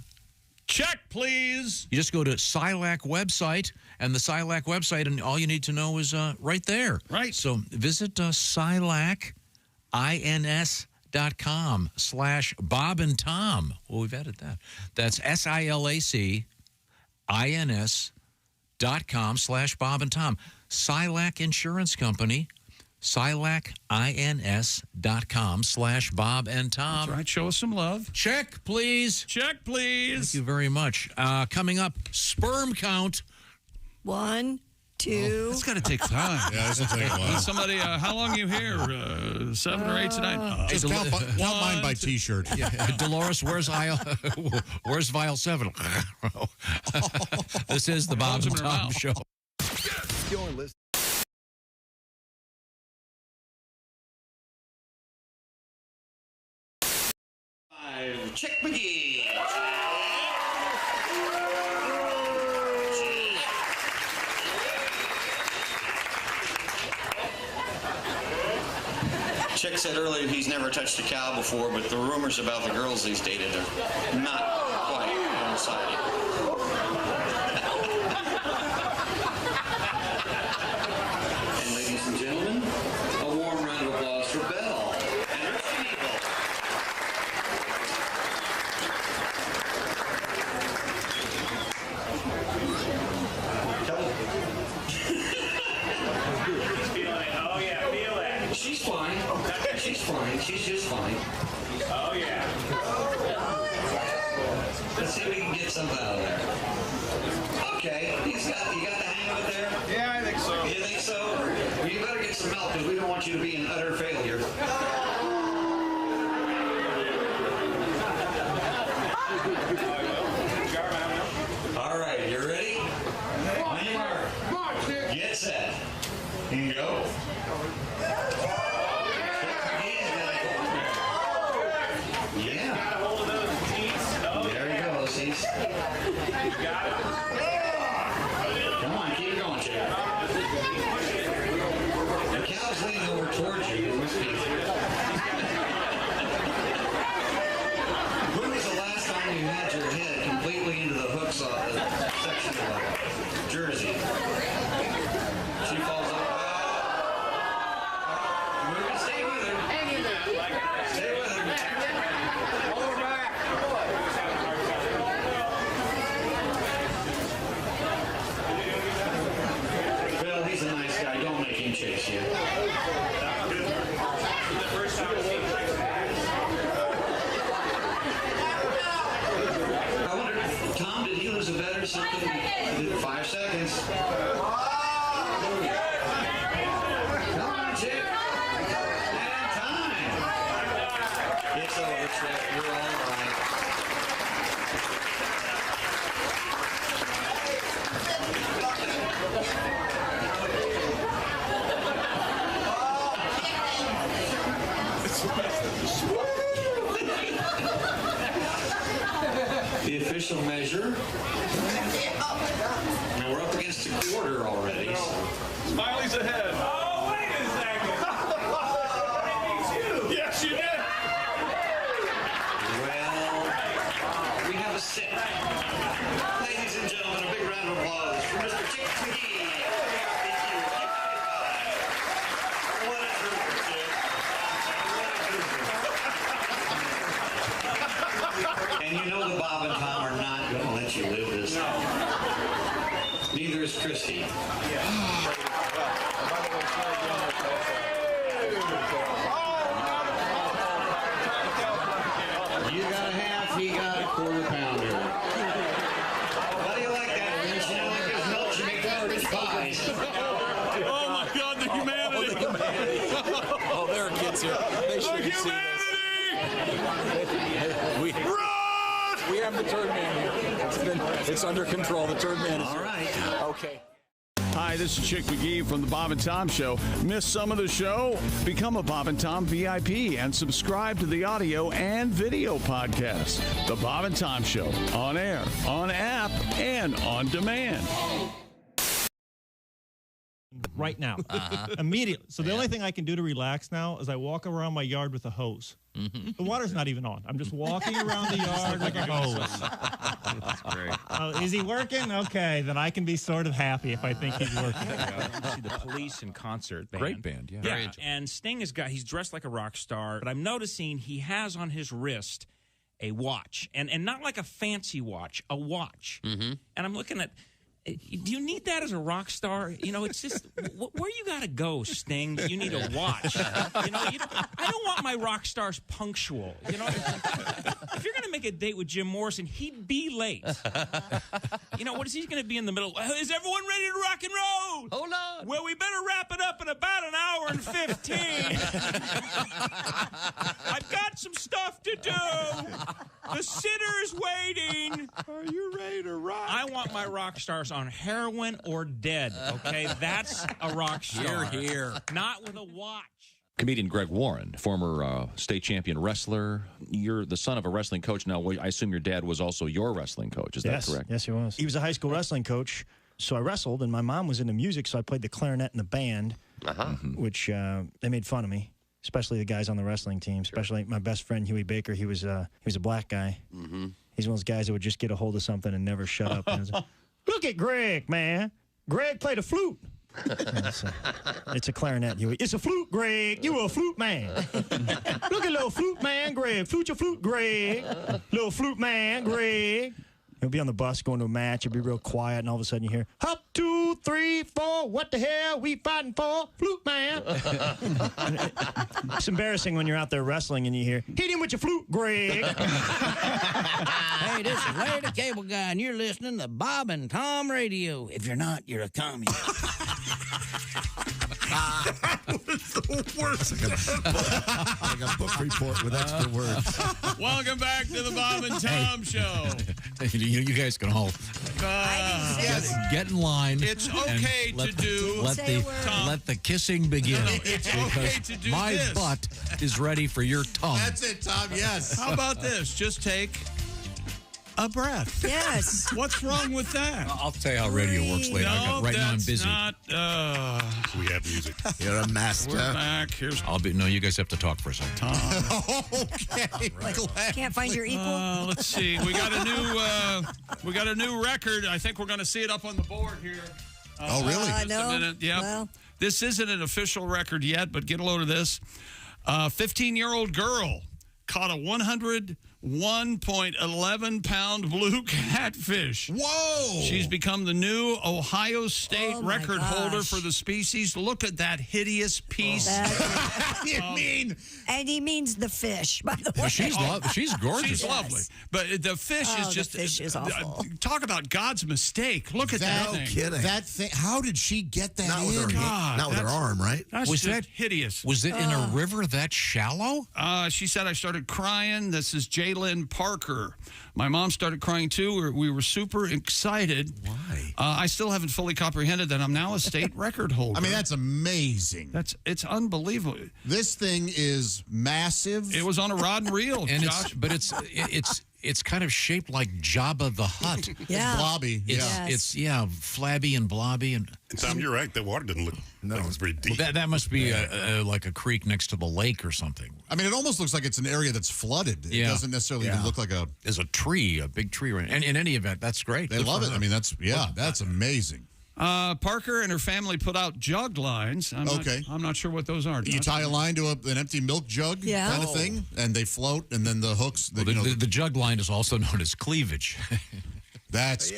Check, please. You just go to SILAC website, and the SILAC website, and all you need to know is right there. Right. So visit SILACINS.com/Bob and Tom. Well, we've added that. That's SILACINS.com/Bob and Tom. SILAC Insurance Company. SILACINS.com/Bob and Tom. That's right. Show us some love. Check, please. Check, please. Thank you very much. Coming up, sperm count. 1, 2. It's got to take time. Yeah, this will take a while. Somebody, how long you here? 7 or 8 tonight? Just count mine by T-shirt. Yeah. Dolores, where's vial 7? This is the Bob and Tom Show. You're listening. Chick McGee. Chick said earlier he's never touched a cow before, but the rumors about the girls he's dated are not quite one-sided. And ladies and gentlemen, a warm round of applause for Belle and her people. Oh, yeah, feel it. She's fine. She's fine. She's just fine. Oh, yeah. Let's see if we can get something out of there. Okay. You got the hang of it there? Yeah, I think so. You think so? Well, you better get some milk because we don't want you to be an utter failure. All right, you ready? On your mark. Get set. And go. Yeah. There he goes. He's. Come on, keep it going, Chick. The cow's leaning over towards you. It must be. When was the last time you had your head completely into the hooks of the section of the jersey? She falls over. Stay with her. Hang in there. Stay with her. Hold her back. Bill, he's a nice guy. Don't make him chase you. I wonder, Tom, did he lose a bet or something? 5 seconds. Come on, Chick. And time. It's over, Chick. You're all right. The official measure. Now we're up against a quarter already. So. Smiley's ahead. Oh, wait a second. Yes, you did. Well, we have a set. Ladies and gentlemen, a big round of applause for Mr. Chick McGee. What a trooper, Chick. And you know the Bob and Tom are not going to let you live this down. Neither is Christy. You got a half, he got a quarter pounder. How do you like that, Vince? You know, like there's milk you make garbage pies. Oh, my God, the humanity. Oh, there it gets here. They should have seen this. We have the turd man here. It's under control. The turd man is all right. Okay. Hi, this is Chick McGee from the Bob and Tom Show. Miss some of the show? Become a Bob and Tom VIP and subscribe to the audio and video podcast. The Bob and Tom Show, on air, on app, and on demand. Right now. Immediately. So the only thing I can do to relax now is I walk around my yard with a hose. The water's not even on. I'm just walking around the yard with a hose. That's great. Is he working? Okay, then I can be sort of happy if I think he's working. See the Police in concert band. Great band, yeah. Yeah, and Sting he's dressed like a rock star, but I'm noticing he has on his wrist a watch, and not like a fancy watch, a watch. And I'm looking at, do you need that as a rock star? You know, it's just, where you got to go, Sting? You need a watch. You know, I don't want my rock stars punctual. You know, if you're going to make a date with Jim Morrison, he'd be late. You know, what is he going to be in the middle? Is everyone ready to rock and roll? Hold on. Well, we better wrap it up in about an hour and 15. I've got some stuff to do. The sitter's waiting. Are you ready to rock? I want my rock stars on heroin or dead, okay? That's a rock star. Here. Not with a watch. Comedian Greg Warren, former state champion wrestler. You're the son of a wrestling coach now. I assume your dad was also your wrestling coach. Is that correct? Yes, he was. He was a high school wrestling coach, so I wrestled, and my mom was into music, so I played the clarinet in the band, which they made fun of me, especially the guys on the wrestling team, especially my best friend, Huey Baker. He was a black guy. He's one of those guys that would just get a hold of something and never shut up. Look at Greg, man. Greg played a flute. It's a clarinet, Huey. It's a flute, Greg. You a flute man. Look at little flute man, Greg. Flute your flute, Greg. Little flute man, Greg. He'll be on the bus going to a match. He'll be real quiet, and all of a sudden you hear, hop, 2, 3, 4. What the hell we fighting for? Flute man. It's embarrassing when you're out there wrestling and you hear, hit him with your flute, Greg. Hey, this is Larry the Cable Guy, and you're listening to Bob and Tom Radio. If you're not, you're a communist. That was the worst. Like a book report with extra words. Welcome back to the Bob and Tom Show. You guys can all get in line. It's okay to do. Let the kissing begin. No, it's okay to do my this. butt is ready for your tongue. That's it, Tom. Yes. How about this? Just take a breath. Yes. What's wrong with that? I'll tell you how radio works later. No, right now I'm that's busy. not. We have music. You're a master. We're back. Here's No, you guys have to talk for a second. Okay. Can't find your equal? let's see. We got a new record. I think we're going to see it up on the board here. Oh, really? Just no. a minute. Yep. Well. This isn't an official record yet, but get a load of this. 15-year-old girl caught a 101.11-pound blue catfish. Whoa! She's become the new Ohio State record holder for the species. Look at that hideous piece. And he means the fish, by the way. She's gorgeous. She's lovely. But the fish is just... The fish is awful. Talk about God's mistake. Look at that thing. Kidding. That thing. How did she get that Not in? with her hand. Not with her arm, right? That's Was just that hideous. Was it in a river that shallow? She said, I started crying. This is Jalen Parker. My mom started crying, too. We were super excited. Why? I still haven't fully comprehended that I'm now a state record holder. I mean, that's amazing. It's unbelievable. This thing is massive. It was on a rod and reel, And Josh. it's kind of shaped like Jabba the Hutt. Yeah. Blobby. It's flabby and blobby and. Tom, you're right. The water didn't look. No, it was very deep. Well, that must be like a creek next to the lake or something. I mean, it almost looks like it's an area that's flooded. It doesn't necessarily even look like a. There's a tree, a big tree. And in any event, that's great. They love it. I mean, that's amazing. Parker and her family put out jug lines. I'm not sure what those are. You tie a line to an empty milk jug kind of thing, and they float, and then the hooks. The jug line is also known as cleavage. That's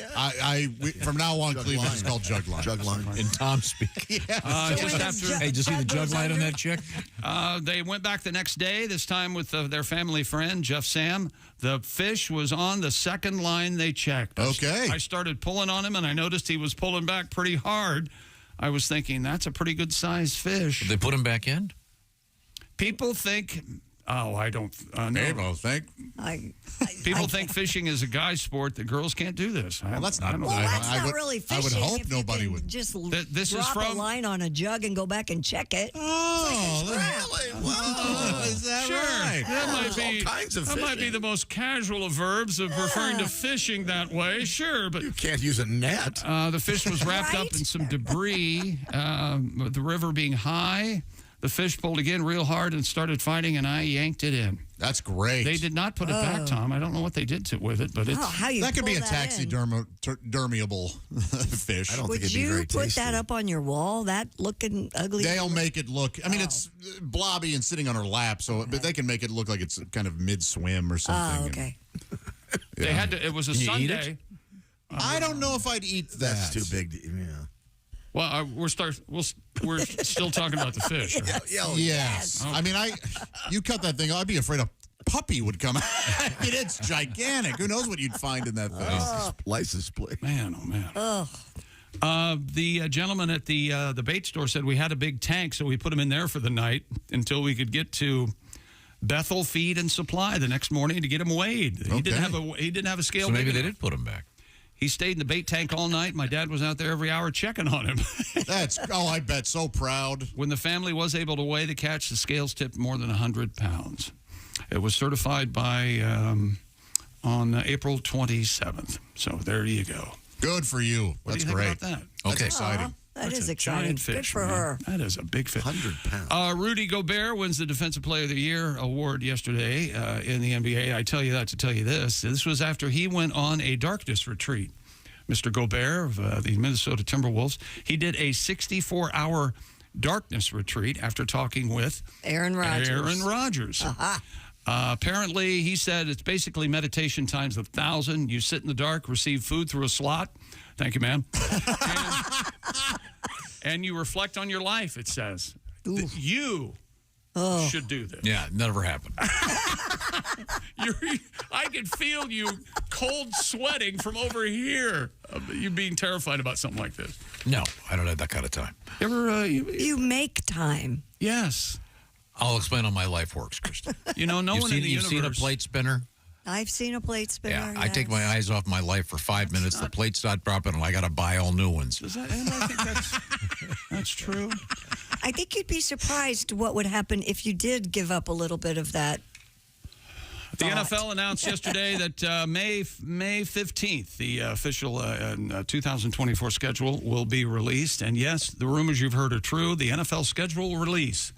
from now on, cleavage is called jug line. Jug line. In Tom speak. Just after, hey, did you see the jug line on that chick? They went back the next day, this time with their family friend, Jeff Sam. The fish was on the second line they checked. Okay. I started pulling on him, and I noticed he was pulling back pretty hard. I was thinking, that's a pretty good-sized fish. Did they put him back in? People think Oh, I don't know. People think fishing is a guy's sport. The girls can't do this. Well, that's not. Well, that's not really fishing. I would hope if you nobody can would. Just this drop is from a line on a jug and go back and check it. Oh, really? Whoa, is that sure. right? That might There's be all kinds of that might be fishing. the most casual of verbs of referring to fishing that way. Sure, but You can't use a net. the fish was wrapped up in some debris. The river being high, the fish pulled again real hard and started fighting, and I yanked it in. That's great. They did not put it back, Tom. I don't know what they did with it, but it's that could be a taxidermiable fish. I don't Would think it'd be you very put tasty. that up on your wall? That looking ugly? They'll make it look. I mean, it's blobby and sitting on her lap, but they can make it look like it's kind of mid-swim or something. Oh, okay. they had to. It was a Can you eat Sunday. it? I don't know if I'd eat that. That's too big. Yeah. Well, we're still talking about the fish. Right? Yes. Okay. I mean, you cut that thing. I'd be afraid a puppy would come out. I mean, it's gigantic. Who knows what you'd find in that thing? License plate. Man, oh man. The gentleman at the bait store said we had a big tank, so we put him in there for the night until we could get to Bethel Feed and Supply the next morning to get him weighed. He didn't have a scale. So maybe big they enough. did put him back. He stayed in the bait tank all night. My dad was out there every hour checking on him. I bet. So proud. When the family was able to weigh the catch, the scales tipped more than 100 pounds. It was certified by on April 27th. So there you go. Good for you. What That's do you think great. about that? That's exciting. That That's is a exciting. giant fish, Good for man. her. That is a big fish. 100 pounds. Rudy Gobert wins the Defensive Player of the Year award yesterday in the NBA. I tell you that to tell you this. This was after he went on a darkness retreat. Mr. Gobert of the Minnesota Timberwolves, he did a 64-hour darkness retreat after talking with Aaron Rodgers. Apparently, he said it's basically meditation times 1,000. You sit in the dark, receive food through a slot. Thank you, ma'am. and you reflect on your life, it says. You should do this. Yeah, never happened. I could feel you cold sweating from over here. You being terrified about something like this. No, I don't have that kind of time. You make time. Yes. I'll explain how my life works, Kristen. No one in the universe. You've seen a plate spinner? I've seen a plate spinner. Yeah, I take my eyes off my life for 5 minutes. The plates start dropping, and I got to buy all new ones. I think that's true. I think you'd be surprised what would happen if you did give up a little bit of that. The NFL announced yesterday that May 15th, the official 2024 schedule will be released. And yes, the rumors you've heard are true. The NFL schedule release.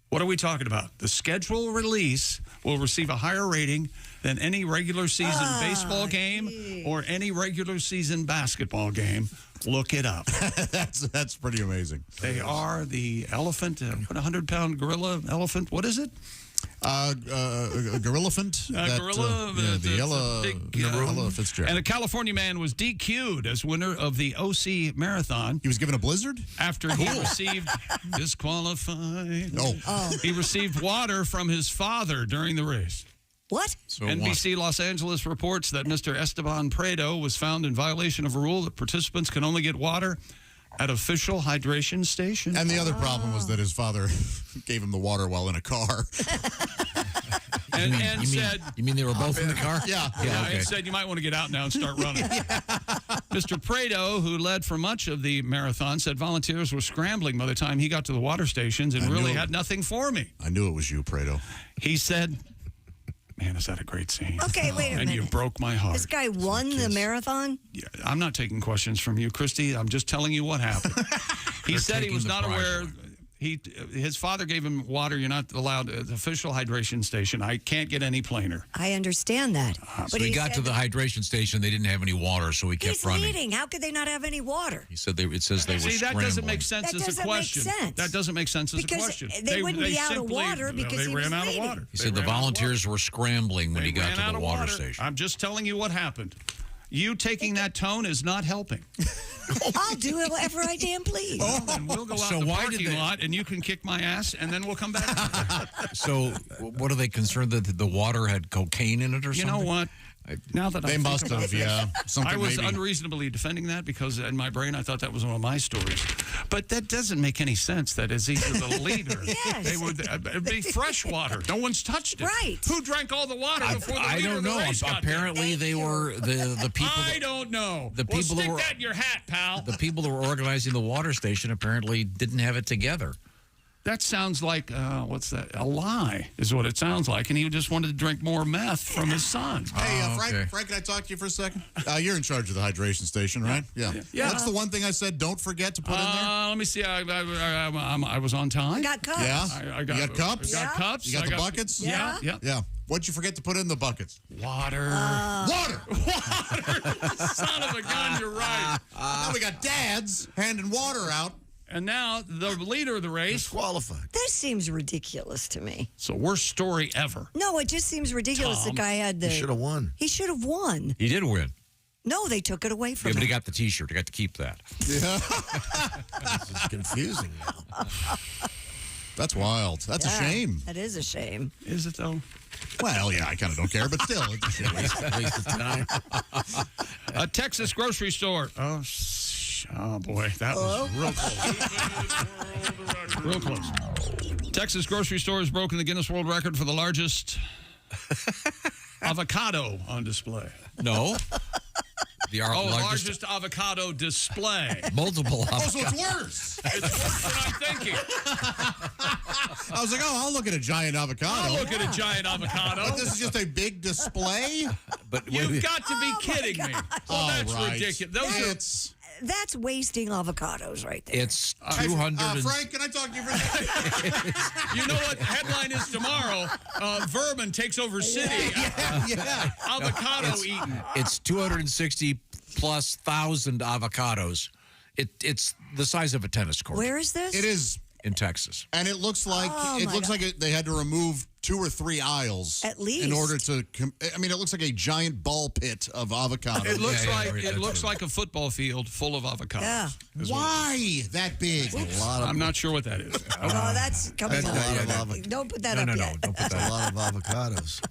What are we talking about? The schedule release will receive a higher rating than any regular season baseball game or any regular season basketball game. Look it up. That's pretty amazing. They are the elephant, 100-pound gorilla elephant. What is it? Gorillafant? Gorilla. The Ella Fitzgerald. And a California man was DQ'd as winner of the OC Marathon. He was given a blizzard? After he received disqualified. He received water from his father during the race. What? NBC Los Angeles reports that Mr. Esteban Prado was found in violation of a rule that participants can only get water at official hydration station. And the other problem was that his father gave him the water while in a car. You mean they were both in the car? Yeah. Okay. He said you might want to get out now and start running. Mr. Prado, who led for much of the marathon, said volunteers were scrambling by the time he got to the water stations and really had nothing for me. I knew it was you, Prado. He said, man, is that a great scene? Okay, wait a minute. And you broke my heart. This guy won the marathon? Yeah, I'm not taking questions from you, Christy. I'm just telling you what happened. He said he was not aware. His father gave him water. You're not allowed at the official hydration station. I can't get any plainer. I understand that. So he got to the hydration station. They didn't have any water, so he kept running. He's leading. How could they not have any water? He said it says they were See, that scrambling. doesn't make sense as a question. That doesn't make sense as a question. They wouldn't be out of water because they he ran was out leading. of water. He said the volunteers were scrambling when he got to the water station. I'm just telling you what happened. You taking that tone is not helping. I'll do whatever I damn please. And we'll go out in the parking lot, and you can kick my ass, and then we'll come back. So what are they concerned that the water had cocaine in it or something? You know what? Now that They I think must about have, it, yeah. I Something was maybe. unreasonably defending that because in my brain I thought that was one of my stories. But that doesn't make any sense. That is either the leader. Yes. They would it'd be fresh water. No one's touched it. Right. Who drank all the water before the I leader don't of the know. race got there? Apparently, they were the people. I don't know. The Well, people that stick were- that in your hat, pal. The people that were organizing the water station apparently didn't have it together. That sounds like, what's that? A lie is what it sounds like. And he just wanted to drink more meth from his son. Hey, Frank, can I talk to you for a second? You're in charge of the hydration station, right? Yeah. What's the one thing I said don't forget to put in there? Let me see. I was on time. I got cups. Yeah? I got, you got cups? I got cups. You got I the buckets? Yeah. Yeah. What'd you forget to put in the buckets? Water. Water! Son of a gun, you're right. Now we got dads handing water out. And now the leader of the race. Qualified. This seems ridiculous to me. It's the worst story ever. No, it just seems ridiculous. Tom, the guy had the. He should have won. He should have won. He did win. No, they took it away from Yeah, but he him. got the T-shirt. He got to keep that. Yeah. This is confusing now. That's wild. That's a shame. That is a shame. Is it, though? Well, yeah, I kind of don't care, but still, it's a shame. Waste of time. A Texas grocery store. Oh, boy. That was real close. Real close. Texas grocery store has broken the Guinness World Record for the largest avocado on display. No. The largest avocado display. Multiple avocados. Oh, so it's worse. It's worse than I'm thinking. I was like, I'll look at a giant avocado. I'll look at a giant avocado. But this is just a big display? But You've got to be kidding me. Well, that's ridiculous. That's wasting avocados right there. It's 200. Frank, can I talk to you for a second? You know what the headline is tomorrow? Vermin takes over city. Yeah. Avocado eaten. It's 260 plus thousand avocados. It's the size of a tennis court. Where is this? It is. In Texas. And it looks like they had to remove 2 or 3 aisles at least in order to. I mean, it looks like a giant ball pit of avocados. It looks like a football field full of avocados. Yeah. Why that big? I'm not sure what that is. Oh, that's coming up. Don't put that up yet. No, don't put That's a lot of avocados.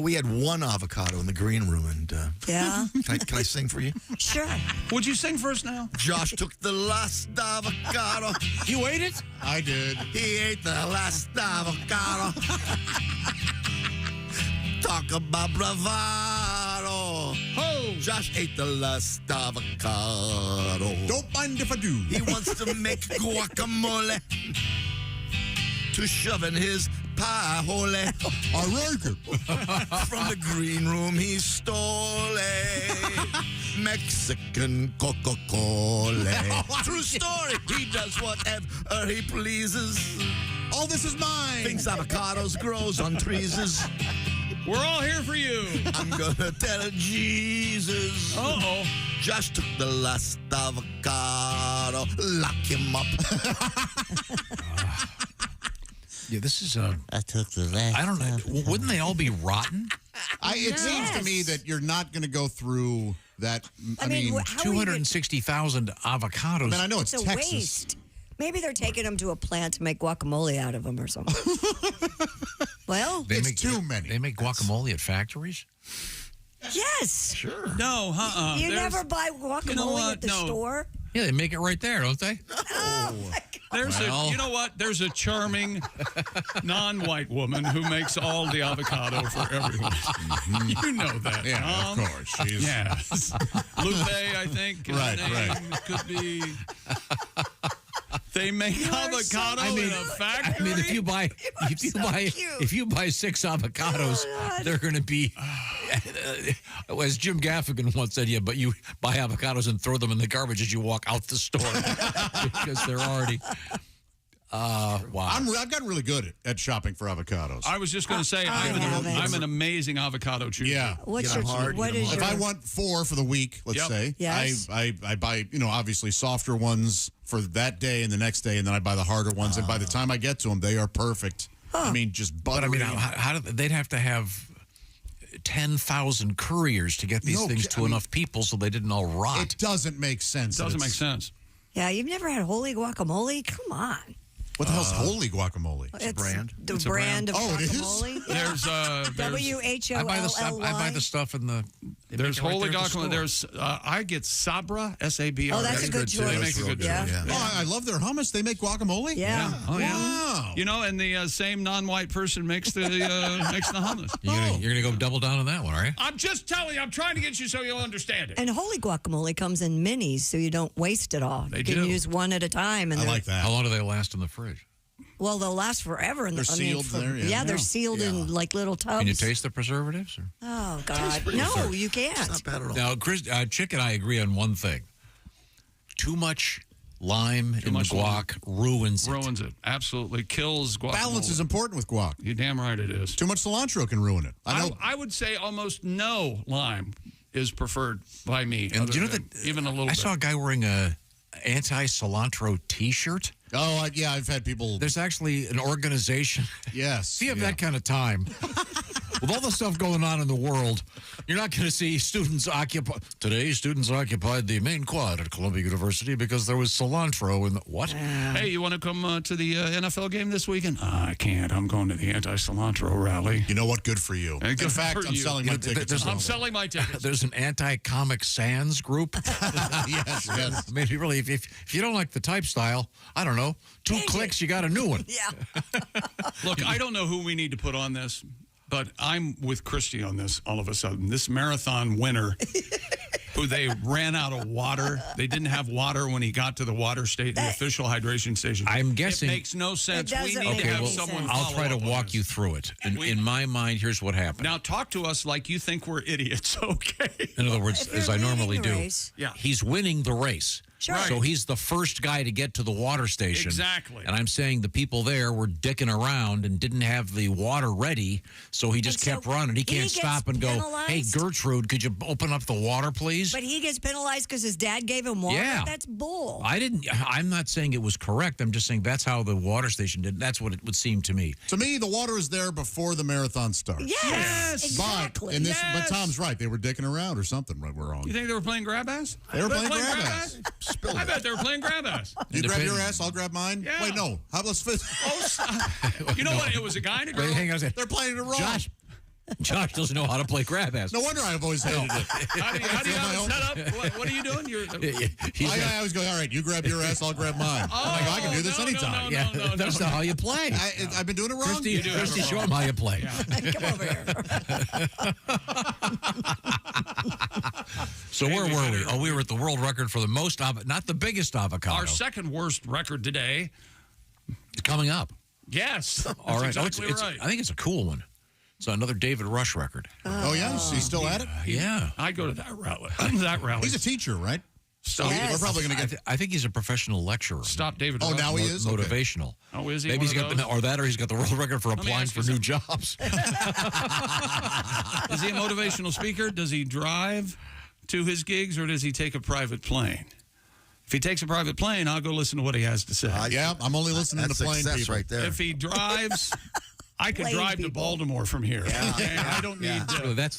We had one avocado in the green room, and yeah. Can I sing for you? Sure. Would you sing first now? Josh took the last avocado. You ate it? I did. He ate the last avocado. Talk about bravado. Oh, Josh ate the last avocado. Don't mind if I do. He wants to make guacamole to shove in his pie hole. I like it. From the green room he stole a Mexican Coca-Cola. True story. He does whatever he pleases. All this is mine. Thinks avocados grows on trees. we're all here for you. I'm gonna tell Jesus. Uh-oh. Josh took the last avocado. Lock him up. Yeah, this is I took the last. I don't know. Wouldn't they all be rotten? It seems to me that you're not going to go through that. I mean, 260,000 avocados. I know it's a Texas. waste. Maybe they're taking them to a plant to make guacamole out of them or something. Well, too many. They make guacamole at factories? Yes. Sure. No, You never buy guacamole at the store? Yeah, they make it right there, don't they? You know what? There's a charming non-white woman who makes all the avocado for everyone. You know that, Yeah, Tom. of course. She's Yes. Lupe, I think. His name could be. They make avocado in a factory. I mean, if you buy 6 avocados, they're going to be, as Jim Gaffigan once said, but you buy avocados and throw them in the garbage as you walk out the store because they're already. Wow. I've gotten really good at shopping for avocados. I was just going to say, I'm an amazing avocado chooser. Yeah. What is if I want 4 for the week, let's say, yes. I buy, obviously softer ones for that day and the next day, and then I buy the harder ones. And by the time I get to them, they are perfect. I mean, just buttery. But I mean, how they'd have to have 10,000 couriers to get these things to enough people so they didn't all rot. It doesn't make sense. Doesn't make sense. Yeah, you've never had holy guacamole? Come on. What the hell's holy guacamole? It's a brand. The brand of guacamole. There's WHOLLY. I buy the stuff in the. There's holy guacamole. There's I get Sabra, SABR. Oh, that's a good choice. They make a good choice. Yeah. Oh, I love their hummus. They make guacamole. Yeah. Oh yeah. Wow. You know, and the same non-white person makes the hummus. You're gonna go double down on that one, are you? I'm just telling you. I'm trying to get you so you'll understand it. And holy guacamole comes in minis, so you don't waste it all. You can use one at a time. And I like that. How long do they last in the fridge? Well, they'll last forever. They're sealed there, yeah. They're sealed in like little tubs. Can you taste the preservatives? Or? Oh, God. No, you can't. It's not bad at all. Now, Chick and I agree on one thing. Too much lime in the guac ruins it. Absolutely kills guacamole. Balance is important with guac. You're damn right it is. Too much cilantro can ruin it. I would say almost no lime is preferred by me. And do you know that even a little I saw a guy wearing a anti-cilantro T-shirt. Oh, yeah, I've had people. There's actually an organization. Yes. If you have that kind of time, with all the stuff going on in the world, you're not going to see students occupy. Today, students occupied the main quad at Columbia University because there was cilantro in the. What? Hey, you want to come to the NFL game this weekend? I can't. I'm going to the anti-cilantro rally. You know what? Good for you. In fact, I'm selling my tickets. I'm selling my tickets. There's an anti-Comic Sans group. Yes. I mean, really, if you don't like the type style, I don't know. 2 clicks, you got a new one. Yeah. Look, I don't know who we need to put on this, but I'm with Christy on this all of a sudden. This marathon winner who they ran out of water. They didn't have water when he got to the water station, the official hydration station. I'm guessing. It makes no sense. We need to have someone I'll try to walk you through it. In my mind, here's what happened. Now, talk to us like you think we're idiots, okay? In other words, as I normally do. Yeah. He's winning the race. Sure. So he's the first guy to get to the water station. Exactly. And I'm saying the people there were dicking around and didn't have the water ready, so he just kept running. He can't stop and go, hey, Gertrude, could you open up the water, please? But he gets penalized because his dad gave him water? Yeah. That's bull. I'm not saying it was correct. I'm just saying that's how the water station did. That's what it would seem to me. To me, the water is there before the marathon starts. Yes, exactly. But Tom's right. They were dicking around or something. Right, we're wrong. You think they were playing grab ass? They were playing grab ass. I bet they were playing grab ass. You grab your ass, I'll grab mine. Yeah. Wait, no. How about you know what? It was a guy and a girl. Wait, hang on a second. They're playing it wrong. Josh doesn't know how to play grab ass. No wonder I've always hated it. How do you have it set up? What are you doing? I always go, all right, you grab your ass, I'll grab mine. I can do this anytime. That's not how you play. I've been doing it wrong. Christy, show him how you play. Come over here. So where were we? Oh, we were at the world record for the most, not the biggest avocado. Our second worst record today. It's coming up. Yes. All right. Exactly right. I think it's a cool one. It's another David Rush record. Oh, yeah? He's still at it? Yeah. I go to that rally. He's a teacher, right? Stop. Yes. We're probably going to get. I think he's a professional lecturer. Stop, David. Oh, now he is? Motivational. Oh, is he? Maybe he's got or he's got the world record for Let me applying ask for you new jobs. Is he a motivational speaker? Does he drive to his gigs, or does he take a private plane? If he takes a private plane, I'll go listen to what he has to say. Yeah, I'm only listening to plane people. Right there. If he drives, I could drive to Baltimore from here. I don't need That's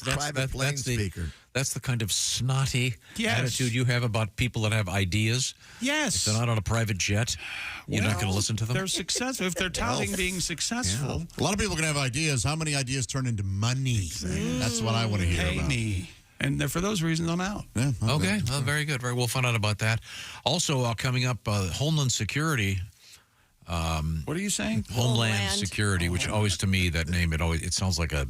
speaker. That's the kind of snotty Yes. attitude you have about people that have ideas. Yes. If they're not on a private jet, you're not going to listen to them. They're successful. If they're touting being successful. A lot of people can have ideas. How many ideas turn into money? That's what I want to hear Pay about. me. And for those reasons, I'm out. Yeah, okay. Well, very good. We'll find out about that. Also, coming up, Homeland Security. What are you saying? Homeland Security, which always, to me, that name, it sounds like a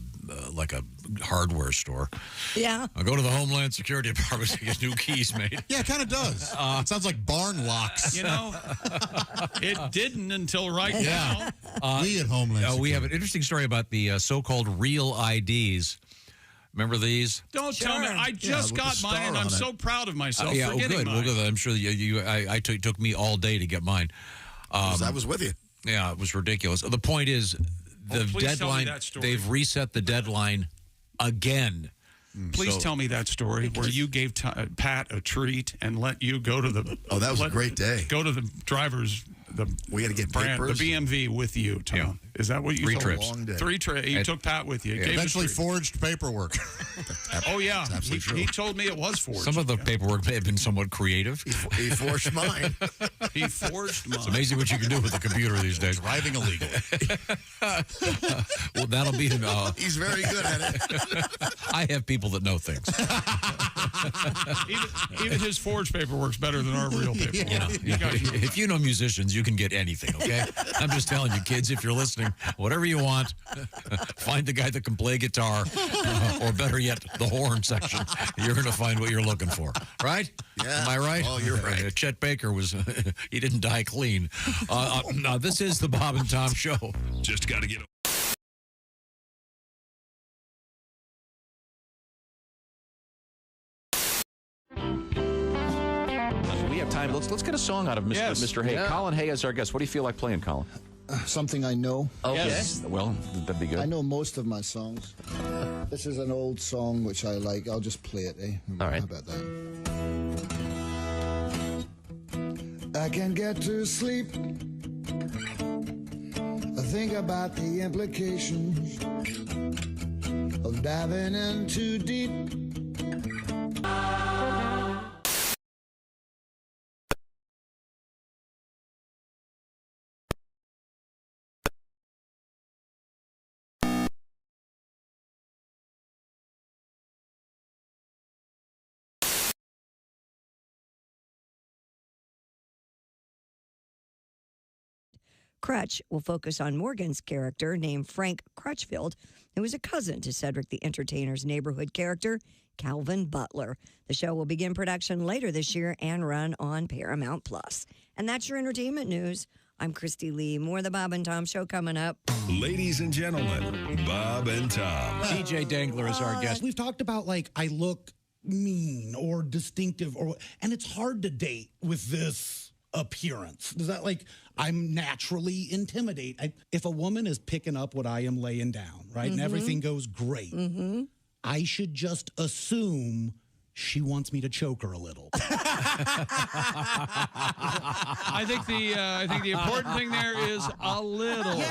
hardware store. Yeah. I'll go to the Homeland Security Department to get new keys made. Yeah, it kind of does. It sounds like barn locks. You know, it didn't until right now. We at Homeland we have an interesting story about the so-called real IDs. Remember these? Don't tell me. I just got mine, and I'm so proud of myself for getting mine. Well, good. I'm sure it took me all day to get mine. I was with you. Yeah, it was ridiculous. The point is, the deadline, they've reset the deadline again. Please tell me that story where you gave Pat a treat and let you go to the... Oh, that was a great day. Go to the driver's we got to get brand, the BMV with you, Tom. Yeah. Is that what you 3 told trips? Long day. 3 trips. He took Pat with you. Eventually forged paperwork. Oh, yeah. He told me it was forged. Some of the paperwork may have been somewhat creative. He forged mine. He forged mine. It's amazing what you can do with a computer these days. Driving illegal. Well, that'll be... He's very good at it. I have people that know things. Even his forged paperwork's better than our real paperwork. You know, if you know musicians, you can get anything, okay? I'm just telling you, kids, if you're listening, whatever you want, find the guy that can play guitar, or better yet, the horn section. You're going to find what you're looking for, right? Yeah. Am I right? Oh, you're right. Chet Baker he didn't die clean. No, this is the Bob and Tom Show. Just got to get... We have time. Let's get a song out of Mr. Hay. Yeah. Colin Hay is our guest. What do you feel like playing, Colin? Something I know. Okay. Yes. Well, that'd be good. I know most of my songs. This is an old song which I like. I'll just play it, eh? All right. How about that? I can't get to sleep. I think about the implications of diving in too deep. Crutch will focus on Morgan's character named Frank Crutchfield, who is a cousin to Cedric the Entertainer's neighborhood character, Calvin Butler. The show will begin production later this year and run on Paramount Plus. And that's your entertainment news. I'm Christy Lee. More of the Bob and Tom Show coming up. Ladies and gentlemen, Bob and Tom. DJ Dangler is our guest. We've talked about, like, I look mean or distinctive, and it's hard to date with this appearance. Does that, like, I'm naturally intimidated. If a woman is picking up what I am laying down, right, and everything goes great, I should just assume she wants me to choke her a little. I think the important thing there is a little.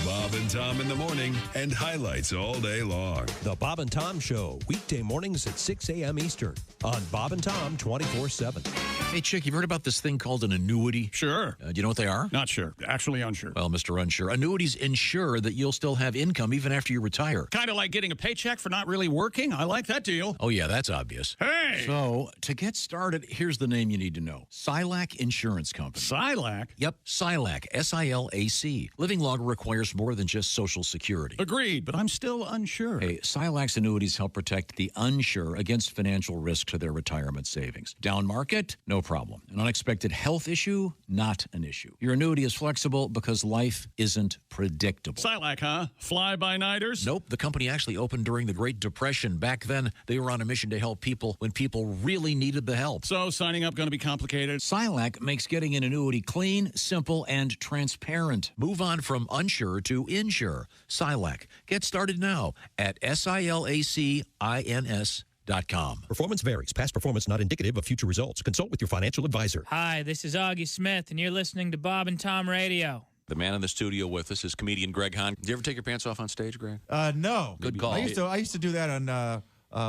Bob and Tom in the morning and highlights all day long. The Bob and Tom Show, weekday mornings at 6 a.m. Eastern on Bob and Tom 24/7. Hey, Chick, you've heard about this thing called an annuity? Sure. Do you know what they are? Not sure. Actually unsure. Well, Mr. Unsure, annuities ensure that you'll still have income even after you retire. Kind of like getting a paycheck for not really working. I like that deal. Oh, yeah, that's obvious. Hey! So, to get started, here's the name you need to know. Silac Insurance Company. Silac? Yep, Silac, S-I-L-A-C. Living longer requires more than just Social Security. Agreed, but I'm still unsure. Hey, Silac's annuities help protect the unsure against financial risk to their retirement savings. Down market? No problem. An unexpected health issue? Not an issue. Your annuity is flexible because life isn't predictable. Silac, huh? Fly-by-nighters? Nope. The company actually opened during the Great Depression. Back then, they were on a mission to help people when people really needed the help. So signing up going to be complicated? Silac makes getting an annuity clean, simple, and transparent. Move on from unsure to insure. Silac. Get started now at SILACINS.com. Performance varies. Past performance not indicative of future results. Consult with your financial advisor. Hi, this is Augie Smith, and you're listening to Bob and Tom Radio. The man in the studio with us is comedian Greg Hahn. Did you ever take your pants off on stage, Greg? No. Good call. I used to do that on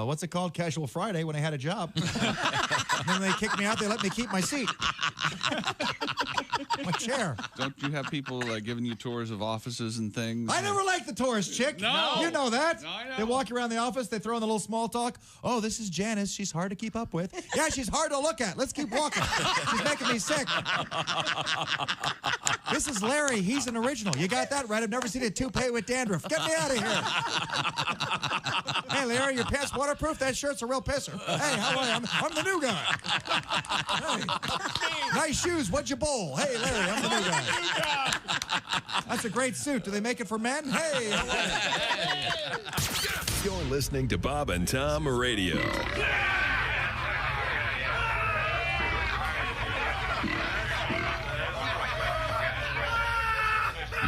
what's it called, Casual Friday, when I had a job. And then they kicked me out. They let me keep my seat, my chair. Don't you have people giving you tours of offices and things? I never liked the tours, chick. No. You know that. No, I know. They walk around the office. They throw in the little small talk. Oh, this is Janice. She's hard to keep up with. Yeah, she's hard to look at. Let's keep walking. She's making me sick. This is Larry. He's an original. You got that right. I've never seen a toupee with dandruff. Get me out of here. Hey, Larry, your pants waterproof? That shirt's a real pisser. Hey, how are you? I'm the new guy. Hey. Nice shoes. What'd you bowl? Hey, Larry, I'm the new guy. That's a great suit. Do they make it for men? Hey, how are you? You're listening to Bob and Tom Radio.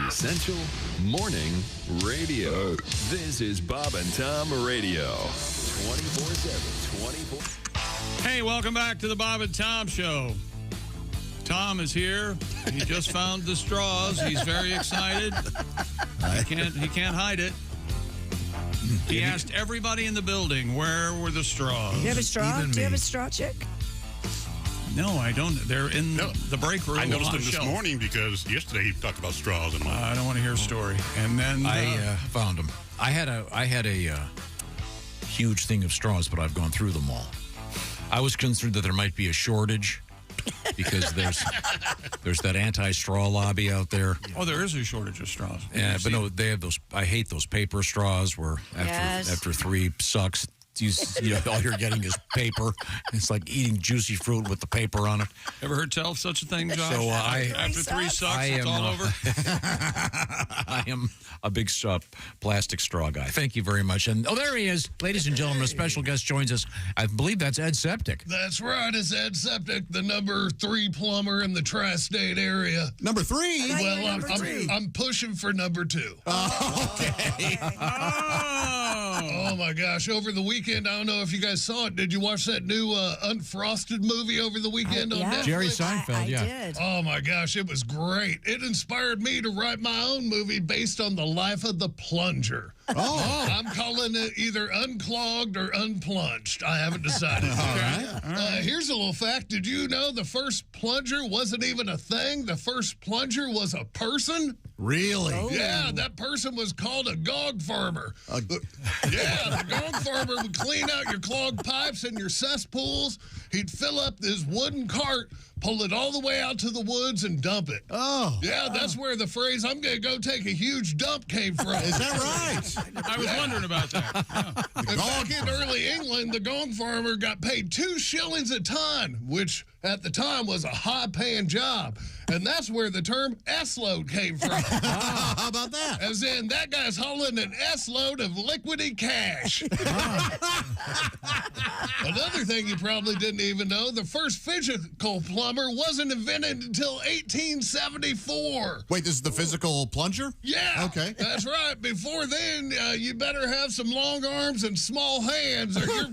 Essential Morning Radio. This is Bob and Tom Radio. 24/7. Hey, welcome back to the Bob and Tom Show. Tom is here. He just found the straws. He's very excited. He can't hide it. He asked everybody in the building, where were the straws? Do you have a straw? Do you have a straw, chick? No, I don't. They're in the break room. I noticed them this shelf. morning because yesterday he talked about straws. And I don't want to hear a story. And then I found them. I had a huge thing of straws, but I've gone through them all. I was concerned that there might be a shortage because there's that anti-straw lobby out there. Oh, there is a shortage of straws. Yeah, but no, they have those. I hate those paper straws where after 3 sucks, all you're getting is paper. It's like eating juicy fruit with the paper on it. Ever heard tell of such a thing, Josh? So after 3 sucks, it's all over. I am a big plastic straw guy. Thank you very much. And there he is, ladies and gentlemen. A special guest joins us. I believe that's Ed Septic. That's right. It's Ed Septic, the number 3 plumber in the tri-state area. Number 3? Well, I'm pushing for number 2. Oh, okay. Oh my gosh! Over the weekend, I don't know if you guys saw it. Did you watch that new Unfrosted movie over the weekend on Netflix? Jerry Seinfeld, I did. Oh my gosh, it was great. It inspired me to write my own movie based on the life of the plunger. Oh. I'm calling it either Unclogged or Unplunged. I haven't decided. All right. Here's a little fact. Did you know the first plunger wasn't even a thing? The first plunger was a person? Really? Oh. Yeah, that person was called a gog farmer. Yeah, the gog farmer would clean out your clogged pipes and your cesspools. He'd fill up this wooden cart, pull it all the way out to the woods and dump it. Oh. Yeah, that's where the phrase, I'm going to go take a huge dump came from. Is that right? I was wondering about that. And back in early England, the gong farmer got paid 2 shillings a ton, which at the time was a high-paying job. And that's where the term S-load came from. How about that? As in, that guy's hauling an S-load of liquidy cash. Another thing you probably didn't even know, the first physical plumber wasn't invented until 1874. Wait, this is the physical plunger? Yeah. Okay. That's right. Before then, you better have some long arms and small hands or your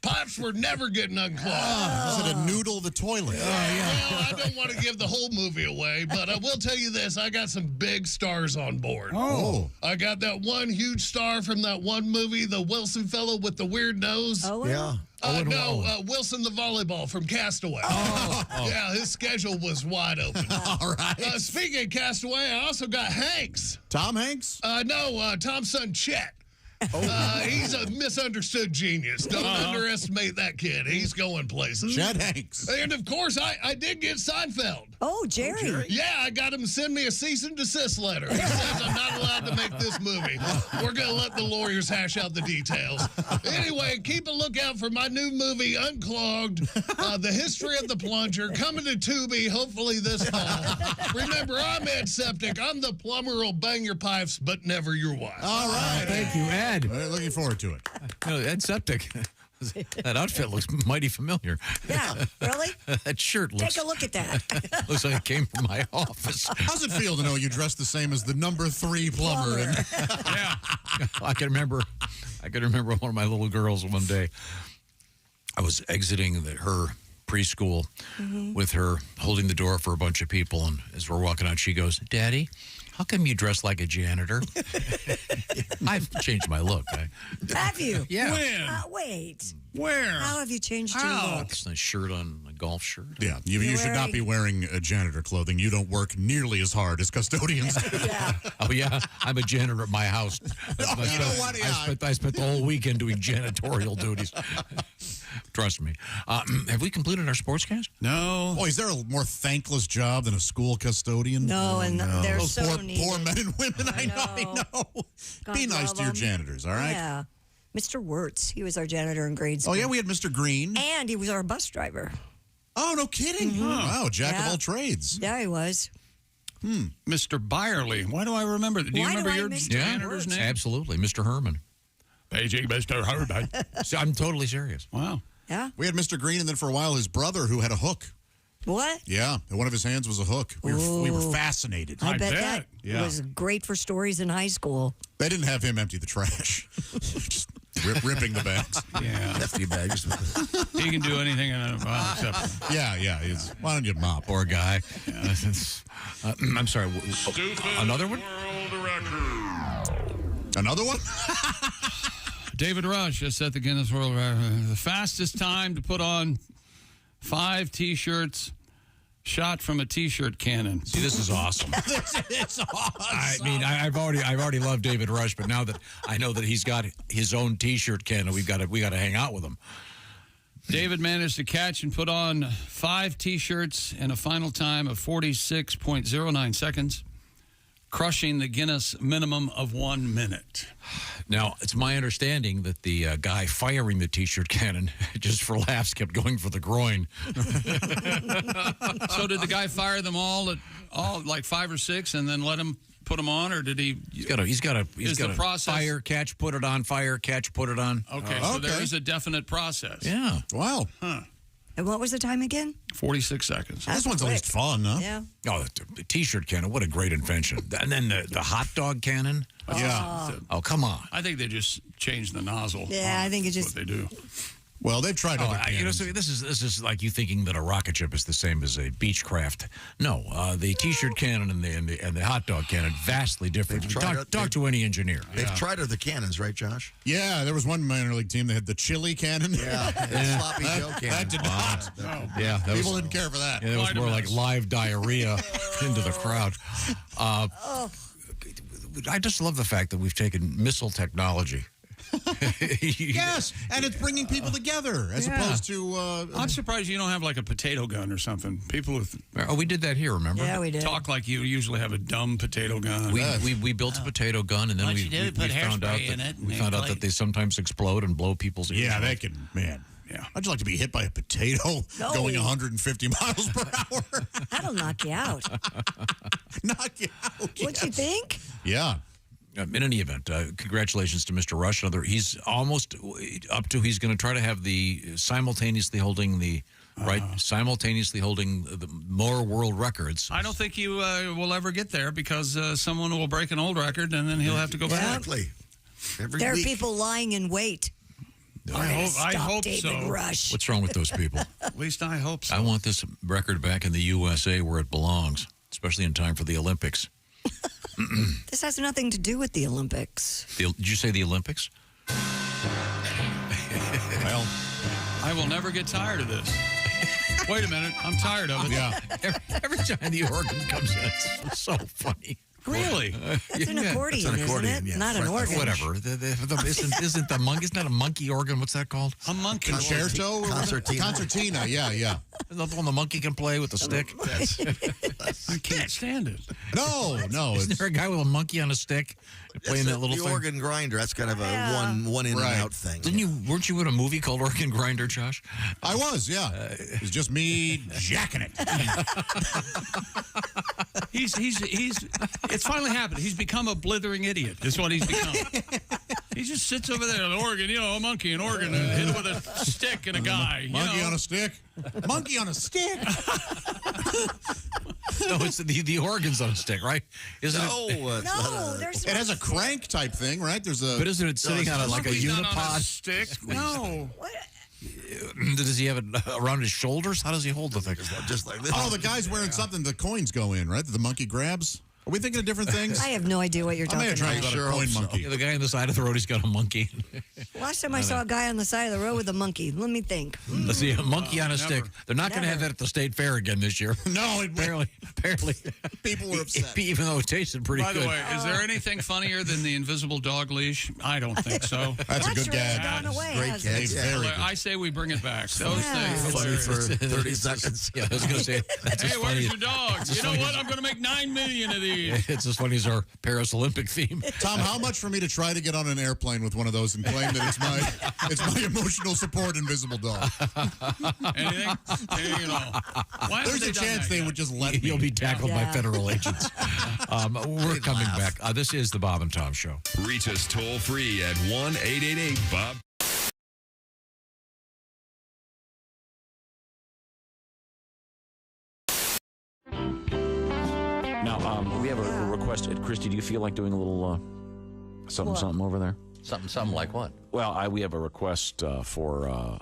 pipes were never getting unclogged. Is it a noodle of the toilet? Well, I don't want to give the whole movie away, but I will tell you this. I got some big stars on board. Oh. I got that one huge star from that one movie, the Wilson fellow with the weird nose. Oh, Yeah. Wilson the volleyball from Castaway. Yeah, his schedule was wide open. All right. Speaking of Castaway, I also got Hanks. Tom Hanks? No, Tom's son Chet. He's a misunderstood genius. Don't underestimate that kid. He's going places. Chet Hanks. And of course, I did get Seinfeld. Oh, Jerry. Yeah, I got him to send me a cease and desist letter. He says I'm not allowed to make this movie. We're going to let the lawyers hash out the details. Anyway, keep a lookout for my new movie, Unclogged, The History of the Plunger, coming to Tubi, hopefully this fall. Remember, I'm Ed Septic. I'm the plumber who'll bang your pipes, but never your wife. All right. Thank you, Ed. Looking forward to it. Ed Septic. That outfit looks mighty familiar. Yeah, really? That shirt looks... Take a look at that. Looks like it came from my office. How's it feel to know you dress the same as the number 3 plumber? Yeah. I can remember one of my little girls one day. I was exiting her preschool with her holding the door for a bunch of people, and as we're walking out, she goes, "Daddy, how come you dress like a janitor?" I've changed my look. Have you? Yeah. When? Wait. Where? How have you changed your look? It's a shirt on a golf shirt. Yeah, you should not be wearing janitor clothing. You don't work nearly as hard as custodians. Yeah. Oh, yeah? I'm a janitor at my house. You know what? Yeah. I spent the whole weekend doing janitorial duties. Trust me. Have we completed our sportscast? No. Oh, is there a more thankless job than a school custodian? No, and they're Those so poor needed. men and women. I know. God Be nice love to your them. janitors, all right? Yeah. Mr. Wirtz, he was our janitor in grade school. Oh, yeah, we had Mr. Green. And he was our bus driver. Oh, no kidding. Wow, jack of all trades. Yeah, he was. Mr. Byerly. Why do I remember that? Do you Why do remember I your miss janitor's name? Absolutely. Mr. Herman. Paging Mr. Herman. So I'm totally serious. Wow. Yeah. We had Mr. Green, and then for a while, his brother who had a hook. What? Yeah, and one of his hands was a hook. We were fascinated. I bet that was great for stories in high school. They didn't have him empty the trash. Just ripping the bags. Yeah. Hefty bags. He can do anything in a except. Yeah. Why don't you mop? Poor guy. I'm sorry. Another one? Another one? David Rush has set the Guinness World Record. The fastest time to put on 5 T-shirts shot from a T-shirt cannon. See, this is awesome. It's awesome. I mean, I've already loved David Rush, but now that I know that he's got his own T-shirt cannon, we got to hang out with him. David managed to catch and put on 5 T-shirts in a final time of 46.09 seconds, crushing the Guinness minimum of 1 minute. Now, it's my understanding that the guy firing the T-shirt cannon, just for laughs, kept going for the groin. So did the guy fire them all like 5 or 6 and then let him put them on, or did he? He's got a process fire, catch, put it on, fire, catch, put it on. Okay, so there is a definite process. Yeah. Wow. Huh. And what was the time again? 46 seconds. This one's at least fun, huh? Yeah. Oh, the T-shirt cannon, what a great invention. And then the hot dog cannon. Yeah. Oh, come on. I think they just changed the nozzle. Yeah, I think it just. What they do. Well, they've tried other cannons. So this is like you thinking that a rocket ship is the same as a Beechcraft. No, the T-shirt cannon and the hot dog cannon vastly different. Talk to any engineer. They've tried other cannons, right, Josh? Yeah, there was one minor league team that had the chili cannon. Yeah, sloppy Joe cannon. That did not. Yeah, People didn't care for that. Yeah, that was more like live diarrhea into the crowd. I just love the fact that we've taken missile technology. Yes, and it's bringing people together as opposed to. I'm surprised you don't have like a potato gun or something. People with. Oh, we did that here. Remember? Yeah, we did. Talk like you usually have a dumb potato gun. We built a potato gun, and then we found out that they sometimes explode and blow people's ears. Yeah, they can. Man. Yeah. I'd just like to be hit by a potato going 150 miles per hour. That'll knock you out. Knock you out. What'd you think? Yeah. In any event, congratulations to Mr. Rush. He's almost up to. He's going to try to have simultaneously holding the more world records. I don't think you will ever get there because someone will break an old record and then he'll have to go back. Exactly. There are people lying in wait. I hope David so. Rush. What's wrong with those people? At least I hope so. I want this record back in the USA where it belongs, especially in time for the Olympics. This has nothing to do with the Olympics. Did you say the Olympics? Well, I will never get tired of this. Wait a minute. I'm tired of it. Yeah. Every time the organ comes in, it's so funny. Really? That's an accordion, isn't it? yeah. Not an organ. Whatever. Isn't the monkey? It's not a monkey organ. What's that called? A monkey. Concerto? Concertina. Yeah. Isn't that the one the monkey can play with the stick? I can't stand it. No. Isn't there a guy with a monkey on a stick playing that little the thing? organ grinder. That's kind of a one in and out thing. Weren't you in a movie called Organ Grinder, Josh? I was, yeah. It was just me jacking it. It's finally happened. He's become a blithering idiot. That's what he's become. He just sits over there, an organ, a monkey, an organ, hit with a stick and a guy. Monkey on a stick? Monkey on a stick? No, it's the organ's on a stick, right? Isn't There's it has a crank type thing, right? But isn't it sitting on like a unipod stick? No. Does he have it around his shoulders? How does he hold the thing? Just like this. Oh, the guy's wearing something the coins go in, right? That the monkey grabs? Are we thinking of different things? I have no idea what you're talking about. Sure, coin monkey. Yeah, the guy on the side of the road, he's got a monkey. Last time I saw a guy on the side of the road with a monkey. Let me think. Let's see, a monkey on a stick. They're not going to have that at the state fair again this year. No, apparently. People were upset. Even though it tasted pretty good. By the way, is there anything funnier than the invisible dog leash? I don't think so. That's a good gag. Gone away, Great gag. I say we bring it back. Those things. Funny for 30 seconds. Yeah, I was going to say, that's Hey, as funny. where's your dog? You know what? I'm going to make 9 million of these. It's as funny as our Paris Olympic theme. Tom, how much for me to try to get on an airplane with one of those and claim that it's my emotional support invisible dog? Anything at all. Why There's a chance they would just let me. You'll be tackled by federal agents. We're coming back. This is the Bob and Tom Show. Reach us toll free at 1-888-BOB. Now, we have a request. Christy, do you feel like doing a little something over there? Something like what? Well, we have a request for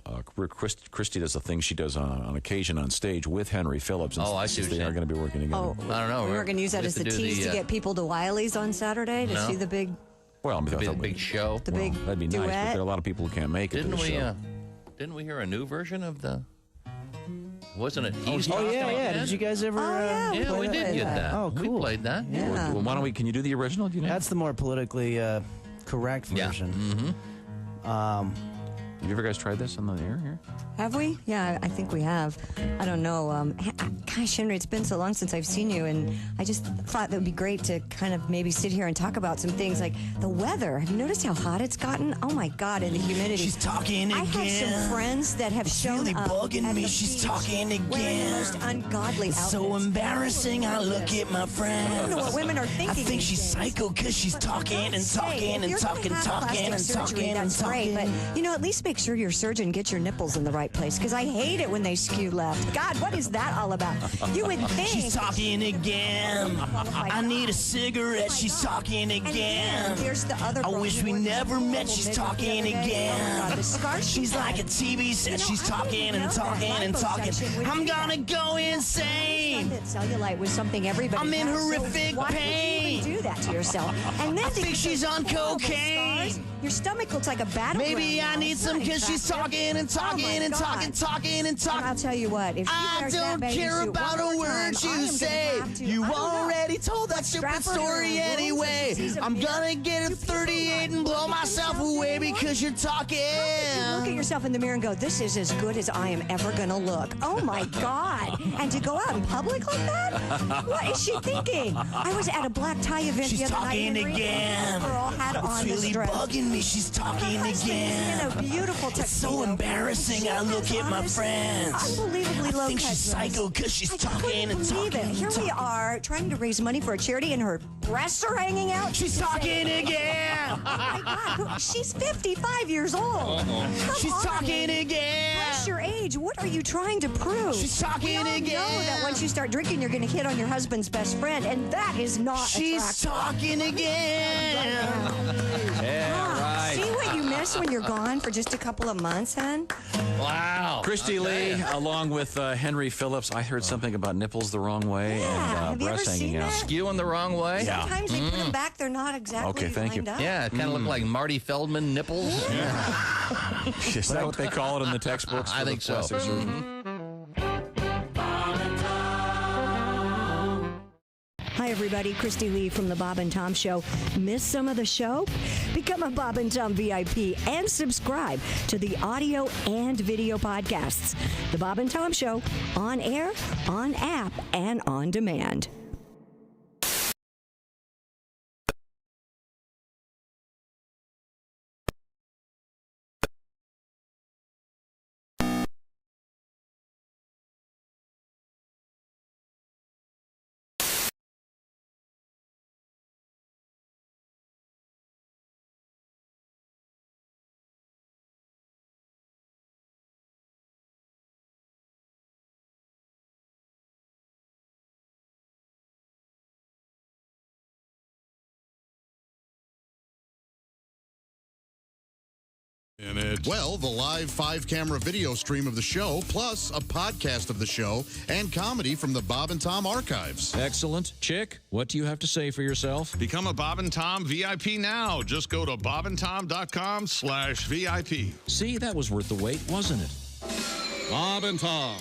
Christy does a thing she does on occasion on stage with Henry Phillips. Oh, I see what They you're are going to be working together. Oh, I don't know. We were going to use that as the tease to get people to Wiley's on Saturday to see the big. Well, the big show. The big that'd be nice, but duet. there are a lot of people who can't make it. Didn't to the we? show. Didn't we hear a new version of the? Wasn't it? Oh, yeah. Did you guys ever? Yeah, we did get that. Oh, cool. We played that. Yeah. Well, why don't we? Can you do the original? Do you know? That's the more politically correct version. Mm-hmm. Have you ever guys tried this on the air here? Have we? Yeah, I think we have. I don't know. Gosh, Henry, it's been so long since I've seen you, and I just thought that would be great to kind of maybe sit here and talk about some things like the weather. Have you noticed how hot it's gotten? Oh my God, and the humidity. She's talking again. I have some friends that have shown really up bugging at me. the She's beach talking wearing the again. most ungodly It's so outfits. embarrassing. I look at my friends. I don't know what women are thinking. I think these she's days. psycho because she's talking and talking and talking and talking and talking and That's great, talking. but you know, at least make sure your surgeon gets your nipples in the right place, because I hate it when they skew left. God, what is that all about? You would think. She's talking again. I need a cigarette. She's talking again. Here's the other. I wish we never met. She's talking again. She's like a TV set. She's talking and talking and talking. I'm gonna go insane. Cellulite was something everybody. I'm in has, horrific so why pain. would you even do that to yourself? And then I think she's on cocaine. Scars, your stomach looks like a battleground. Maybe I now. need It's some not because she's attractive. talking and talking Oh my and God. talking and talking. And I'll tell you what, if she I wears don't that care bathing suit about one a more word time, I you am gonna say. have to- You I don't know. already told that Strap stupid her to her story room so she anyway. sees a I'm mirror. gonna get a 38 and blow myself away because you're talking. You look at yourself in the mirror and go, this is as good as I am ever going to look. Oh, my God. And to go out in public like that? What is she thinking? I was at a black tie event She's the other night. talking Henry, again. and the girl had It's on really this dress. bugging me. She's talking again. In a beautiful It's so embarrassing. I look at my friends. Unbelievably low I think she's cut dress. psycho because she's I talking couldn't and believe talking it. and Here we talking. are trying to raise money for a charity, and her breasts are hanging out. She's talking again. Oh my God, she's 55 years old. Come She's on. talking again. Press your age. What are you trying to prove? She's talking we all again. know that once you start drinking, you're going to hit on your husband's best friend, and that is not She's attractive. talking again. Yeah, right. See what you miss when you're gone for just a couple of months, hon? Wow. Christy Lee, along with Henry Phillips. I heard something about nipples the wrong way Yeah. and Have you ever breasts hanging seen out. that? Skewing the wrong way. Yeah. Sometimes they put them back, they're not exactly Okay, thank you. lined up. Yeah, it kind of looked like Marty Feldman nipples. Is that what they call it in the textbooks? I for think the so. plastic surgeon? Hi, everybody. Christy Lee from The Bob and Tom Show. Miss some of the show? Become a Bob and Tom VIP and subscribe to the audio and video podcasts. The Bob and Tom Show, on air, on app, and on demand. Well, the live 5-camera video stream of the show, plus a podcast of the show and comedy from the Bob and Tom archives. Excellent. Chick, what do you have to say for yourself? Become a Bob and Tom VIP now. Just go to bobandtom.com/VIP. See, that was worth the wait, wasn't it? Bob and Tom.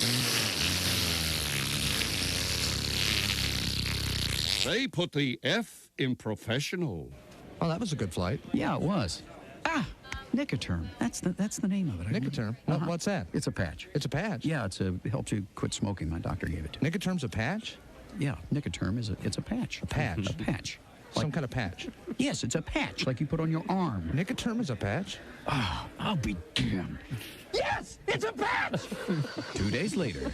They put the F in professional. Oh, that was a good flight. Yeah, it was. Nicoterm. That's the name of it. Nicoterm? What's that? It's a patch. It's a patch? Yeah, it helps you quit smoking. My doctor gave it to me. Nicoterm's a patch? Yeah, Nicoterm it's a patch. A patch? A patch. Some kind of patch? Yes, it's a patch like you put on your arm. Nicoterm is a patch? Oh, I'll be damned. Yes, it's a patch! 2 days later,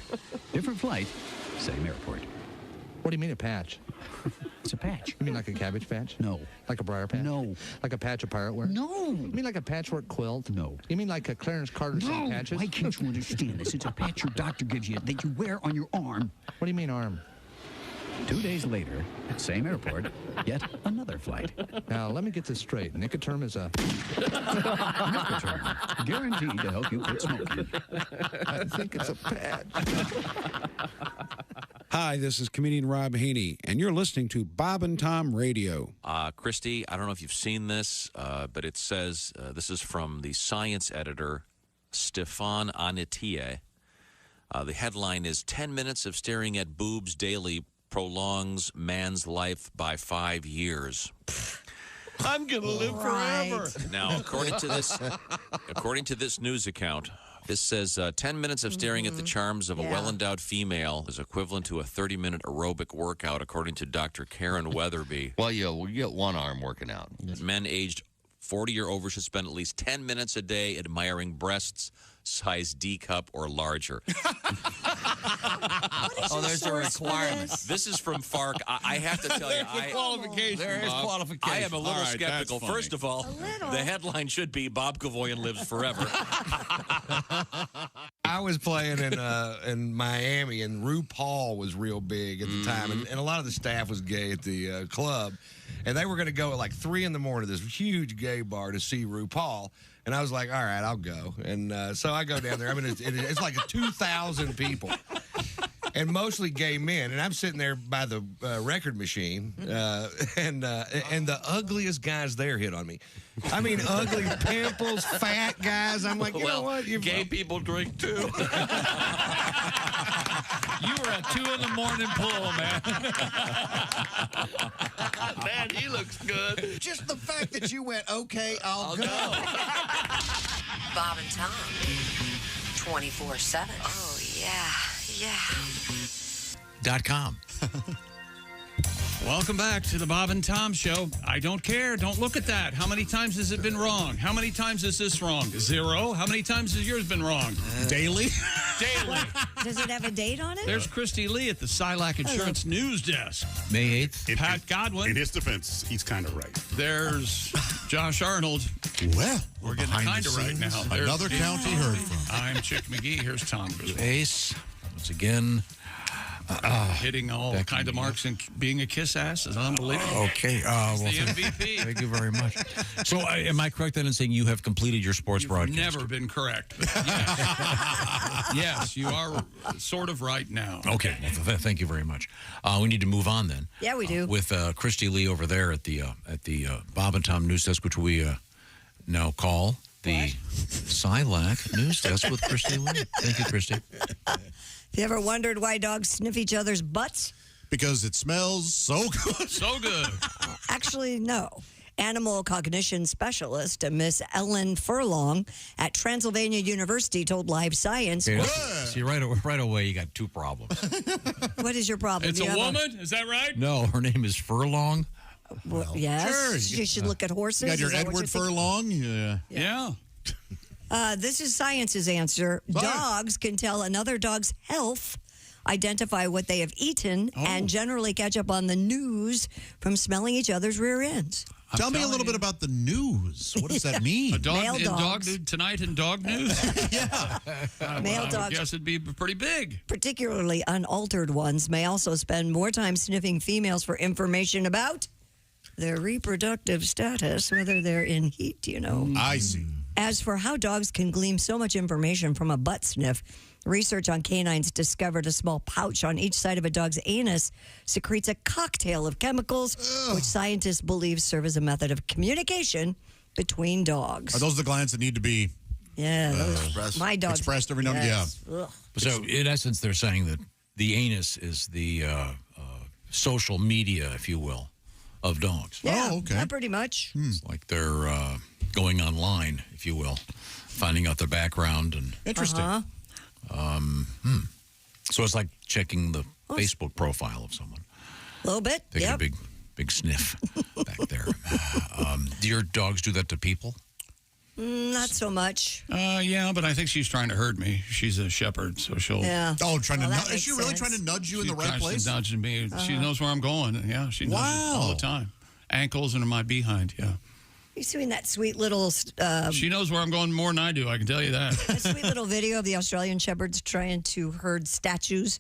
different flight, same airport. What do you mean a patch? It's a patch. You mean like a cabbage patch? No. Like a briar patch? No. Like a patch of pirate wear? No. You mean like a patchwork quilt? No. You mean like a Clarence Carter set of patches? Why can't you understand this? It's a patch your doctor gives you that you wear on your arm. What do you mean arm? 2 days later, same airport, yet another flight. Now, let me get this straight. Nicoterm is a... Nicoterm, guaranteed to help you quit smoking. I think it's a patch. Hi, this is comedian Rob Haney, and you're listening to Bob and Tom Radio. Christy, I don't know if you've seen this, but it says, this is from the science editor, Stefan Anitie. The headline is 10 minutes of staring at boobs daily prolongs man's life by 5 years. I'm going to live forever. Now, according to this news account, this says 10 minutes of staring at the charms of a well-endowed female is equivalent to a 30-minute aerobic workout, according to Dr. Karen Weatherby. Well, we get one arm working out. Men aged 40 or over should spend at least 10 minutes a day admiring breasts size D cup or larger. There's a requirement. This is from FARC. I have to tell you, There is qualification. I am a little All right, skeptical. that's funny. First of all, the headline should be Bob Kavoyan lives forever. I was playing in Miami, and RuPaul was real big at the time, and a lot of the staff was gay at the club, and they were going to go at like 3 in the morning to this huge gay bar to see RuPaul, and I was like, all right, I'll go, and so I go down there. I mean, it's like 2,000 people. And mostly gay men, and I'm sitting there by the record machine, and the ugliest guys there hit on me. I mean, ugly pimples, fat guys. I'm like, you know what? Gay people drink too. You were at 2 in the morning pool, man. Man, he looks good. Just the fact that you went, okay, I'll go. Bob and Tom, 24/7. Oh, yeah. .com. Welcome back to the Bob and Tom Show. I don't care. Don't look at that. How many times has it been wrong? How many times is this wrong? 0. How many times has yours been wrong? Daily? Daily. Does it have a date on it? There's Christy Lee at the Silac Insurance News Desk. May 8th. Pat Godwin. In his defense, he's kind of right. There's Josh Arnold. Well, we're getting kind of right now. Another county heard from. I'm Chick McGee. Here's Tom Griswold. Ace. Once again. Hitting all kind of marks and being a kiss ass is unbelievable. Okay. He's the MVP. Thank you very much. So, am I correct then in saying you have completed your sports broadcast? Never been correct. Yes, you are sort of right now. Okay. Well, thank you very much. We need to move on then. Yeah, we do. With Christy Lee over there at the Bob and Tom News Desk, which we now call the Silac News Desk with Christy Lee. Thank you, Christy. Have you ever wondered why dogs sniff each other's butts? Because it smells so good. So good. Actually, no. Animal cognition specialist Miss Ellen Furlong at Transylvania University told Live Science. Okay, see, right away, you got 2 problems. What is your problem? It's a woman? Is that right? No, her name is Furlong. Well, yes. Sure. You should look at horses. You got your Is that what Edward you're thinking? Furlong? Yeah. This is science's answer. Dogs can tell another dog's health, identify what they have eaten, and generally catch up on the news from smelling each other's rear ends. Tell me a little bit about the news. What does that mean? A dog Male in dogs. dog tonight in dog news? Yeah. Male I would dogs. guess it'd be pretty big. Particularly unaltered ones may also spend more time sniffing females for information about their reproductive status, whether they're in heat, I see. As for how dogs can glean so much information from a butt sniff, research on canines discovered a small pouch on each side of a dog's anus secretes a cocktail of chemicals, which scientists believe serve as a method of communication between dogs. Are those the glands that need to be my dog's expressed every now and then? yes. Yeah. So, in essence, they're saying that the anus is the social media, if you will, of dogs. Yeah, okay. yeah, pretty much. It's like they're going online, if you will, finding out their background. And Interesting. So it's like checking the Facebook profile of someone. A little bit, Taking a big sniff back there. Do your dogs do that to people? Not so much. Yeah, but I think she's trying to hurt me. She's a shepherd, so she'll... Yeah. Oh, trying to Well, that nudge. Is makes she really sense. trying to nudge you in She the right tries place? to nudge me. She knows where I'm going. Yeah, she nudges all the time. Ankles and my behind, yeah. You seen that sweet little... she knows where I'm going more than I do, I can tell you that. A sweet little video of the Australian Shepherds trying to herd statues.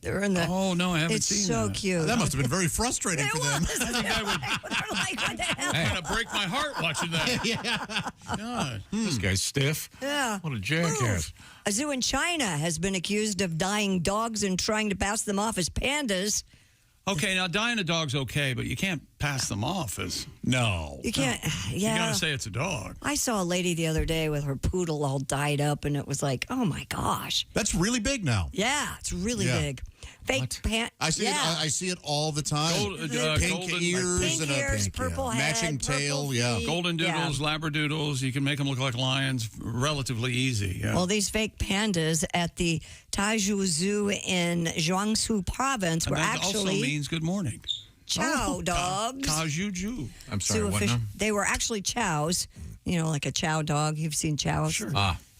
They're in the... Oh, no, I haven't seen that. It's so cute. That must have been very frustrating for them. They're like, what the hell? I'm going to break my heart watching that. Yeah. God. This guy's stiff. Yeah. What a jackass. A zoo in China has been accused of dyeing dogs and trying to pass them off as pandas. Okay, now dyeing a dog's okay, but you can't pass them off as... No. You can't, yeah. You got to say it's a dog. I saw a lady the other day with her poodle all dyed up, and it was like, oh my gosh. That's really big now. Yeah, it's really big. Fake pants. I see it. I see it all the time. Pink ears and a purple head, matching tail. purple Yeah, feet. Golden doodles, labradoodles. You can make them look like lions. Relatively easy. Yeah. Well, these fake pandas at the Taizhou Zoo in Jiangsu province were and that actually also means good morning. chow dogs. Taizhou. I'm sorry, what now? They were actually chows. You know, like a chow dog. You've seen chows. Sure.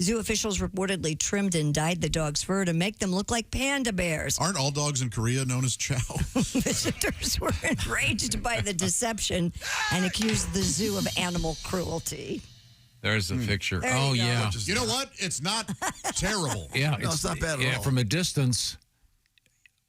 Zoo officials reportedly trimmed and dyed the dog's fur to make them look like panda bears. Aren't all dogs in Korea known as chow? Visitors were enraged by the deception and accused the zoo of animal cruelty. There's a picture. There you go. Yeah. You know what? It's not terrible. Yeah, it's not bad at Yeah, all. from a distance.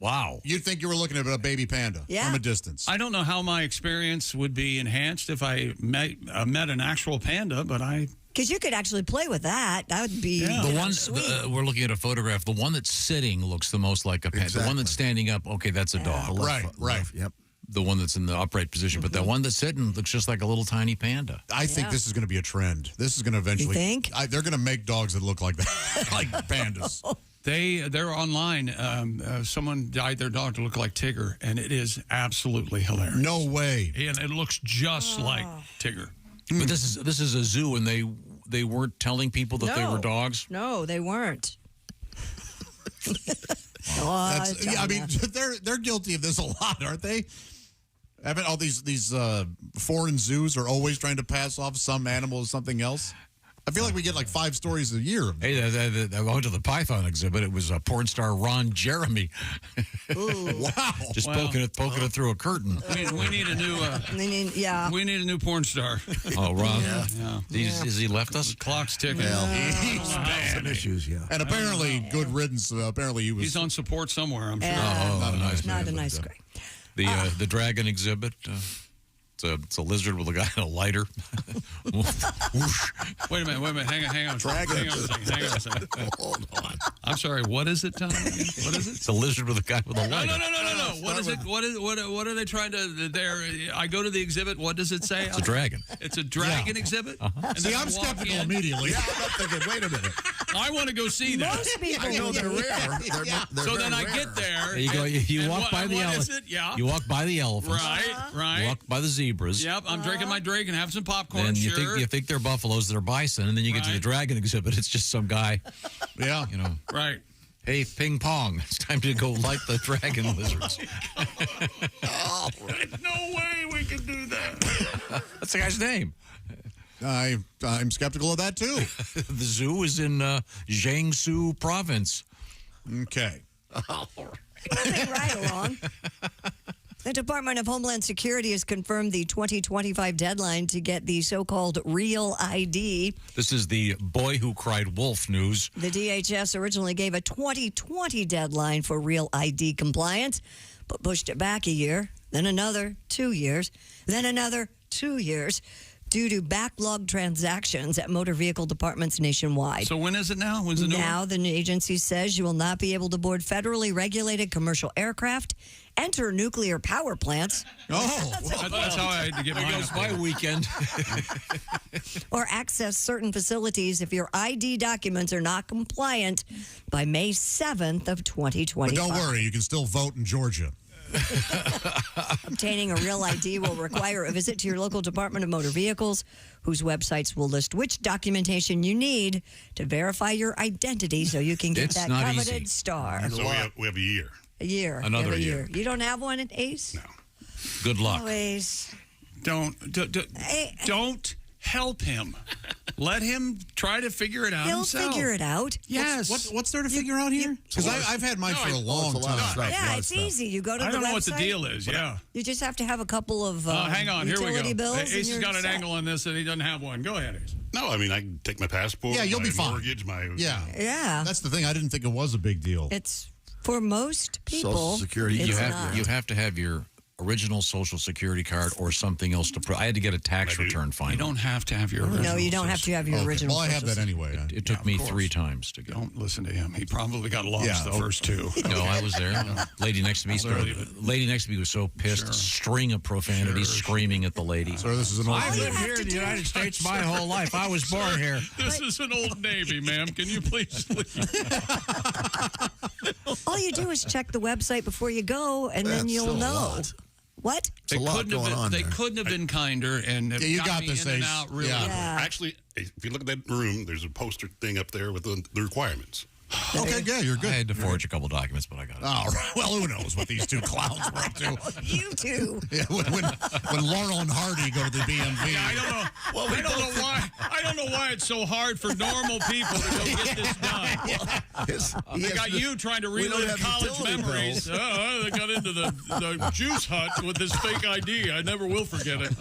Wow. You'd think you were looking at a baby panda from a distance. I don't know how my experience would be enhanced if I met an actual panda, but I... Because you could actually play with that. That would be The one sweet. we're looking at a photograph. The one that's sitting looks the most like a panda. The one that's standing up, okay, that's a dog. Right. Yep. The one that's in the upright position, but the one that's sitting looks just like a little tiny panda. I think this is going to be a trend. This is going to eventually. You think? They're going to make dogs that look like that, like pandas. They're online. Someone dyed their dog to look like Tigger, and it is absolutely hilarious. No way. And it looks just like Tigger. But this is a zoo, and they weren't telling people that they were dogs. No, they weren't. I mean, they're guilty of this a lot, aren't they? Haven't all these foreign zoos are always trying to pass off some animal as something else? I feel like we get like 5 stories a year. Hey, I went to the Python exhibit. It was porn star Ron Jeremy. Wow. Just poking it through a curtain. We need a new... We need a new porn star. Oh, Ron? Yeah. Has he left us? Clock's ticking. He's bad. Some issues, yeah. And apparently, good riddance. Apparently, He's on support somewhere, I'm sure. Not a nice guy. The dragon exhibit. It's a lizard with a guy in a lighter. Wait a minute. Hang on. Hang on a second. Hold on. I'm sorry. What is it, Tom? What is it? It's a lizard with a guy with a lighter. No. What is it? What are they trying to? I go to the exhibit. What does it say? It's a dragon. It's a dragon exhibit. And See, then I'm I walk skeptical in. immediately. Yeah, I'm thinking, wait a minute. I want to go see that. Most people I know would they're do. rare. They're So very then I rare. get there. There you go. You and walk by the what is elephant. it? Yeah. You walk by the elephants. Right. You walk by the zebras. Yep. I'm drinking my drink and have some popcorn. And Sure. you think they're buffaloes, they're bison, and then you get to the Right. dragon exhibit. It's just some guy. Yeah. You know. Right. Hey, ping pong. It's time to go light the dragon lizards. No way we can do that. That's the guy's name. I'm skeptical of that too. The zoo is in Jiangsu province. Okay. Moving right along. The Department of Homeland Security has confirmed the 2025 deadline to get the so-called real ID. This is the boy who cried wolf news. The DHS originally gave a 2020 deadline for real ID compliance, but pushed it back a year, then another 2 years, then another 2 years due to backlogged transactions at motor vehicle departments nationwide. So when is it now? When's the new Now one? the agency says you will not be able to board federally regulated commercial aircraft, enter nuclear power plants, That's how I had to get mine. There goes my weekend. or access certain facilities if your ID documents are not compliant by May 7th of 2025. But don't worry, you can still vote in Georgia. Obtaining a real ID will require a visit to your local Department of Motor Vehicles, whose websites will list which documentation you need to verify your identity so you can get It's that not coveted easy. star. So we have a year. A year. Another Every year. You don't have one, Ace? No. Good luck. Oh, Ace. Don't help him. Let him try to figure it out He'll himself. figure it out. Yes. What's there to figure out here? Because I've had mine for a long time. Yeah, it's easy. You go to the website. I don't know what the deal is. Yeah. You just have to have a couple of hang on. Here we utility go. bills. Ace has got an angle on this and he doesn't have one. Go ahead, Ace. No, I mean, I can take my passport. Yeah, you'll my be fine. Mortgage, my Yeah. That's the thing. I didn't think it was a big deal. It's for most people. Social Security. It's You not. have to have your original Social Security card or something else to prove. I had to get a tax return finally. You don't have to have your original. No, you don't have to have your original. Well, I have that Social anyway. It took me 3 times to get. Don't listen to him. He probably got lost the first 2. No, I was there. Lady next to me Lady next to me was so pissed. String of profanities, screaming at the lady. Sir, this is an old. I've lived here in the United States my whole life. I was born here. This is an Old Navy, ma'am. Can you please leave? All you do is check the website before you go, and then you'll know. What? They couldn't have been kinder, and have you got got me this, in and Ace. out really. Yeah. Actually, if you look at that room, there's a poster thing up there with the requirements. Okay, yeah, you're good. I had to forge a couple documents, but I got it. Oh, right. Well, who knows what these two clowns were up to? You two. Yeah, when Laurel and Hardy go to the BMV. Yeah, I don't know. Well, I don't know why. I don't know why it's so hard for normal people to go get this done. They got you trying to relive college memories. They got into the juice hut with this fake ID. I never will forget it.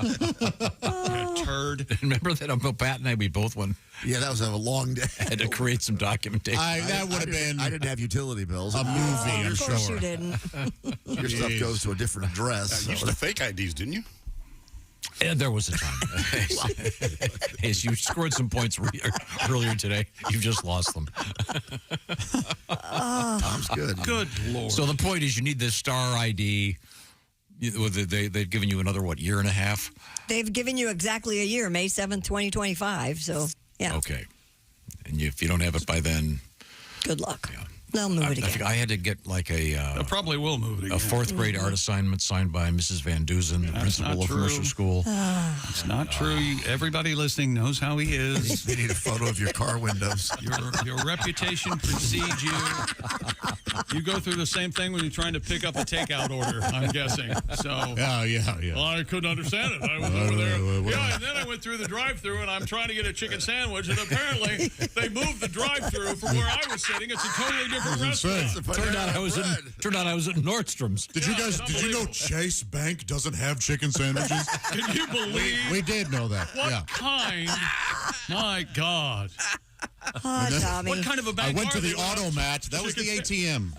Turd. Remember that Pat and I, we both went. Yeah, that was a long day. Had to create some documentation. That would have been. I didn't have utility bills. A movie, I'm sure. Of course you didn't. Your stuff goes to a different address. You used to fake IDs, didn't you? And there was a time. Hey, so you scored some points earlier today. You've just lost them. Tom's good. Good Lord. So the point is, you need this star ID. They've given you another, year and a half? They've given you exactly a year, May 7th, 2025. So, yeah. Okay. And if you don't have it by then... Good luck. Yeah. They'll move it again. I had to get like They probably will move it again. a 4th grade art assignment signed by Mrs. Van Dusen, the principal of Mercer School. It's not true. Everybody listening knows how he is. You need a photo of your car windows. Your reputation precedes you. You go through the same thing when you're trying to pick up a takeout order, I'm guessing. So Yeah. Well, I couldn't understand it. I was over there. Yeah, and then I went through the drive-thru, and I'm trying to get a chicken sandwich, and apparently they moved the drive-thru from where I was sitting. It's a totally different restaurant. Turned out I was at Nordstrom's. Did you know Chase Bank doesn't have chicken sandwiches? Can you believe? We did know that. What kind? My God. Oh, Tommy. What kind of a bank I went to are the they? automat. That was the ATM.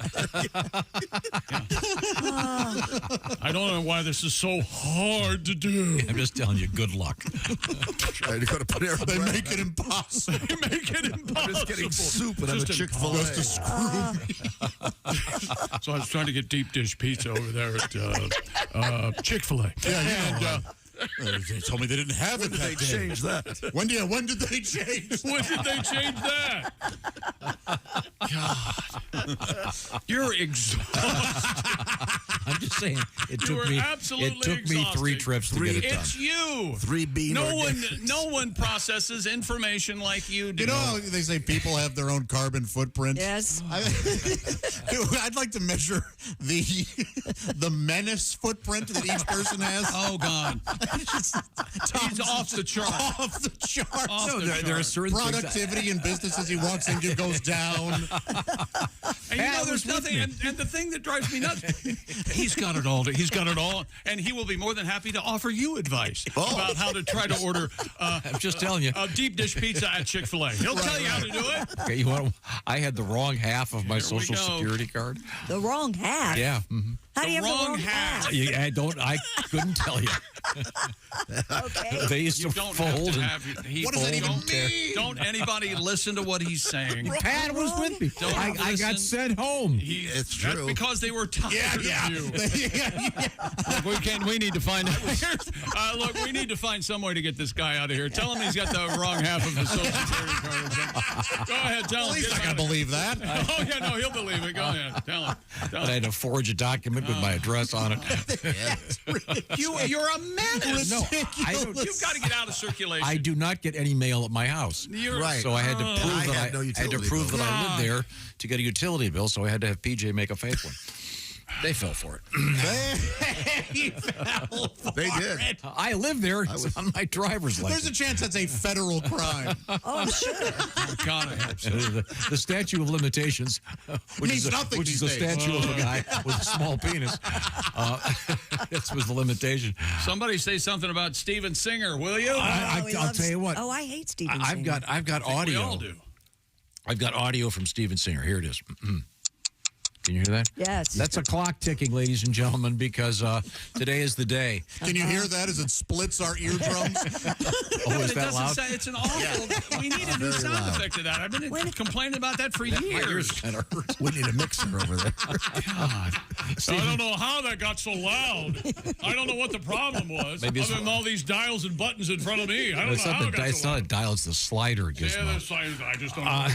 I don't know why this is so hard to do. I'm just telling you, good luck. Trying to go to Panera They Bread. make it impossible. They make it impossible. I'm just getting soup and I'm a Chick-fil-A. Just to screw me. So I was trying to get deep dish pizza over there at Chick-fil-A. Yeah, they told me they didn't have it. They changed that. When did they change? When did they change that? God. You're exhausted. I'm just saying, it You took were me absolutely 3 exhausted. trips to get it done. It's you. 3 bean organics. No one processes information like you do. You know how they say people have their own carbon footprint? Yes. I'd like to measure the menace footprint that each person has. Oh, God. He's off the chart. Off the chart. Off the there are chart. certain Productivity in businesses he walks into goes down. And you know, there's nothing. And the thing that drives me nuts, he's got it all. He's got it all. And he will be more than happy to offer you advice about how to try to order I'm just telling you. a deep dish pizza at Chick-fil-A. He'll tell you how to do it. Okay, I had the wrong half of my Social Security card. The wrong half? Yeah. How do you have the wrong wrong half? I couldn't tell you. Okay. They used to Don't fold have to and have What does that even mean? Don't anybody listen to what he's saying. Pat was with me. Don't I got listen. sent home. It's That's true. because they were tired of you. Yeah. We need to find look, we need to find some way to get this guy out of here. Tell him he's got the wrong half of the Social Security card or something. Go ahead, tell him. He's not going to believe that. Oh, yeah, no, he'll believe it. Go ahead. Tell him. But I had to forge a document with my address on it. You're a menace. No, I don't. You've got to get out of circulation. I do not get any mail at my house. Right. So I had to prove I that had no I had to utility prove bill. that I lived there to get a utility bill. So I had to have PJ make a fake one. They fell for it. They did. I live there. It's on my driver's license. There's a chance that's a federal crime. Oh, I'm sure. God, I hope so. The statute of limitations, which Means is nothing which is the these days. statute of a guy with a small penis. This was the limitation. Somebody say something about Steven Singer, will you? I'll tell you what. Oh, I hate Steven I've Singer. got audio. We all do. I've got audio from Steven Singer. Here it is. Can you hear that? Yes. That's a clock ticking, ladies and gentlemen, because today is the day. Can you hear that as it splits our eardrums? Oh, is it that doesn't loud? Say it's an awful. We need a new sound effect of that. I've been complaining about that for years. Kind of hurt. We need a mixer over there. God. I don't know how that got so loud. I don't know what the problem was. Maybe it's- other than all these dials and buttons in front of me. I don't It's know not how the it got it's so not a loud. dial, it's the slider gizmo. Yeah, the signs. I just don't know.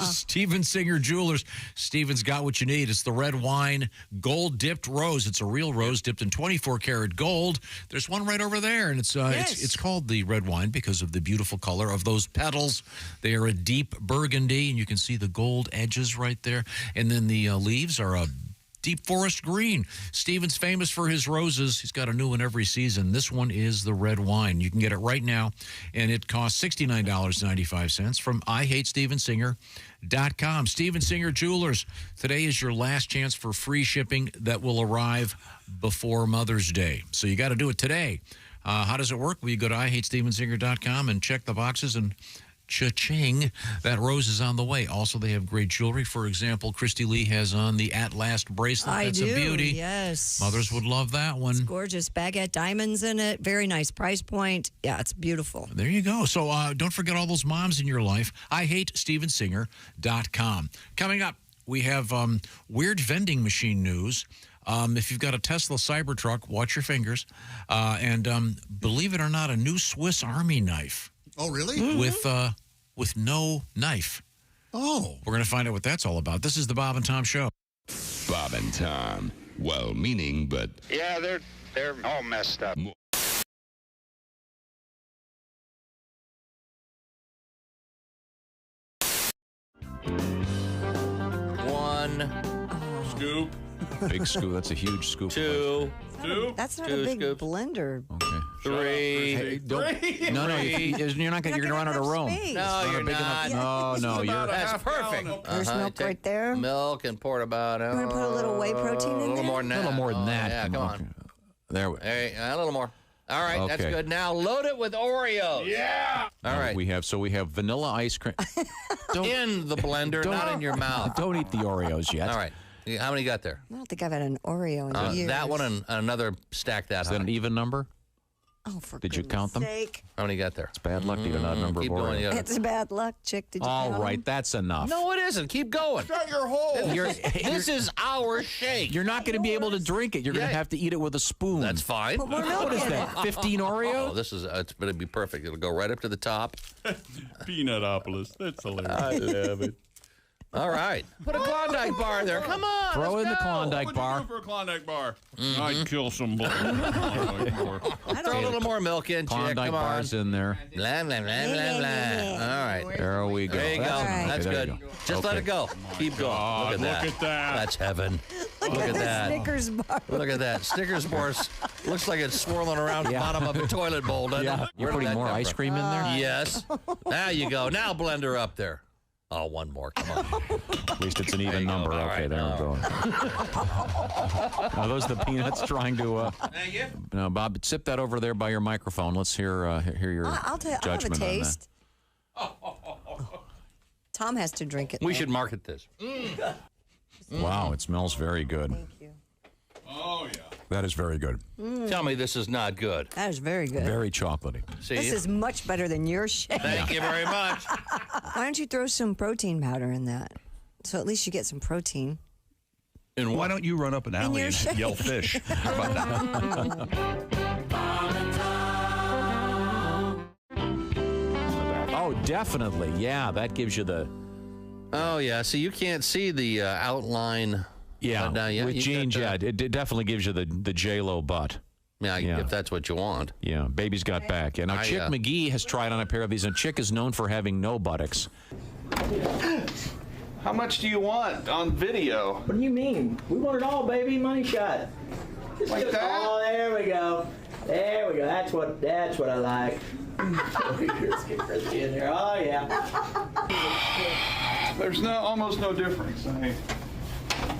Steven Singer Jewelers. Steven's got what you need. It's the red wine gold dipped rose. It's a real rose dipped in 24 karat gold. There's one right over there, and it's called the red wine because of the beautiful color of those petals. They are a deep burgundy, and you can see the gold edges right there. And then the leaves are a deep forest green. Steven's famous for his roses. He's got a new one every season. This one is the red wine. You can get it right now, and it costs $69.95 from IHateStevenSinger.com. Steven Singer Jewelers. Today is your last chance for free shipping that will arrive before Mother's Day. So you got to do it today. How does it work? Well, you go to IHateStevenSinger.com and check the boxes, and cha-ching, that rose is on the way. Also, they have great jewelry. For example, Christy Lee has on the At Last bracelet. That's a beauty. Yes. Mothers would love that one. It's gorgeous. Baguette diamonds in it. Very nice price point. Yeah, it's beautiful. There you go. So don't forget all those moms in your life. IHateStevenSinger.com. Coming up, we have weird vending machine news. If you've got a Tesla Cybertruck, watch your fingers. And believe it or not, a new Swiss Army knife. Oh, really? Mm-hmm. With no knife. Oh. We're going to find out what that's all about. This is the Bob and Tom Show. Bob and Tom. Well-meaning, but... Yeah, they're all messed up. One. Scoop. Big scoop. That's a huge scoop. Two. That's not Two a big scoops. blender. Okay. Three. Hey, no, you're not going to run out of room. No, you're not. No, you're. That's perfect. There's milk Take right there. Milk and pour about. You want to put a little whey protein in A little there? more than that. A little more than that. Yeah, come on. There. Hey, a little more. All right, that's Okay. good. Now load it with Oreos. Yeah. All right. We have vanilla ice cream. In the blender, not in your mouth. Don't eat the Oreos yet. All right. How many you got there? I don't think I've had an Oreo in years. That one and another stack that Is high. that an even number? Oh, for Did you count them? sake. How many you got there? It's bad luck that you're not a number Keep of going. Oreos. It's bad luck, chick. Did you All count right, them? that's enough. No, it isn't. Keep going. Shut your hole. This is our shake. You're not going to be able to drink it. You're going Yeah. to have to eat it with a spoon. That's fine. Put more milk What is in that? 15 Oreos? Oh, this is it's going to be perfect. It'll go right up to the top. Peanutopolis. That's hilarious. I love it. All right. Put a Klondike bar there. Come on. Throw let's in the go. Klondike bar. For a Klondike bar. I'd kill some blood. Throw a little more milk in, chick. Klondike Come on. bars in there. Blah, blah, blah, blah, blah. All right. There we go. There you go. That's there good. you go. Just let Okay. it go. Keep going. God, look at look that. at that. That's heaven. Look at at the that. Snickers bar. Look at that. Snickers bar looks like it's swirling around the bottom of a toilet bowl, doesn't it? You're Where did putting that more come ice from? cream in there? Yes. Now you go. Now blender up there. Oh, one more. Come on. At least it's an even number. All Okay, right, there we go. Are those the peanuts trying to... Thank you. No, Bob, sip that over there by your microphone. Let's hear your I'll tell you, I'll have a judgment on that. taste. Tom has to drink it. We though. should market this. Wow, it smells very good. Thank you. Oh yeah. That is very good. Tell me this is not good. That is very good. Very chocolatey. See? This is much better than your shake. Thank you very much. Why don't you throw some protein powder in that? So at least you get some protein. And why don't you run up an alley your and shake. yell fish? How about Oh, definitely. Yeah, that gives you the... Oh, yeah. See, you can't see the outline. Yeah, But, yeah, with you jeans, got yeah, it definitely gives you the J-Lo butt. Yeah, Yeah. if that's what you want. Yeah, baby's got back. And now Chick I, McGee has tried on a pair of these, and Chick is known for having no buttocks. How much do you want on video? What do you mean? We want it all, baby. Money shot. Like that? Oh, there we go. There we go. That's what I like. Let's get Christy in here. Oh yeah. There's almost no difference. I mean,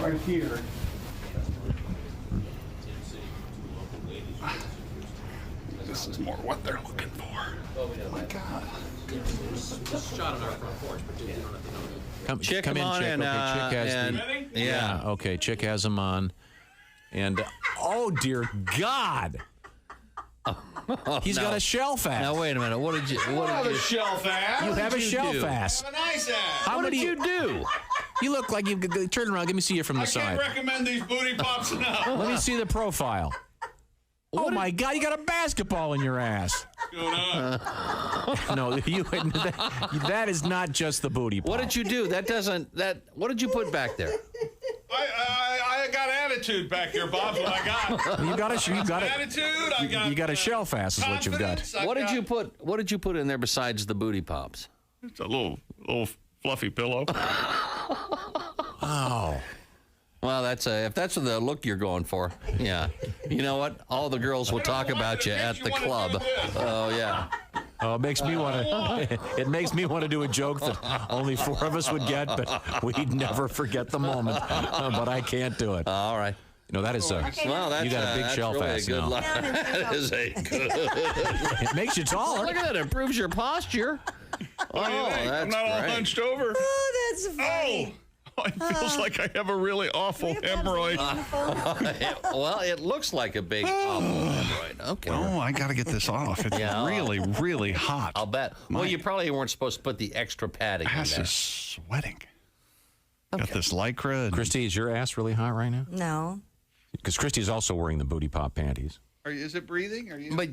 right here. This is more what they're looking for. Oh my God. Chick, come in, on Chick. in. Okay, Chick has yeah. Okay, Chick has them on. And, oh, dear God. He's got a shelf ass. Now, wait a minute. What did you have a shelf ass. You have a shelf ass. Have a nice ass. What did you do? You look like you turn around. Let me see you from the side. I can't recommend these booty pops enough. Let me see the profile. Oh, my God. You got a basketball in your ass. What's going on? No, that is not just the booty pop. What did you do? What did you put back there? I got attitude back here, Bob's what I got. You got attitude. You got a shelf ass is what you've got. What did you put in there besides the booty pops? It's a little fluffy pillow. Oh. Well, if that's the look you're going for, yeah. You know what? All the girls will talk about you at the club. Oh yeah. Oh, it makes me want to do a joke that only 4 of us would get, but we'd never forget the moment. But I can't do it. All right. No, that is well, that's, you got a big shelf really ass a good now. that is a good. It makes you taller. Look at that. It improves your posture. Oh, that's I'm not all great. hunched over. Oh, that's funny. Oh, it feels like I have a really awful hemorrhoid. Well, it looks like a big awful hemorrhoid. Okay. Oh, I got to get this off. It's really, really hot. I'll bet. Well, you probably weren't supposed to put the extra padding in ass there. is sweating. Okay. Got this lycra. And Christy, is your ass really hot right now? No. Because Christy's also wearing the booty pop panties. Is it breathing? But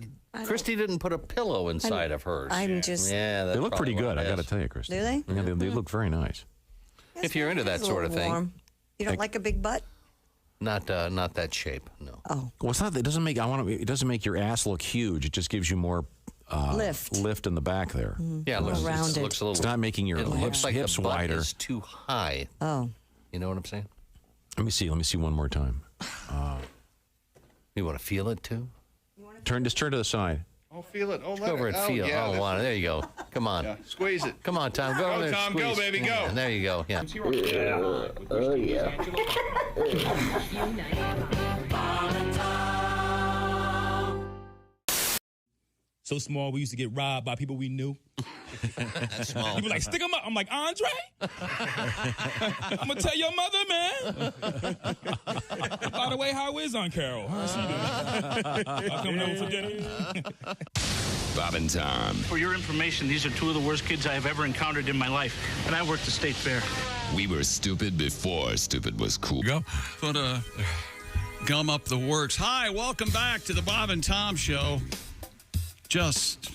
Christy didn't put a pillow inside of hers. I'm just. Yeah, they look pretty good. I got to tell you, Christy. Do they? Yeah, they look very nice. If you're into that sort of thing. Warm. You don't like a big butt? Not that shape. No. Oh. Well, it's not. It doesn't make. It doesn't make your ass look huge. It just gives you more lift in the back there. Yeah, it looks a little. It's not making your hips like the butt wider. is too high. Oh. You know what I'm saying? Let me see one more time. You want to feel it too? Just turn to the side. Oh, feel it. Oh, go over and feel. Yeah, oh, wow. There you go. Come on. Yeah. Squeeze it. Come on, Tom. Go over there. Tom. Squeeze. Go, baby. Go. Yeah, there you go. Yeah. Oh, yeah. So small, we used to get robbed by people we knew. That's small. People like, stick them up. I'm like, Andre? I'm going to tell your mother, man. By the way, how is Aunt Carol? How's she doing? I'll come home for dinner. Bob and Tom. For your information, these are 2 of the worst kids I have ever encountered in my life, and I worked the state fair. We were stupid before stupid was cool. Go. Put a gum up the works. Hi, welcome back to the Bob and Tom Show. Just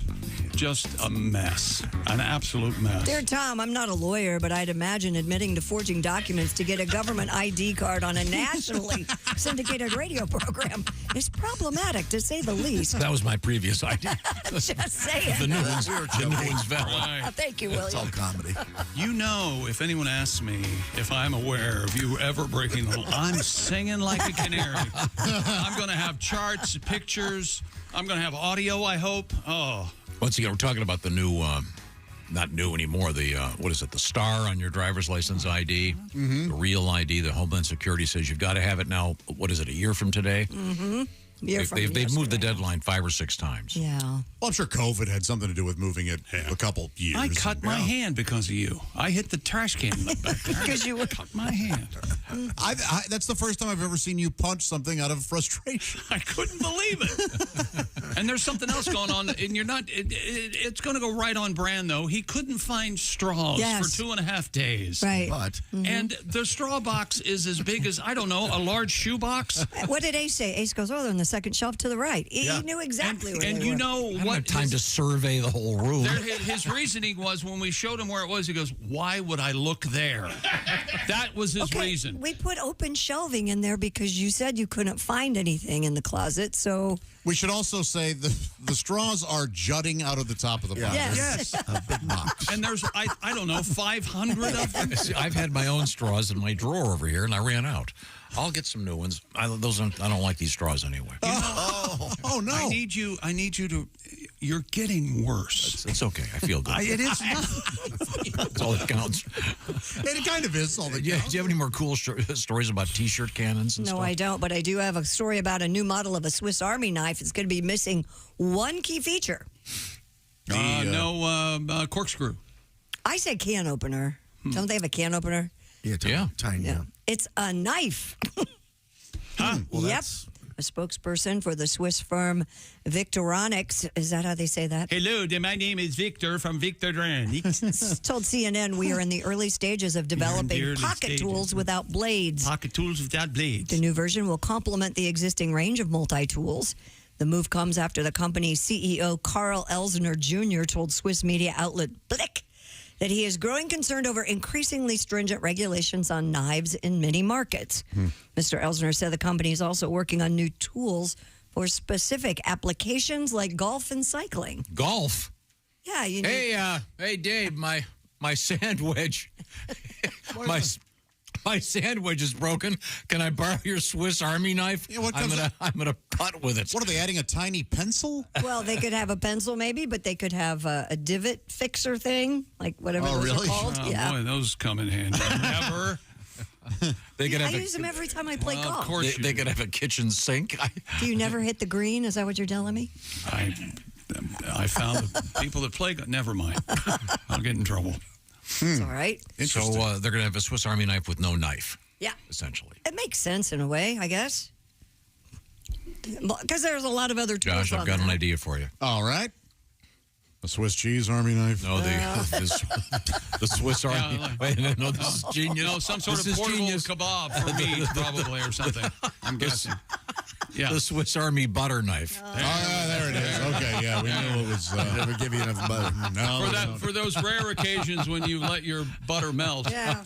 a mess. An absolute mess. Dear Tom, I'm not a lawyer, but I'd imagine admitting to forging documents to get a government ID card on a nationally syndicated radio program is problematic, to say the least. That was my previous idea. Just saying. The new one's valid. Right. Thank you, William. It's all comedy. You know, if anyone asks me if I'm aware of you ever breaking the law, I'm singing like a canary. I'm going to have charts, pictures. I'm going to have audio, I hope. Oh. Once again, we're talking about the new, not new anymore, the, what is it, the star on your driver's license ID, the real ID. The Homeland Security says you've got to have it now, what is it, a year from today? Mm-hmm. They've moved the deadline 5 or 6 times. Yeah. Well, I'm sure COVID had something to do with moving it a couple years. I cut my hand because of you. I hit the trash can back there. Because you cut my hand. That's the first time I've ever seen you punch something out of frustration. I couldn't believe it. And there's something else going on, and you're not. It's going to go right on brand, though. He couldn't find straws for 2.5 days. Right. But and the straw box is as big as, I don't know, a large shoebox. What did Ace say? Ace goes, oh, they're on the second shelf to the right. He knew exactly where they were. And you know I don't what? have time to survey the whole room. His reasoning was, when we showed him where it was, he goes, why would I look there? That was his reason. We put open shelving in there because you said you couldn't find anything in the closet, so... We should also say the straws are jutting out of the top of the box. Yes. A big box. And there's, I don't know, 500 of them. See, I've had my own straws in my drawer over here, and I ran out. I'll get some new ones. I don't like these straws anyway. Oh no! I need you to. You're getting worse. It's okay. I feel good. It is not. That's all that counts. It kind of is all that counts. Do you have any more cool stories about T-shirt cannons and No, stuff? I don't, but I do have a story about a new model of a Swiss Army knife. It's going to be missing one key feature. No corkscrew. I said can opener. Don't they have a can opener? Yeah, tiny. Yeah. It's a knife. Well, yep. A spokesperson for the Swiss firm Victoronics. Is that how they say that? Hello, my name is Victor from Victoronics. Told CNN we are in the early stages of developing pocket tools without blades. Pocket tools without blades. The new version will complement the existing range of multi-tools. The move comes after the company's CEO, Carl Elsner Jr., told Swiss media outlet Blick that he is growing concerned over increasingly stringent regulations on knives in many markets. Mr. Elsner said the company is also working on new tools for specific applications like golf and cycling. Golf? Yeah. Hey, Dave, my sandwich. My sandwich is broken. Can I borrow your Swiss Army knife? Yeah, I'm gonna cut with it. What are they adding? A tiny pencil? Well, they could have a pencil maybe, but they could have a divot fixer thing, like whatever those are called. Oh, yeah. boy, those come in handy. Never. I use them every time I play golf. Of course they could have a kitchen sink. Do you never hit the green? Is that what you're telling me? I found the people that play. Never mind. I'll get in trouble. It's all right. So they're going to have a Swiss Army knife with no knife. Yeah. Essentially. It makes sense in a way, I guess. Because there's a lot of other tools. Josh, I've got an idea for you. All right. A Swiss cheese Army knife? No, the Swiss Army. Wait, no, this is genius. No, some sort of portable kebab for meat, probably, or something. I'm guessing. Yeah. The Swiss Army butter knife. There it is. Okay, yeah, we knew it was. Never give you enough butter. No, for those rare occasions when you let your butter melt. Yeah.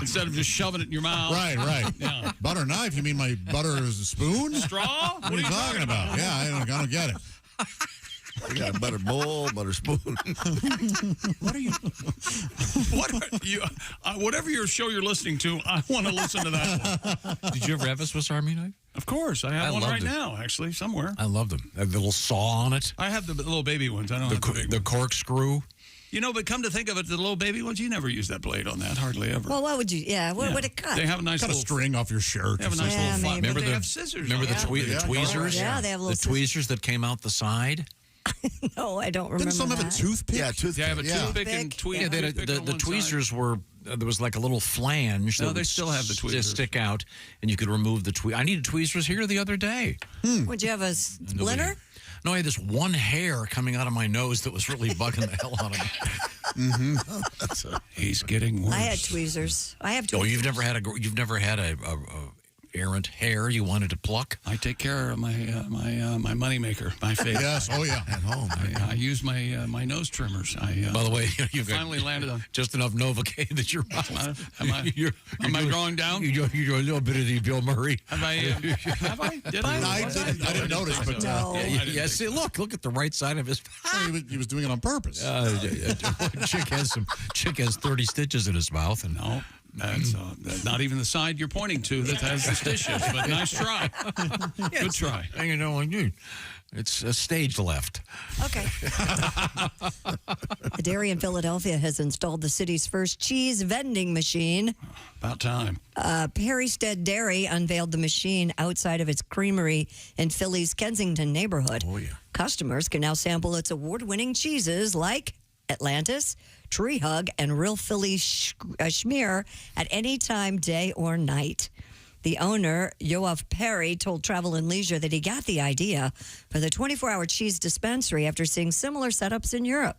Instead of just shoving it in your mouth. Right. Yeah. Butter knife? You mean my butter spoon? Straw? What are you talking about? Yeah, I don't get it. We got a butter bowl, butter spoon. Whatever your show you're listening to, I want to listen to that one. Did you ever have a Swiss Army knife? Of course. I have one right loved it. now, actually, somewhere. I love them. They have the little saw on it. I have the little baby ones. I don't have the big the corkscrew. You know, but come to think of it, the little baby ones, you never use that blade on that, hardly ever. Well, what would you? Yeah, what would it cut? They have a nice Cut little a string off your shirt. They have a nice little flat. Remember But they have scissors. Remember on the it. tweezers? Yeah, they have little the tweezers that came out the side. No, I don't remember. Didn't some have a toothpick? Yeah, toothpick. They have a toothpick and tweezers. Yeah, the tweezers were there was like a little flange. No, that they would still have the tweezers. stick out, and you could remove the tweezers. I needed tweezers here the other day. Would you have a splinter? No, I had this one hair coming out of my nose that was really bugging the hell out of me. He's getting worse. I had tweezers. I have tweezers. Oh, you've never had a errant hair you wanted to pluck? I take care of my my moneymaker, my face. Yes. Oh yeah. At home. I use my nose trimmers. By the way, you've finally landed on just enough Novocaine that you're. Am I drawing down? You're a little bit of the Bill Murray. Have I? Did I? I didn't notice, but yeah. See, look at the right side of his. He was doing it on purpose. Chick has 30 stitches in his mouth, and no. That's not even the side you're pointing to that has the stitches, but nice try. Good try. You know, it's a stage left. Okay. A dairy in Philadelphia has installed the city's first cheese vending machine. About time. Perrystead Dairy unveiled the machine outside of its creamery in Philly's Kensington neighborhood. Oh, yeah. Customers can now sample its award-winning cheeses like Atlantis, Tree Hug, and Real Philly Schmear at any time, day or night. The owner, Yoav Perry, told Travel and Leisure that he got the idea for the 24-hour cheese dispensary after seeing similar setups in Europe.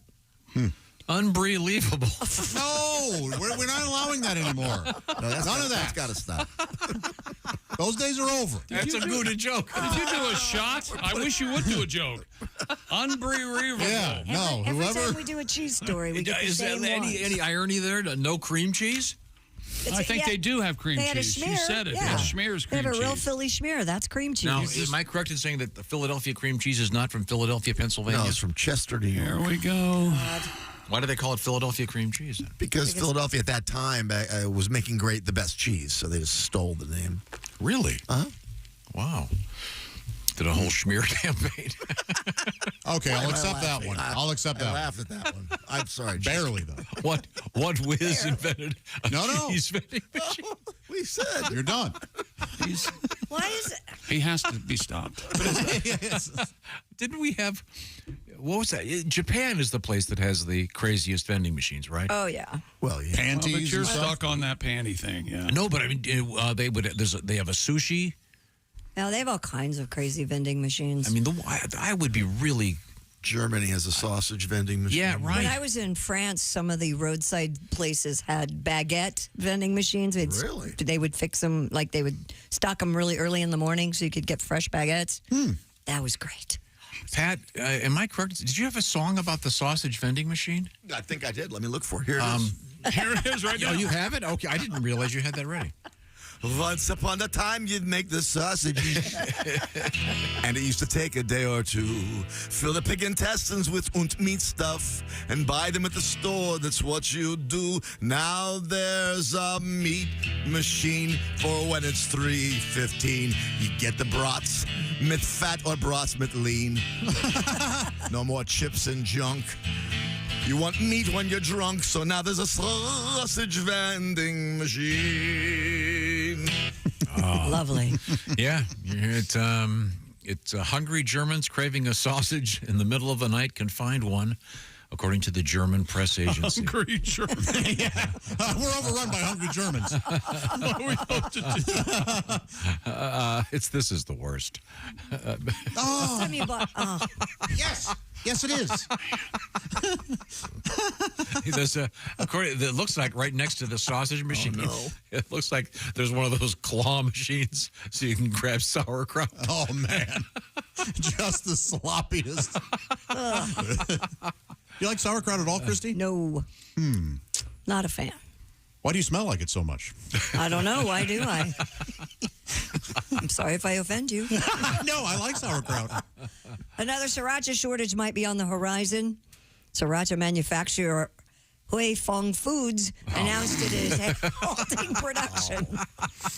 Unbelievable. No, we're not allowing that anymore. No, None of that. That's got to stop. Those days are over. That's a good joke. Did you do a shot? I wish you would do a joke. Unbelievable. Yeah, no. Every time we do a cheese story, we get the Is same there ones. any irony there? No cream cheese? I think they do have cream They had a cheese. schmear. She said it. Yeah. Schmear's They cream have a real cheese. Philly schmear. That's cream cheese. Now, am I correct in saying that the Philadelphia cream cheese is not from Philadelphia, Pennsylvania? No, it's from Chester, New York. Here we go. Why do they call it Philadelphia cream cheese? Then? Because Philadelphia at that time was making the best cheese, so they just stole the name. Really? Uh-huh. Wow. Did a whole schmear campaign. Okay, I'll accept that one. I'll accept that I laughed at that one. I'm sorry. Barely, though. What whiz invented a cheese vending machine? We said. You're done. Why is it? He has to be stopped. Didn't we have, what was that? Japan is the place that has the craziest vending machines, right? Oh, yeah. Well, yeah. Panties But you're and stuff? stuck on that panty thing, yeah. No, but I mean, they have a sushi. Now, they have all kinds of crazy vending machines. I mean, I would be really. Germany has a sausage vending machine. Yeah, right. When I was in France, some of the roadside places had baguette vending machines. Really? They would fix them, like they would stock them really early in the morning so you could get fresh baguettes. That was great. Pat, am I correct? Did you have a song about the sausage vending machine? I think I did. Let me look for it. Here it is. Here it is right now. Oh, you have it? Okay, I didn't realize you had that ready. Once upon a time, you'd make the sausage. And it used to take a day or two. Fill the pig intestines with meat stuff and buy them at the store. That's what you do. Now there's a meat machine for when it's 3:15. You get the brats, mit fat or brats mit lean. No more chips and junk. You want meat when you're drunk, so now there's a sausage vending machine. Lovely. Yeah, it's hungry Germans craving a sausage in the middle of the night can find one, according to the German press agency. Hungry Germans. Yeah. We're overrun by hungry Germans. What are we supposed to do? This is the worst. Tell me about, Yes. Yes, it is. It looks like right next to the sausage machine. Oh, no. It looks like there's one of those claw machines so you can grab sauerkraut. Oh, man. Just the sloppiest. You like sauerkraut at all, Christy? no, not a fan. Why do you smell like it so much? I don't know. Why do I? I'm sorry if I offend you. No, I like sauerkraut. Another sriracha shortage might be on the horizon. Sriracha manufacturer Hui Fong Foods announced it is halting production.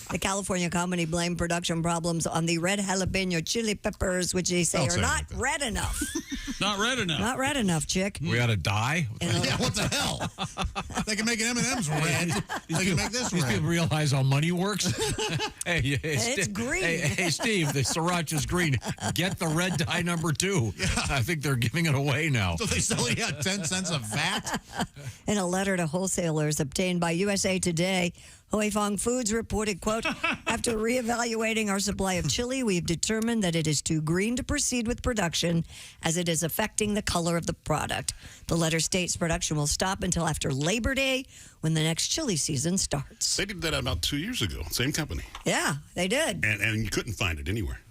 The California company blamed production problems on the red jalapeno chili peppers, which they say Don't are say not it like that. red enough. Not red enough. Not red enough, chick. We ought to die. Yeah, what the hell? They can make an M&M's red. They can make this These red. people realize how money works. hey, It's green. Hey, Steve, the sriracha's green. Get the red dye number 2. Yeah. I think they're giving it away now. So they sell it at 10 cents a vat? In a letter to wholesalers obtained by USA Today, Hui Fong Foods reported, quote, after reevaluating our supply of chili, we've determined that it is too green to proceed with production as it is affecting the color of the product. The letter states production will stop until after Labor Day when the next chili season starts. They did that about 2 years ago. Same company. Yeah, they did. And you couldn't find it anywhere.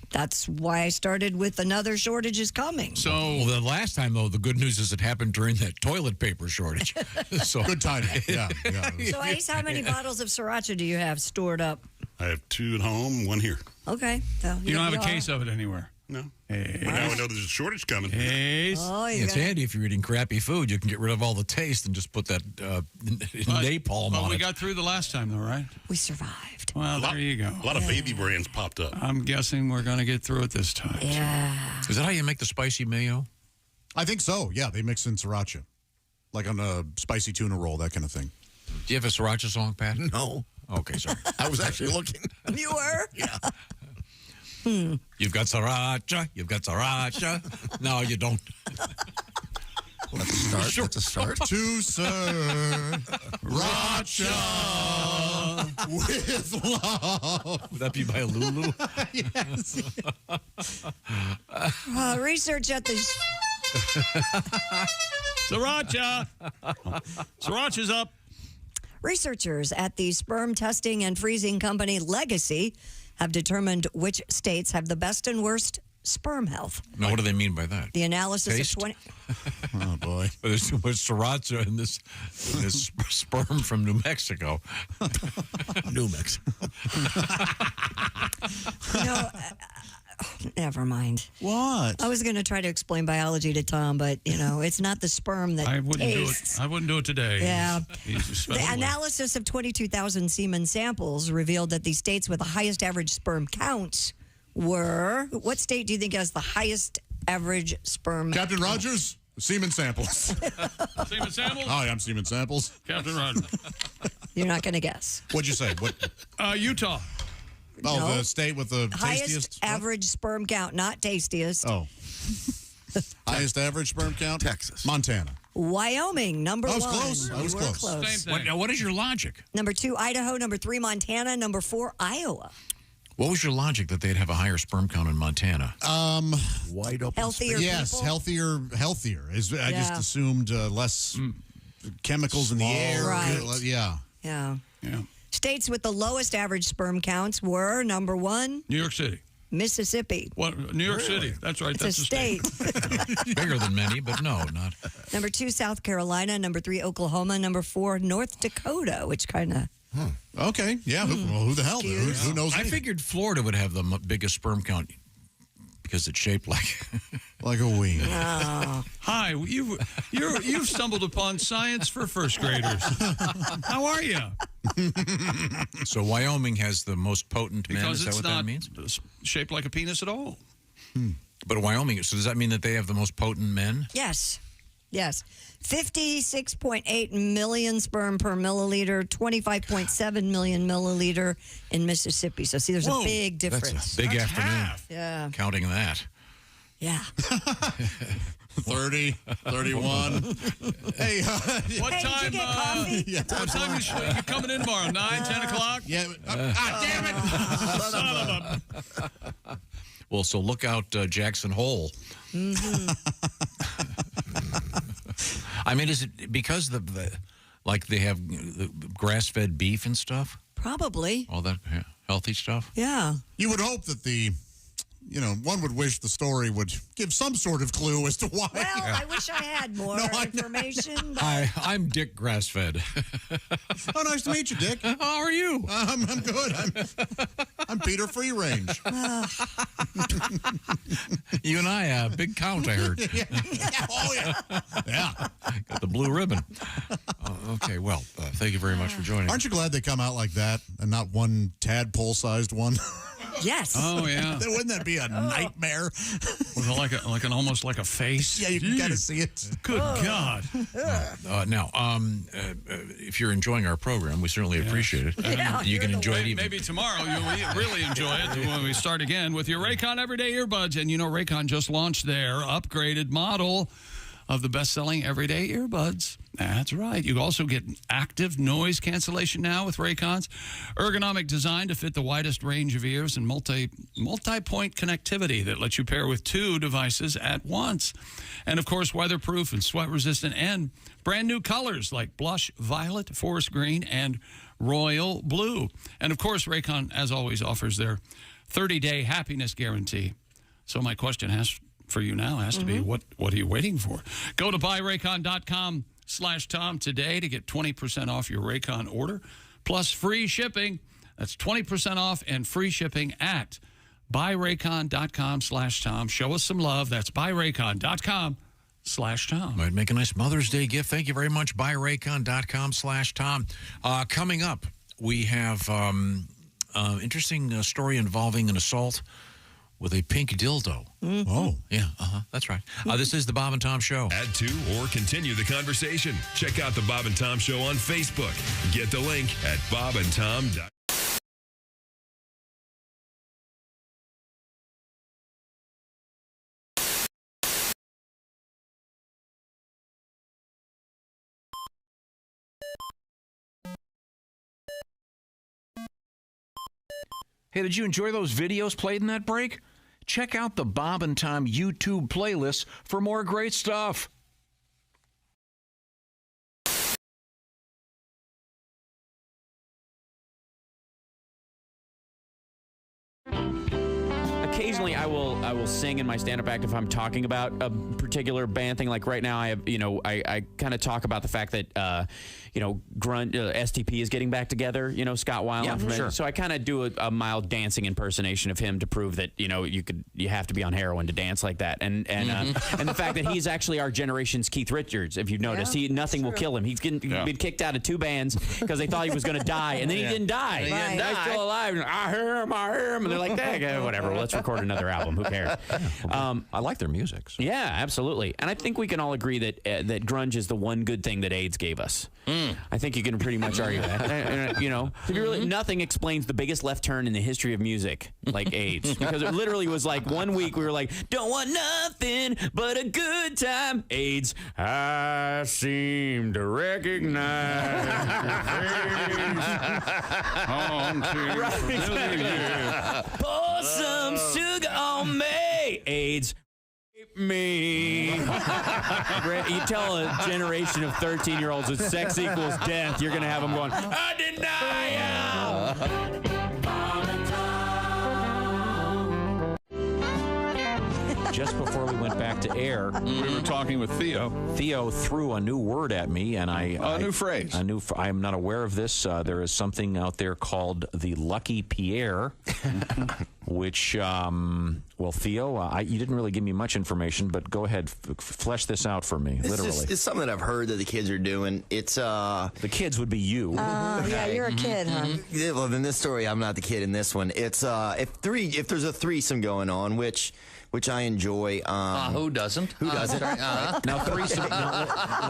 That's why I started with another shortage is coming. Well, the last time, though, the good news is it happened during that toilet paper shortage. So Good timing. Yeah. So, Ace, how many bottles of sriracha do you have stored up? I have 2 at home, 1 here. Okay. So You don't have a case of it anywhere. No. Hey. But now I know there's a shortage coming. Ace. Oh, you it's got handy if you're eating crappy food. You can get rid of all the taste and just put that napalm But on we it. got through the last time, though, right? We survived. Well, there you go. A lot of baby brands popped up. I'm guessing we're going to get through it this time. Yeah. Is that how you make the spicy mayo? I think so. Yeah, they mix in sriracha. Like on a spicy tuna roll, that kind of thing. Do you have a sriracha song, Pat? No. Okay, sorry. I was actually looking. You were? Yeah. You've got sriracha. You've got sriracha. No, you don't. That's a start. Sure. That's a start. To sriracha with love. Would that be by Lulu? Yes. Research at the Sriracha. Sriracha's up. researchers at the sperm testing and freezing company Legacy have determined which states have the best and worst sperm health. Now, what do they mean by that? The analysis Taste? of 20. Oh, boy. There's too much sriracha in this sperm from New Mexico. New Mexico. Never mind. What? I was going to try to explain biology to Tom, but, it's not the sperm that I wouldn't tastes. do it. I wouldn't do it today. Yeah. He's The analysis of 22,000 semen samples revealed that the states with the highest average sperm counts were... What state do you think has the highest average sperm Captain count? Rogers, semen samples. Semen samples? Hi, I'm semen samples. Captain Rogers. You're not going to guess. What'd you say? What? Utah. Oh, No. the state with the Highest tastiest? average sperm count, not tastiest. Oh. Highest average sperm count? Texas. Montana. Wyoming, number I was one. close. I was You were close. What is your logic? Number 2, Idaho. Number 3, Montana. Number 4, Iowa. What was your logic that they'd have a higher sperm count in Montana? Wide open. Healthier Yes, people? healthier. I just assumed less chemicals in the air. Right. Yeah. Yeah. Yeah. States with the lowest average sperm counts were number 1, New York City. Mississippi. What? New York City. That's right. It's That's a state. Bigger than many, but no, not. Number 2, South Carolina. Number 3, Oklahoma. Number 4, North Dakota, which kind of... Okay. Yeah. Who the hell? Who knows? I figured Florida would have the biggest sperm count because it's shaped like like a wing. Oh. Hi, you've stumbled upon science for first graders. How are you? So Wyoming has the most potent men. Because Is that it's what not that means? shaped like a penis at all. But Wyoming. So does that mean that they have the most potent men? Yes. 56.8 million sperm per milliliter, 25.7 million milliliter in Mississippi. So, see, there's a big difference. That's a big afternoon. half. Yeah. Counting that. Yeah. 30, 31. Hey, What Hey, did time? you get coffee? What time you coming in tomorrow? 9, 10 o'clock? Yeah. Damn it! Son of a... Well, so look out Jackson Hole. Mm-hmm. I mean, is it because like they have the grass-fed beef and stuff? Probably. All that healthy stuff? Yeah. You would hope that one would wish the story would give some sort of clue as to why. Well, I wish I had more information. But... Hi, I'm Dick Grassfed. Oh, nice to meet you, Dick. How are you? I'm good. I'm Peter Free Range. You and I, big count, I heard. Yeah. Oh, yeah. Yeah. Got the blue ribbon. Okay, well, thank you very much for joining. Aren't you glad they come out like that and not one tadpole-sized one? Yes. Oh, yeah. Wouldn't that be a nightmare? With almost like a face. Yeah, you got to see it. Good God. Now, if you're enjoying our program, we certainly appreciate it. Yeah, you can enjoy it even. Maybe tomorrow you'll really enjoy it when we start again with your Raycon Everyday Earbuds. And Raycon just launched their upgraded model of the best-selling Everyday Earbuds. That's right. You also get active noise cancellation now with Raycons, ergonomic design to fit the widest range of ears, and multi-point connectivity that lets you pair with 2 devices at once. And, of course, weatherproof and sweat-resistant, and brand-new colors like blush violet, forest green, and royal blue. And, of course, Raycon, as always, offers their 30-day happiness guarantee. So my question for you now has to be, what are you waiting for? Go to buyraycon.com/Tom today to get 20% off your Raycon order, plus free shipping. That's 20% off and free shipping at buyraycon.com/Tom. Show us some love. That's buyraycon.com/Tom. Might make a nice Mother's Day gift. Thank you very much. buyraycon.com/Tom. Coming up, we have interesting story involving an assault with a pink dildo. Mm-hmm. Oh. Yeah, that's right. This is the Bob and Tom Show. Add to or continue the conversation. Check out the Bob and Tom Show on Facebook. Get the link at bobandtom.com. Hey, did you enjoy those videos played in that break? Check out the Bob and Tom YouTube playlist for more great stuff. occasionally I will sing in my stand-up act if I'm talking about a particular band thing. Like right now, I have I kind of talk about the fact that grunge STP is getting back together. Scott Weiland from sure. So I kind of do a mild dancing impersonation of him to prove that you have to be on heroin to dance like that. And the fact that he's actually our generation's Keith Richards. If you've noticed, nothing will kill him. He's been kicked out of 2 bands because they thought he was going to die, and then he didn't die. He's still alive. And I hear him, and they're like, hey, whatever. Let's record another album. Who cares? I like their music. So. Yeah, absolutely. And I think we can all agree that that grunge is the one good thing that AIDS gave us. I think you can pretty much argue that. To be really, nothing explains the biggest left turn in the history of music like AIDS, because it literally was like 1 week we were like, don't want nothing but a good time. AIDS, I seem to recognize your face. Pour some sugar on me. AIDS. Me. You tell a generation of 13-year-olds that sex equals death, you're going to have them going, I deny you. Just before we went back to air, we were talking with Theo. Theo threw a new word at me, and a new phrase. I'm not aware of this. There is something out there called the Lucky Pierre, which, Theo, you didn't really give me much information, but go ahead, flesh this out for me, literally. It's something that I've heard that the kids are doing. It's the kids would be you. Yeah, you're a kid, huh? Yeah, well, in this story, I'm not the kid in this one. It's if there's a threesome going on, which I enjoy. Who doesn't? Who doesn't? Now, threesome.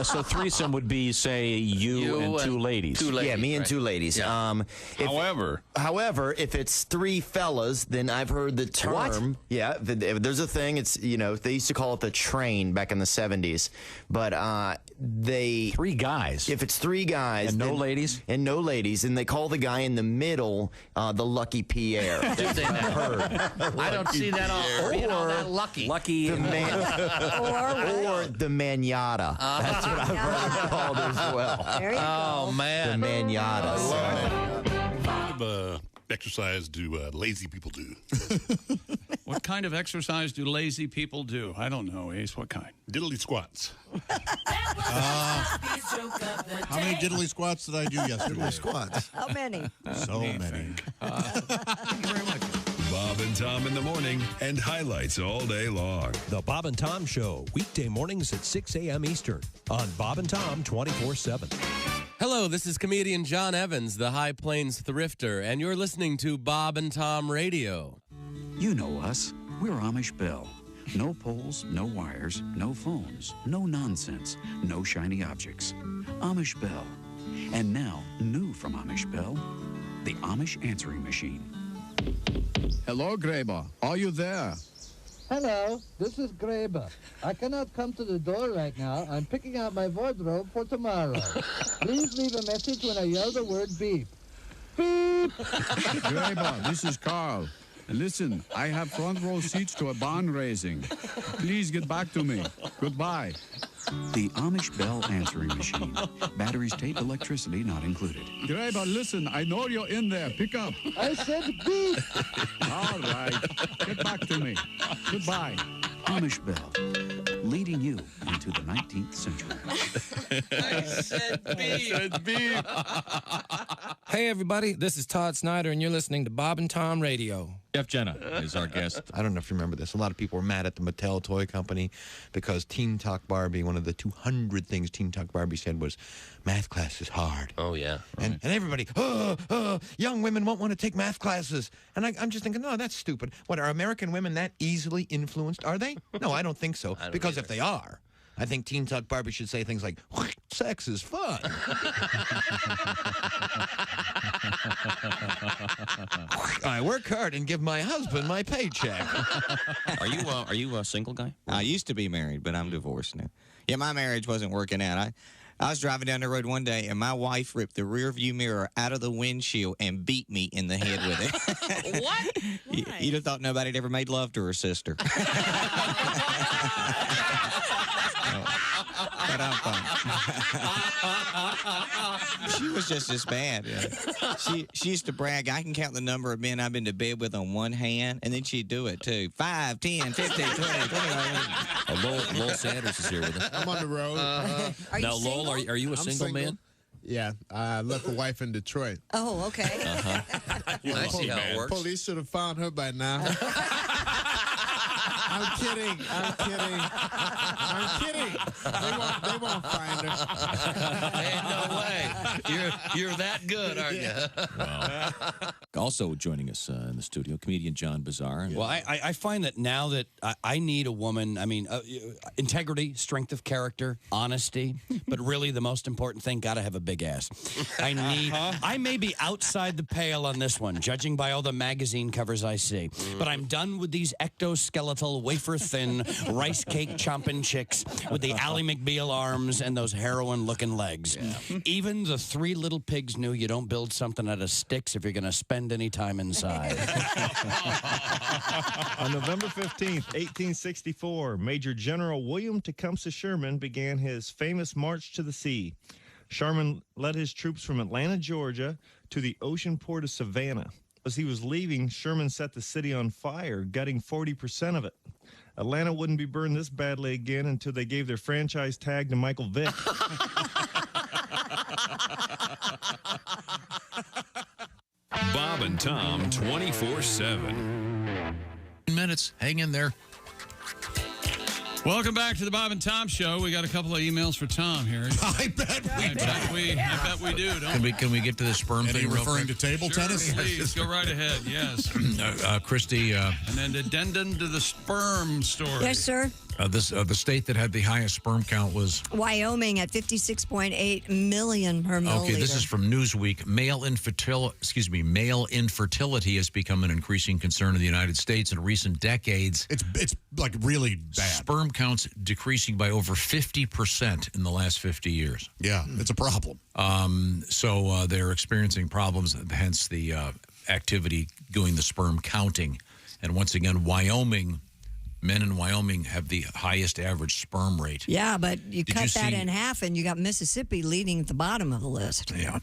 So threesome would be, say, you and 2 ladies. 2 ladies. Yeah, me and 2 ladies. Yeah. However, if it's 3 fellas, then I've heard the term. What? Yeah, there's a thing. It's they used to call it the train back in the 70s, but 3 guys. If it's 3 guys and no ladies, and they call the guy in the middle the Lucky Pierre. That's what I've heard. I don't see that all. That lucky. The or the manata. That's what I've heard called as well. There you go. Man. The manata. What kind of exercise do lazy people do? What kind of exercise do lazy people do? I don't know, Ace. What kind? Diddly squats. How many diddly squats did I do yesterday? Diddly squats. How many? So many. Thank you very much. Bob and Tom in the morning and highlights all day long. The Bob and Tom Show, weekday mornings at 6 a.m. Eastern on Bob and Tom 24/7. Hello, this is comedian John Evans, the High Plains Thrifter, and you're listening to Bob and Tom Radio. You know us. We're Amish Bell. No poles, no wires, no phones, no nonsense, no shiny objects. Amish Bell. And now, new from Amish Bell, the Amish answering machine. Hello, Graber. Are you there? Hello, this is Graber. I cannot come to the door right now. I'm picking out my wardrobe for tomorrow. Please leave a message when I yell the word beep. Beep! Graber, this is Carl. Listen, I have front row seats to a barn raising. Please get back to me. Goodbye. The Amish Bell answering machine. Batteries, tape, electricity not included. Graber, listen, I know you're in there. Pick up. I said beep! All right. Get back to me. Goodbye. Amish Bell, leading you into the 19th century. I said beep. Hey, everybody, this is Todd Snyder, and you're listening to Bob and Tom Radio. Jeff Jenna is our guest. I don't know if you remember this. A lot of people were mad at the Mattel toy company because Teen Talk Barbie, one of the 200 things Teen Talk Barbie said was, math class is hard. Oh, yeah. And everybody, young women won't want to take math classes. And I'm just thinking, no, that's stupid. What, are American women that easily influenced? Are they? No, I don't think so. Because if they are, I think Teen Talk Barbie should say things like, sex is fun. I work hard and give my husband my paycheck. Are you a single guy? I used to be married, but I'm divorced now. Yeah, my marriage wasn't working out. I was driving down the road one day, and my wife ripped the rear view mirror out of the windshield and beat me in the head with it. What? You'd have thought nobody had ever made love to her sister. But I'm fine. She was just as bad. She used to brag, I can count the number of men I've been to bed with on one hand, and then she'd do it too. 5, 10, 15, 20, 20. Lowell Sanders is here with us. I'm on the road. Are you Now, Lowell, are you a single man? Yeah, I left a wife in Detroit. Oh, okay. I see how it works. Police should have found her by now. I'm kidding. They won't find her. Ain't no way. You're that good, aren't you? Well, also joining us in the studio, comedian John Bazar. Well, I find that now that I need a woman, I mean, integrity, strength of character, honesty, but really the most important thing, got to have a big ass. I may be outside the pale on this one, judging by all the magazine covers I see, but I'm done with these ectoskeletal, wafer-thin, rice cake chomping chicks with the Alli McBeal arms and those heroin-looking legs. Yeah. Even the three little pigs knew you don't build something out of sticks if you're going to spend any time inside. On November 15th, 1864, Major General William Tecumseh Sherman began his famous March to the Sea. Sherman led his troops from Atlanta, Georgia, to the ocean port of Savannah. As he was leaving, Sherman set the city on fire, gutting 40% of it. Atlanta wouldn't be burned this badly again until they gave their franchise tag to Michael Vick. Bob and Tom 24/7. Minutes. Hang in there. Welcome back to the Bob and Tom Show. We got a couple of emails for Tom here. I bet we do. Can we get to the sperm thing? Referring to table tennis? Please go right ahead. Yes. Christy. And then addendum to the sperm story. Yes, sir. The state that had the highest sperm count was Wyoming at 56.8 million per milliliter. Okay, this is from Newsweek. Male infertility has become an increasing concern in the United States in recent decades. It's like really bad. Sperm counts decreasing by over 50% in the last 50 years. Yeah, it's a problem. So they're experiencing problems, hence the activity doing the sperm counting. And once again, men in Wyoming have the highest average sperm rate. Yeah, but you cut that in half and you got Mississippi leading at the bottom of the list. Yeah.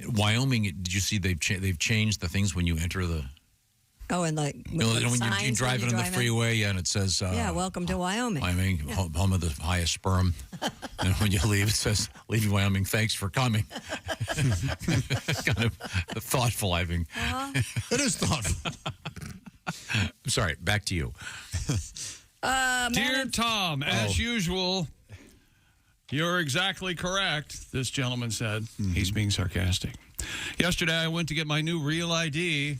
Wyoming, did you see they've changed the things when you enter the... Oh, and like when you drive it on the freeway, and it says... welcome to Wyoming. Wyoming, home of the highest sperm. And when you leave, it says, leaving Wyoming, thanks for coming. Kind of thoughtful, I think. It is thoughtful. I'm sorry, back to you. Dear Tom, as usual, you're exactly correct, this gentleman said. Mm-hmm. He's being sarcastic. Yesterday, I went to get my new Real ID.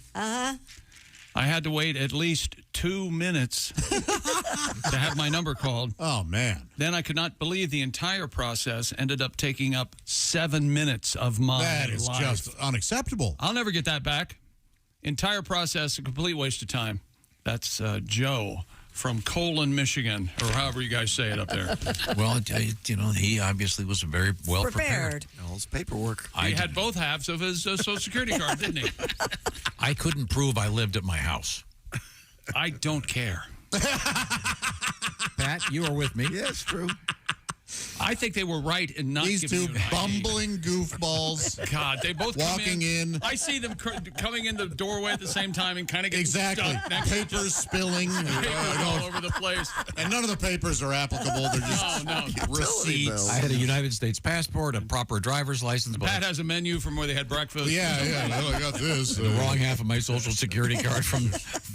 I had to wait at least 2 minutes to have my number called. Oh, man. Then I could not believe the entire process ended up taking up 7 minutes of my life. That is just unacceptable. I'll never get that back. Entire process, a complete waste of time. That's Joe from Colon, Michigan, or however you guys say it up there. Well, he obviously was very well prepared. All his paperwork. He had both halves of his Social Security card, didn't he? I couldn't prove I lived at my house. I don't care. Pat, you were with me. Yeah, it's true. I think they were right in not These giving two you an ID. bumbling goofballs. God, they both walking in. I see them coming in the doorway at the same time and kind of getting stuck next to papers spilling all over the place. And none of the papers are applicable. They're just receipts. I had a United States passport, a proper driver's license. Pat has a menu from where they had breakfast. Yeah. Well, I got this. The wrong half of my Social Security card from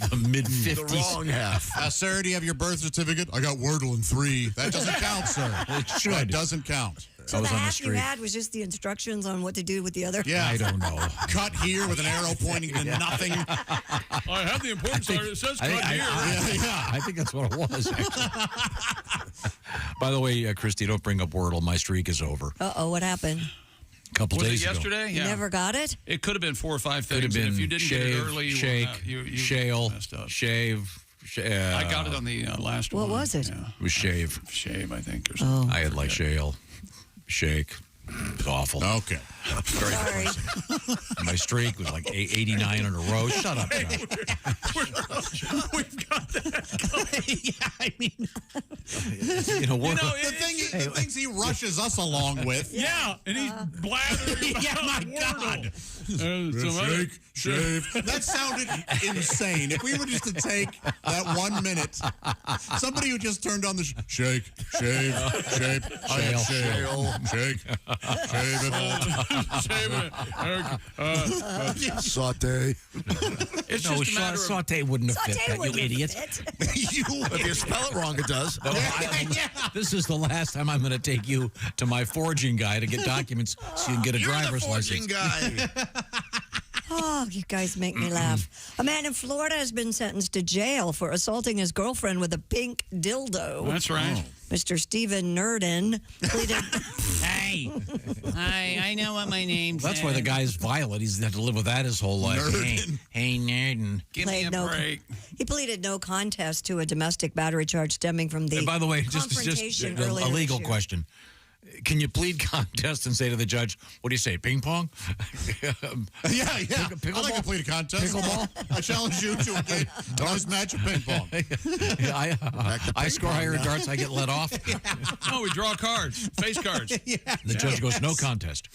the mid-50s. The wrong half. Sir, do you have your birth certificate? I got Wordle in 3. That doesn't count, sir. It should. That doesn't count. So the half you had was just the instructions on what to do with the other? Yeah. I don't know. Cut here with an arrow pointing to nothing. I have the important part. It says cut here. I think that's what it was, actually. By the way, Christy, don't bring up Wordle. My streak is over. Uh-oh, what happened? A couple was days it yesterday? ago. Yeah. You never got it? It could have been 4 or 5 things. Could have been and if you didn't shave, get it early, shake, you shale, messed up. shave. I got it on the last one. What was it? Yeah. It was shave. Shave, I think, or something. I had like shale, shake. It was awful. Okay. Very depressing. My streak was like 89 in a row. Shut up, Josh. We've got that. Yeah, I mean, the things he rushes us along with. Yeah, and he's blathering about Yeah, my God. Shake, shave. That sounded insane. If we were just to take that 1 minute, somebody who just turned on the shake, shave, shape, shake, shave it all. Saute. It's No, just a matter of saute wouldn't have fit that, you idiot. If you spell it wrong, it does. No, this is the last time I'm going to take you to my forging guy to get documents so you can get a driver's license. Guy. Oh, you guys make me laugh. A man in Florida has been sentenced to jail for assaulting his girlfriend with a pink dildo. That's right. Mr. Stephen Nurdin pleaded. Hey, I know what my name's. That's why the guy's violent. He's had to live with that his whole life. Hey, Nurdin. Give me a break. He pleaded no contest to a domestic battery charge stemming from the And by the way, just confrontation a earlier legal this year. question. Can you plead contest and say to the judge, what do you say, ping pong? Yeah. I like to plead a contest. Pickleball? I challenge you to a darts match of ping pong. I score higher in darts, I get let off. No, we draw cards, face cards. The judge goes, no contest.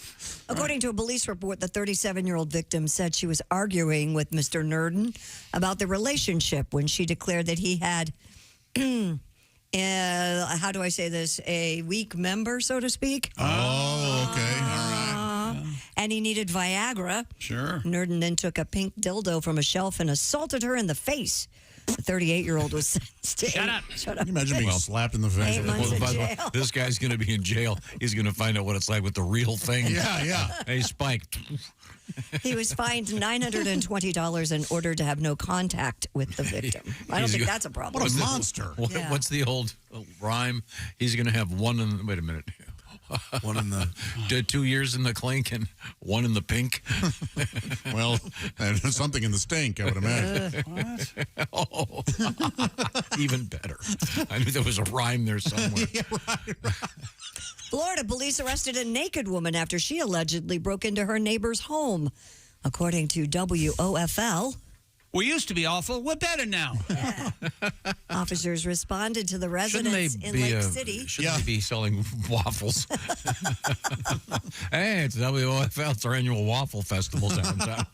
According to a police report, the 37-year-old victim said she was arguing with Mr. Nurdin about the relationship when she declared that he had, how do I say this, a weak member, so to speak. Oh, okay. All right. And he needed Viagra. Sure. Nurdin then took a pink dildo from a shelf and assaulted her in the face. The 38-year-old was sentenced to Shut up. Shut up. Can you imagine being slapped in the face? 8 months in By the way, jail. this guy's going to be in jail. He's going to find out what it's like with the real thing. Yeah. Hey, Spike. He was fined $920 and ordered to have no contact with the victim. I don't think that's a problem. What a monster. Yeah. What's the old rhyme? He's going to have one in, wait a minute. One in the 2 years in the clink and one in the pink. Well, and something in the stink, I would imagine. Oh, even better. I knew there was a rhyme there somewhere. Yeah, right. Florida police arrested a naked woman after she allegedly broke into her neighbor's home. According to WOFL, We used to be awful. We're better now. officers responded to the Shouldn't they residents in be Lake City. Shouldn't they be selling waffles? Hey, it's WOFL. It's our annual waffle festival downtown.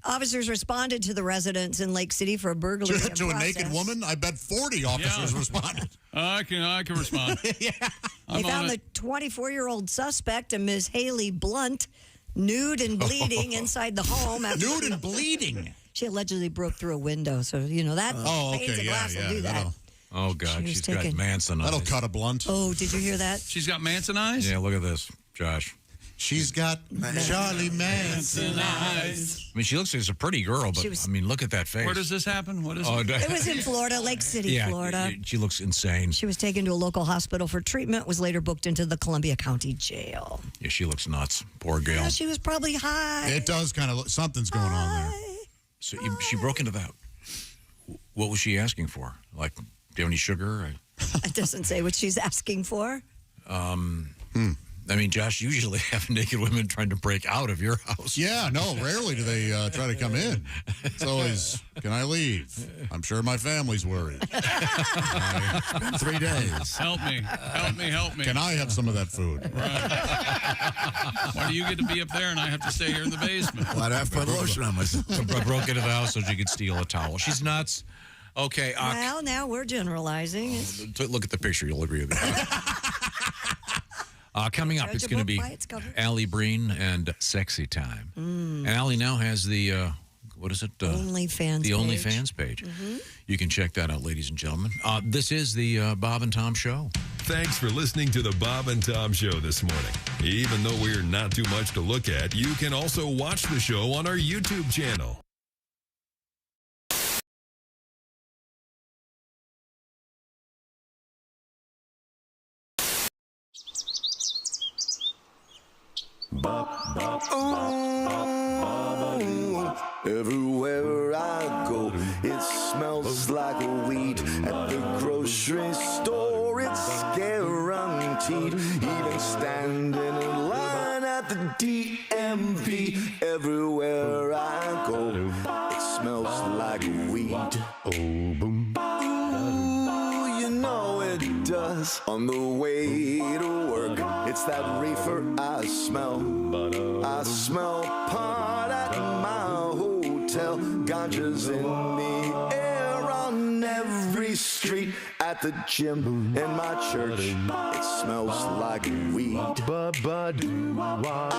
Officers responded to the residents in Lake City for a burglary. To a naked woman? I bet 40 officers responded. I can respond. They found the 24-year-old suspect, and Ms. Haley Blunt, nude and bleeding inside the home. Nude and bleeding? She allegedly broke through a window, so, that panes of glass will do that. Oh, God, She was she's got taking- Manson eyes. That'll cut a blunt. Oh, did you hear that? She's got Manson eyes? Yeah, look at this, Josh. She's got Charlie Manson eyes. I mean, she looks like she's a pretty girl, but, I mean, look at that face. Where does this happen? What is Oh, it? It was in Florida, Lake City, yeah, Florida. She looks insane. She was taken to a local hospital for treatment, was later booked into the Columbia County Jail. Yeah, she looks nuts. Poor gal. Yeah, she was probably high. It does kind of look, something's going on there. So she broke into that. What was she asking for? Like, do you have any sugar? It doesn't say what she's asking for. I mean, Josh, usually have naked women trying to break out of your house. Yeah, no, rarely do they try to come in. It's always, can I leave? I'm sure my family's worried. It's been 3 days. Help me. Can I have some of that food? Why do you get to be up there and I have to stay here in the basement? Well, I'd have to put lotion on myself. So broke into the house so she could steal a towel. She's nuts. Okay. Well, now we're generalizing. Look at the picture. You'll agree with me. Coming up, Judge it's a going to book be by its cover. Alli, Breen, and Sexy Time. And Alli now has the, what is it? OnlyFans The page. OnlyFans page. You can check that out, ladies and gentlemen. This is the Bob and Tom Show. Thanks for listening to the Bob and Tom Show this morning. Even though we're not too much to look at, you can also watch the show on our YouTube channel. Everywhere I go, it smells like weed. At the grocery store, it's guaranteed. Even standing in line the DMV. Everywhere I go, it smells like weed. Oh, boom. Ooh, you know it does. On the way to work, it's that reefer I smell. I smell pot at my hotel. Ganja's in the air on every street. At the gym, in my church, it smells like weed. I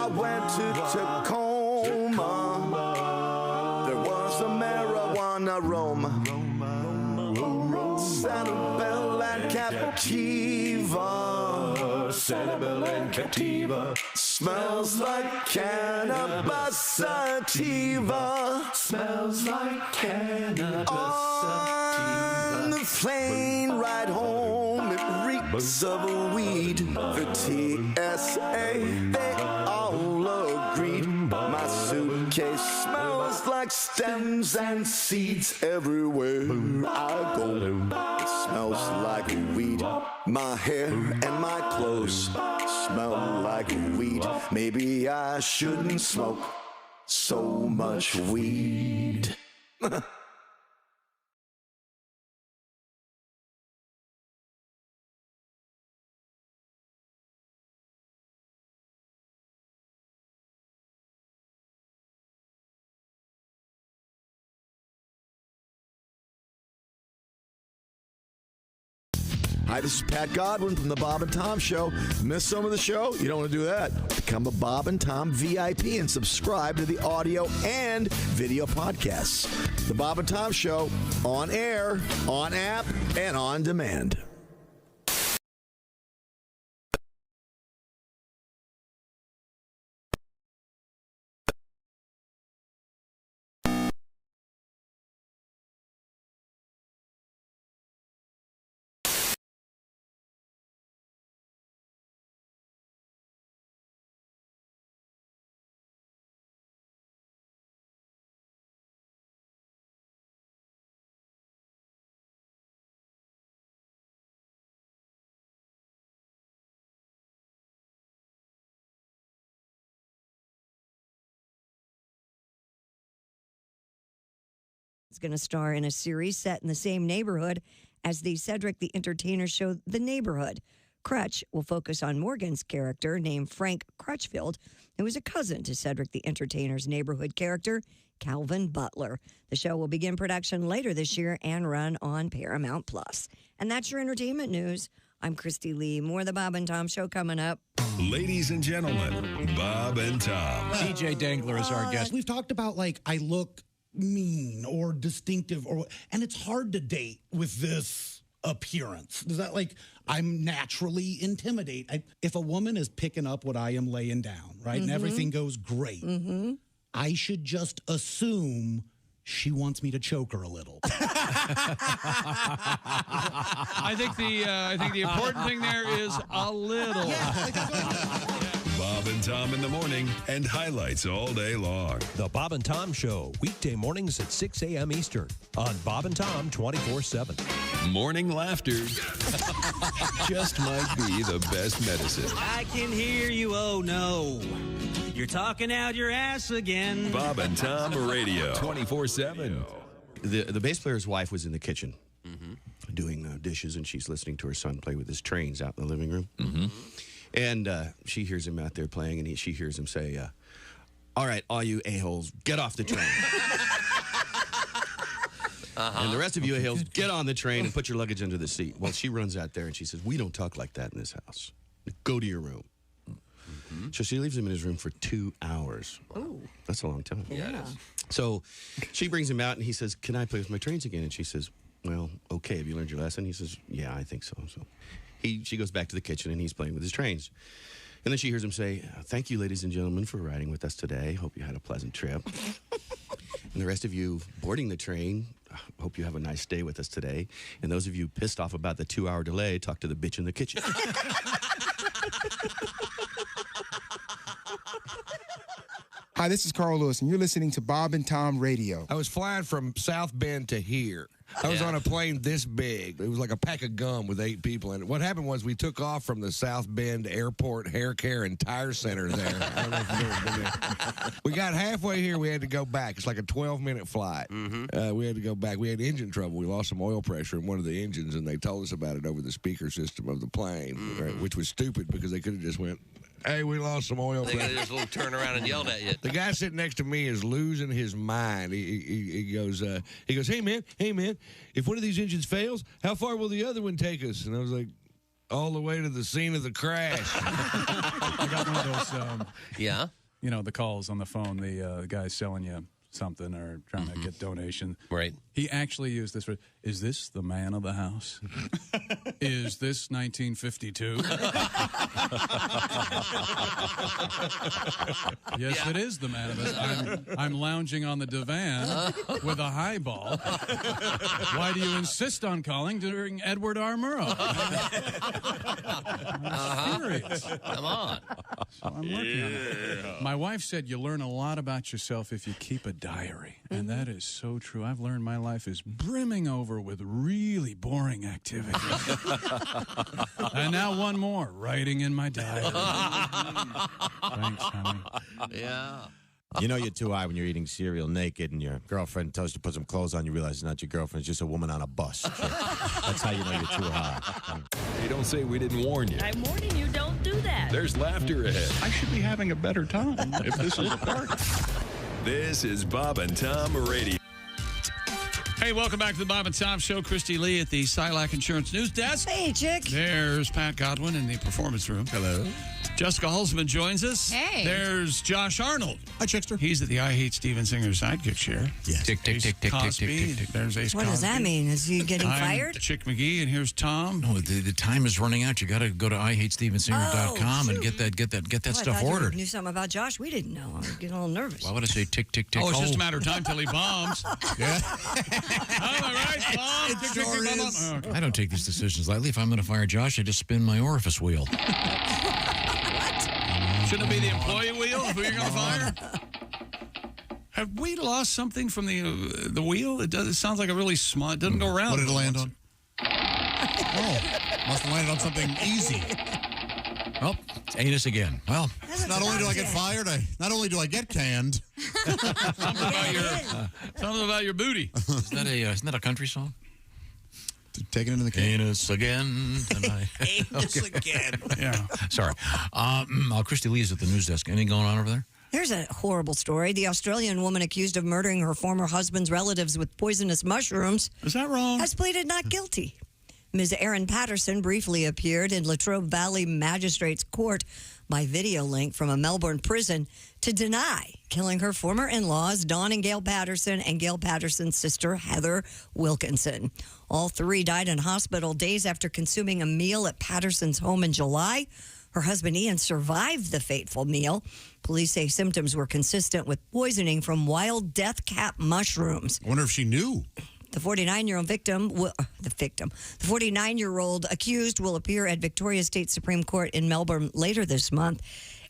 went to Tacoma. There was a marijuana aroma. Sanibel and Captiva. Sanibel and Captiva. Smells like cannabis sativa. Smells like cannabis sativa. On the plane ride home, it reeks of weed. The TSA, they all agreed. My suitcase smells like stems and seeds. Everywhere I go, it smells like weed. My hair and my clothes smell like weed. Maybe I shouldn't smoke so much weed. Hi, this is Pat Godwin from the Bob and Tom Show. Miss some of the show? You don't want to do that. Become a Bob and Tom VIP and subscribe to the audio and video podcasts. The Bob and Tom Show, on air, on app, and on demand. It's going to star in a series set in the same neighborhood as the Cedric the Entertainer show, The Neighborhood. Crutch will focus on Morgan's character named Frank Crutchfield, who is a cousin to Cedric the Entertainer's neighborhood character, Calvin Butler. The show will begin production later this year and run on Paramount Plus. And that's your entertainment news. I'm Christy Lee. More of the Bob and Tom Show coming up. Ladies and gentlemen, Bob and Tom. DJ Dangler is our guest. We've talked about, like, I look mean or distinctive, and it's hard to date with this appearance. Does that, like, I'm naturally intimidated. If a woman is picking up what I am laying down, right, and everything goes great, I should just assume she wants me to choke her a little. I think the important thing there is a little. Bob and Tom in the morning and highlights all day long. The Bob and Tom Show, weekday mornings at 6 a.m. Eastern on Bob and Tom 24/7. Morning laughter just might be the best medicine. I can hear you, oh no. You're talking out your ass again. Bob and Tom Radio 24/7. The bass player's wife was in the kitchen doing dishes, and she's listening to her son play with his trains out in the living room. And she hears him out there playing, and she hears him say, all right, all you a-holes, get off the train. And the rest of you a-holes, get on the train and put your luggage under the seat. Well, she runs out there, and she says, we don't talk like that in this house. Go to your room. So she leaves him in his room for 2 hours. Wow. That's a long time. Yeah, it is. So she brings him out, and he says, can I play with my trains again? And she says, well, okay, have you learned your lesson? He says, yeah, I think so. So she goes back to the kitchen, and he's playing with his trains. And then she hears him say, thank you, ladies and gentlemen, for riding with us today. Hope you had a pleasant trip. And the rest of you boarding the train, hope you have a nice day with us today. And those of you pissed off about the 2-hour delay, talk to the bitch in the kitchen. Hi, this is Carl Lewis, and you're listening to Bob and Tom Radio. I was flying from South Bend to here, I was on a plane this big. It was like a pack of gum with 8 people in it. What happened was we took off from the South Bend Airport Hair Care and Tire Center there. I don't know if you've ever been there. We got halfway here. We had to go back. It's like a 12-minute flight. We had to go back. We had engine trouble. We lost some oil pressure in one of the engines, and they told us about it over the speaker system of the plane, right, which was stupid because they could have just went, hey, we lost some oil. They could have just turned around and yelled at you. The guy sitting next to me is losing his mind. He goes, hey man, if one of these engines fails, how far will the other one take us? And I was like, all the way to the scene of the crash. I got one of those. Yeah. You know, the calls on the phone. The guy's selling you something or trying to get donation. Right. He actually used this phrase, is this the man of the house? Is this 1952? Yes, it is the man of the house. I'm lounging on the divan with a highball. Why do you insist on calling during Edward R. Murrow? I'm furious. Come on. So I'm working on it. My wife said you learn a lot about yourself if you keep a diary. And that is so true. I've learned my life is brimming over with really boring activities. And now one more, writing in my diary. Thanks, honey. Yeah. You know you're too high when you're eating cereal naked and your girlfriend tells you to put some clothes on. You realize it's not your girlfriend. It's just a woman on a bus. So that's how you know you're too high. Hey, don't say we didn't warn you. I'm warning you, don't do that. There's laughter ahead. I should be having a better time if this is a party. This is Bob and Tom Radio. Hey, welcome back to the Bob and Tom Show. Christy Lee at the Silac Insurance News Desk. Hey, chick. There's Pat Godwin in the Performance Room. Hello. Jessica Alsman joins us. Hey. There's Josh Arnold. Hi, Chickster. He's at the I Hate Steven Singer sidekick chair. Yes. Tick, tick, tick, tick, tick, tick, tick, tick. There's Ace What does that Cosby. mean? Is he getting I'm fired? Chick McGee, and here's Tom. No, the time is running out. You got to go to IHateStevenSinger.com and get that stuff I ordered. You knew something about Josh we didn't know. I was getting a little nervous. Why would I say tick, tick, tick? Oh, it's just a matter of time till he bombs. Yeah. Am I right? Bomb, tick, tick, tick, bomb, bomb. I don't take these decisions lightly. If I'm going to fire Josh, I just spin my orifice wheel. Shouldn't it be the employee wheel who you're going to fire? Have we lost something from the wheel? It sounds like a really small. It doesn't go around. What did it land on? Oh, must have landed on something easy. Well, it's anus again. Well, not only do I get fired, not only do I get canned. Something about your booty. Isn't that a country song? Take it into the can. Anus again tonight. Anus again. Yeah. Sorry. Christy Lee is at the news desk. Anything going on over there? Here's a horrible story. The Australian woman accused of murdering her former husband's relatives with poisonous mushrooms. Is that wrong? Has pleaded not guilty. Ms. Erin Patterson briefly appeared in Latrobe Valley Magistrates Court by video link from a Melbourne prison to deny killing her former in-laws, Dawn and Gail Patterson, and Gail Patterson's sister, Heather Wilkinson. All three died in hospital days after consuming a meal at Patterson's home in July. Her husband, Ian, survived the fateful meal. Police say symptoms were consistent with poisoning from wild death cap mushrooms. I wonder if she knew. The 49-year-old the 49-year-old accused will appear at Victoria State Supreme Court in Melbourne later this month.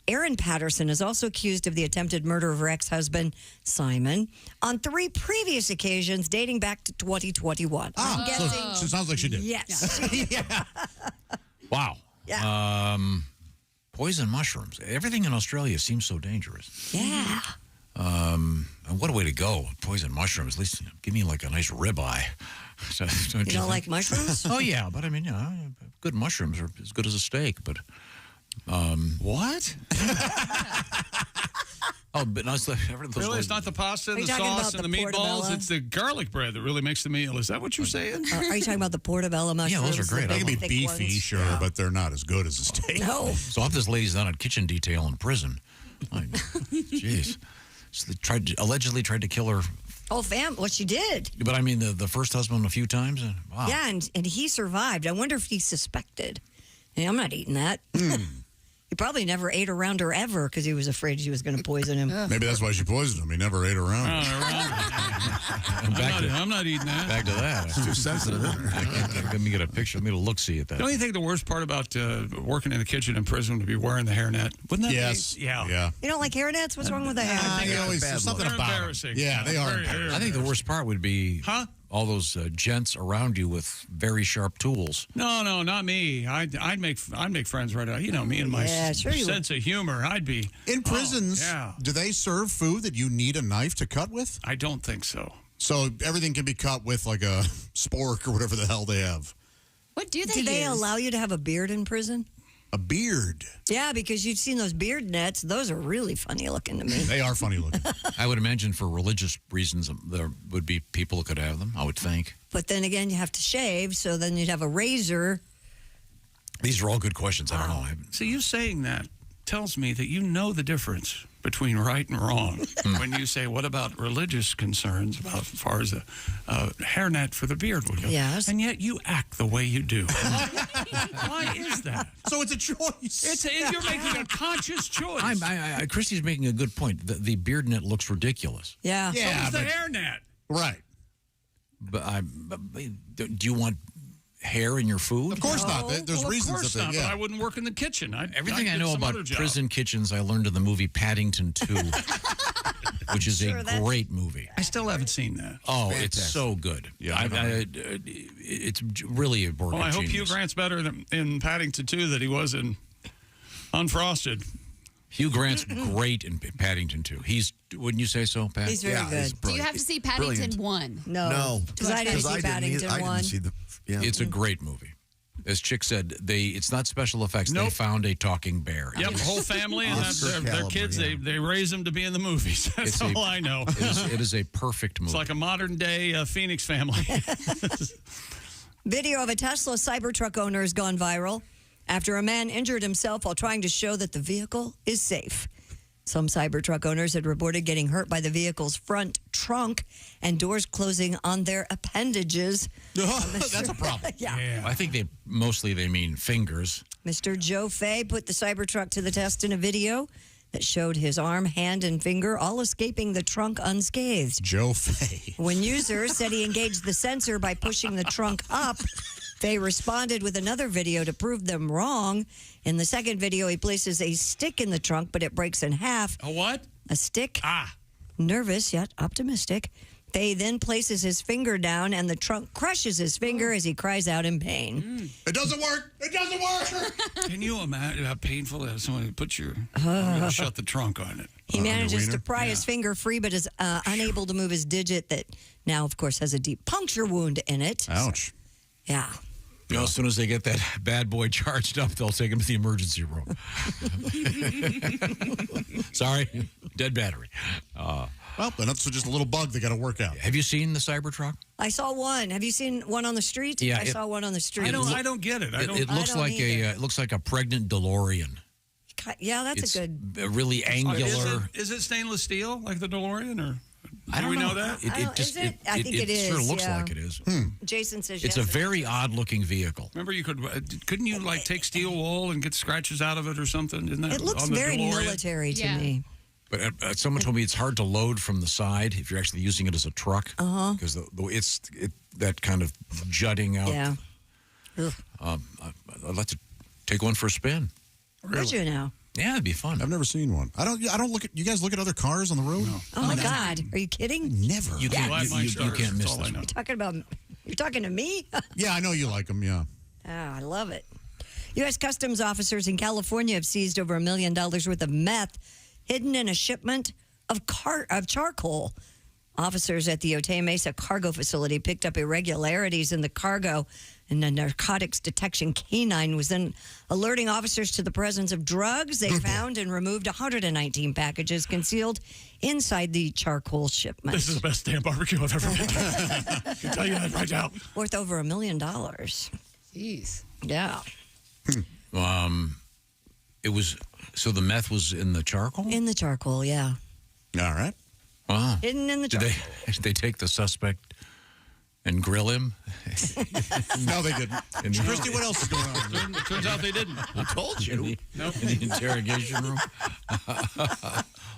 Erin Patterson is also accused of the attempted murder of her ex-husband, Simon, on 3 previous occasions dating back to 2021. I'm guessing. So it sounds like she did. Yes. Yeah. Wow. Yeah. Poison mushrooms. Everything in Australia seems so dangerous. Yeah. And what a way to go. Poison mushrooms. At least give me like a nice ribeye. You don't like mushrooms? Oh, yeah. But I mean, good mushrooms are as good as a steak. But what? Oh, but no, it's really, it's not the pasta and the sauce and the meatballs. It's the garlic bread that really makes the meal. Is that what you're saying? Are you taling about the portebello mushrooms? Yeah, those are great. They can be beefy, sure, but they're not as good as a steak. No. So I have this lady's done a kitchen detail in prison. Jeez. So they allegedly tried to kill her. Oh, well, she did. But I mean, the first husband a few times. Wow. Yeah, and he survived. I wonder if he suspected. Hey, I'm not eating that. He probably never ate around her ever because he was afraid she was going to poison him. Maybe that's why she poisoned him. He never ate around. I'm not eating that. Back to that. It's too sensitive. Let me get a picture. Let me look-see at that. Don't you think the worst part about working in the kitchen in prison would be wearing the hairnet? Wouldn't that Yes. be? Yeah. Yeah. You don't like hairnets? What's wrong with the hair? There's something about embarrassing. Yeah, they are Very embarrassing. I think the worst part would be all those gents around you with very sharp tools. No, not me. I'd make friends right out. You know me and my sense of humor. I'd be in prisons. Do they serve food that you need a knife to cut with? I don't think so. So everything can be cut with like a spork or whatever the hell they have. What do they Do they use? allow you to have a beard in prison? A beard? Yeah, because you've seen those beard nets. Those are really funny looking to me. They are funny looking. I would imagine for religious reasons there would be people who could have them, I would think. But then again, you have to shave, so then you'd have a razor. These are all good questions. I don't know. So you saying that tells me that you know the difference between right and wrong when you say, what about religious concerns about as far as a hairnet for the beard would go? Yes. And yet you act the way you do. Why is that? So it's a choice. You're making a conscious choice. Christy's making a good point. The beard net looks ridiculous. Yeah. So does the hairnet. Right. But do you want hair in your food? Of course not. There's reasons Of course that not, they, but I wouldn't work in the kitchen. Everything I know some about other job. prison kitchens, I learned in the movie Paddington 2, which is a great movie. I still haven't seen that. Oh, it's so good. Yeah, it's really a work Well, I of hope genius. Hugh Grant's better in Paddington 2 than he was in Unfrosted. Hugh Grant's great in Paddington 2. Wouldn't you say so, Pat? He's very good. Do you have to see Paddington 1? No. Because I didn't see Paddington 1. It's a great movie. As Chick said, it's not special effects. They found a talking bear. Yep, whole family and their kids, they raise them to be in the movies. That's all I know. It is a perfect movie. It's like a modern-day Phoenix family. Video of a Tesla Cybertruck owner has gone viral after a man injured himself while trying to show that the vehicle is safe. Some Cybertruck owners had reported getting hurt by the vehicle's front trunk and doors closing on their appendages. That's a problem. Yeah. I think they mean fingers. Mr. Joe Fay put the Cybertruck to the test in a video that showed his arm, hand, and finger all escaping the trunk unscathed. Joe Fay. When users said he engaged the sensor by pushing the trunk up, Fay responded with another video to prove them wrong. In the second video, he places a stick in the trunk, but it breaks in half. A what? A stick. Nervous yet optimistic. Fay then places his finger down, and the trunk crushes his finger as he cries out in pain. It doesn't work. It doesn't work. Can you imagine how painful it is? Someone put I'm gonna shut the trunk on it. He manages to pry his finger free, but is unable to move his digit that now, of course, has a deep puncture wound in it. Ouch. Yeah. You know, as soon as they get that bad boy charged up, they'll take him to the emergency room. Sorry, dead battery. Well, then that's just a little bug they got to work out. Have you seen the Cybertruck? I saw one. Have you seen one on the street? Yeah, I saw one on the street. I don't get it. It looks like it looks like a pregnant DeLorean. Yeah, that's It's a good. really angular. Is it stainless steel like the DeLorean, or I don't do we know. know that? I think it is. Sort of looks yeah. like it is. Jason says It's yes. a very odd-looking vehicle. Remember, couldn't you like take steel wool and get scratches out of it or something? Isn't that It looks on the very DeLorean? military to me. But someone told me it's hard to load from the side if you're actually using it as a truck. Because it's that kind of jutting out. Yeah. I'd like to take one for a spin. Would you now? Yeah, it'd be fun. I've never seen one. I don't look at. You guys look at other cars on the road? No. Oh my God! Are you kidding? Never. You can't miss this one. You're talking to me? Yeah, I know you like them. Yeah. Oh, I love it. U.S. Customs officers in California have seized over $1 million worth of meth hidden in a shipment of charcoal. Officers at the Otay Mesa cargo facility picked up irregularities in the cargo, and a narcotics detection canine was then alerting officers to the presence of drugs. They found and removed 119 packages concealed inside the charcoal shipment. This is the best damn barbecue I've ever been to. I can tell you that right now. Worth over $1 million. Jeez. Yeah. It was so the meth was in the charcoal. In the charcoal, yeah. All right. Wow. Hidden in the Did charcoal. did they take the suspect and grill him? No, they didn't. Christy, what else is going on? Turns out they didn't. I told you. Nope. In the interrogation room.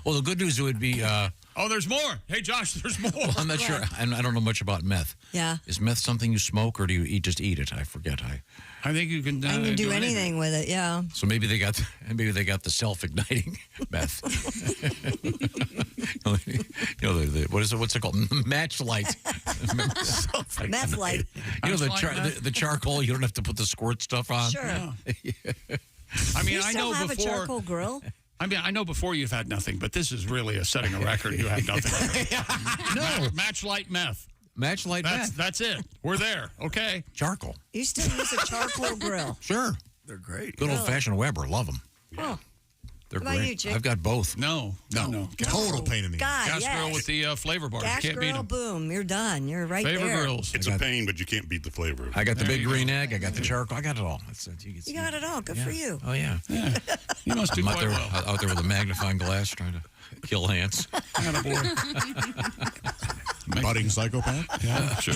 Well, the good news would be. Oh, there's more. Hey, Josh, there's more. Well, I'm not sure. I don't know much about meth. Yeah. Is meth something you smoke, or do you just eat it? I forget. I think you can. I can do anything with it. Yeah. So maybe they got the self-igniting meth. What is it? What's it called? Match light. Meth light. You know the charcoal. You don't have to put the squirt stuff on. Sure. I mean, you I still know have before. a charcoal grill? I mean, I know before you've had nothing, but this is really setting a record. You have nothing. No. Match light meth. Match light meth. That's it. We're there. Okay. Charcoal. You still use a charcoal grill? Sure. They're great. Good old-fashioned Weber. Love them. Oh. They're What about great. you, Jake? I've got both. No. Total pain in the God, Gas yes. grill with the flavor bars. Gas Can't beat grill, them. boom, you're done. You're right Favor there. grills. It's a pain, but you can't beat the flavor. I got the There big you green go. egg. I got the charcoal. I got it all. You got it all. Good for you. Oh, yeah. You must do I'm out quite there, well. out there with a magnifying glass trying to kill ants. Budding psychopath? Yeah, sure.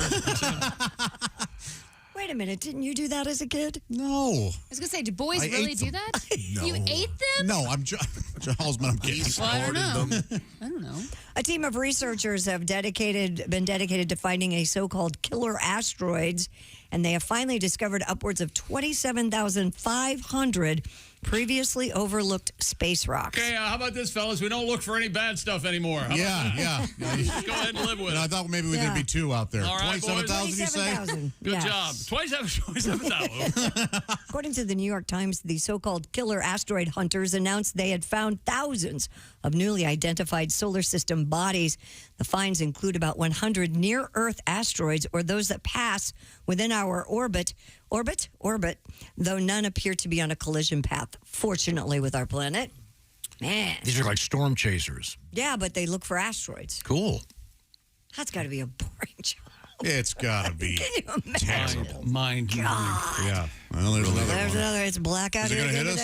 Wait a minute. Didn't you do that as a kid? No. I was going to say, do boys I really ate do them. that? No. You ate them? No, I'm Alsman. I'm kidding. Well, I don't know. I don't know. A team of researchers have been dedicated to finding a so-called killer asteroids, and they have finally discovered upwards of 27,500 previously overlooked space rocks. Okay, how about this, fellas? We don't look for any bad stuff anymore. How about that? Yeah. Just go ahead and live with it. I thought maybe there'd be two out there. All right, 27,000, you say? 27,000. Good Yes. job. 27,000. According to the New York Times, the so-called killer asteroid hunters announced they had found thousands of newly identified solar system bodies. The finds include about 100 near-Earth asteroids, or those that pass within our orbit, though none appear to be on a collision path, fortunately, with our planet. Man. These are like storm chasers. Yeah, but they look for asteroids. Cool. That's got to be a boring job. It's got to be Can you imagine? terrible. Mind you. Yeah. Well, there's another There's one. another. It's black out Is it here going to again hit us?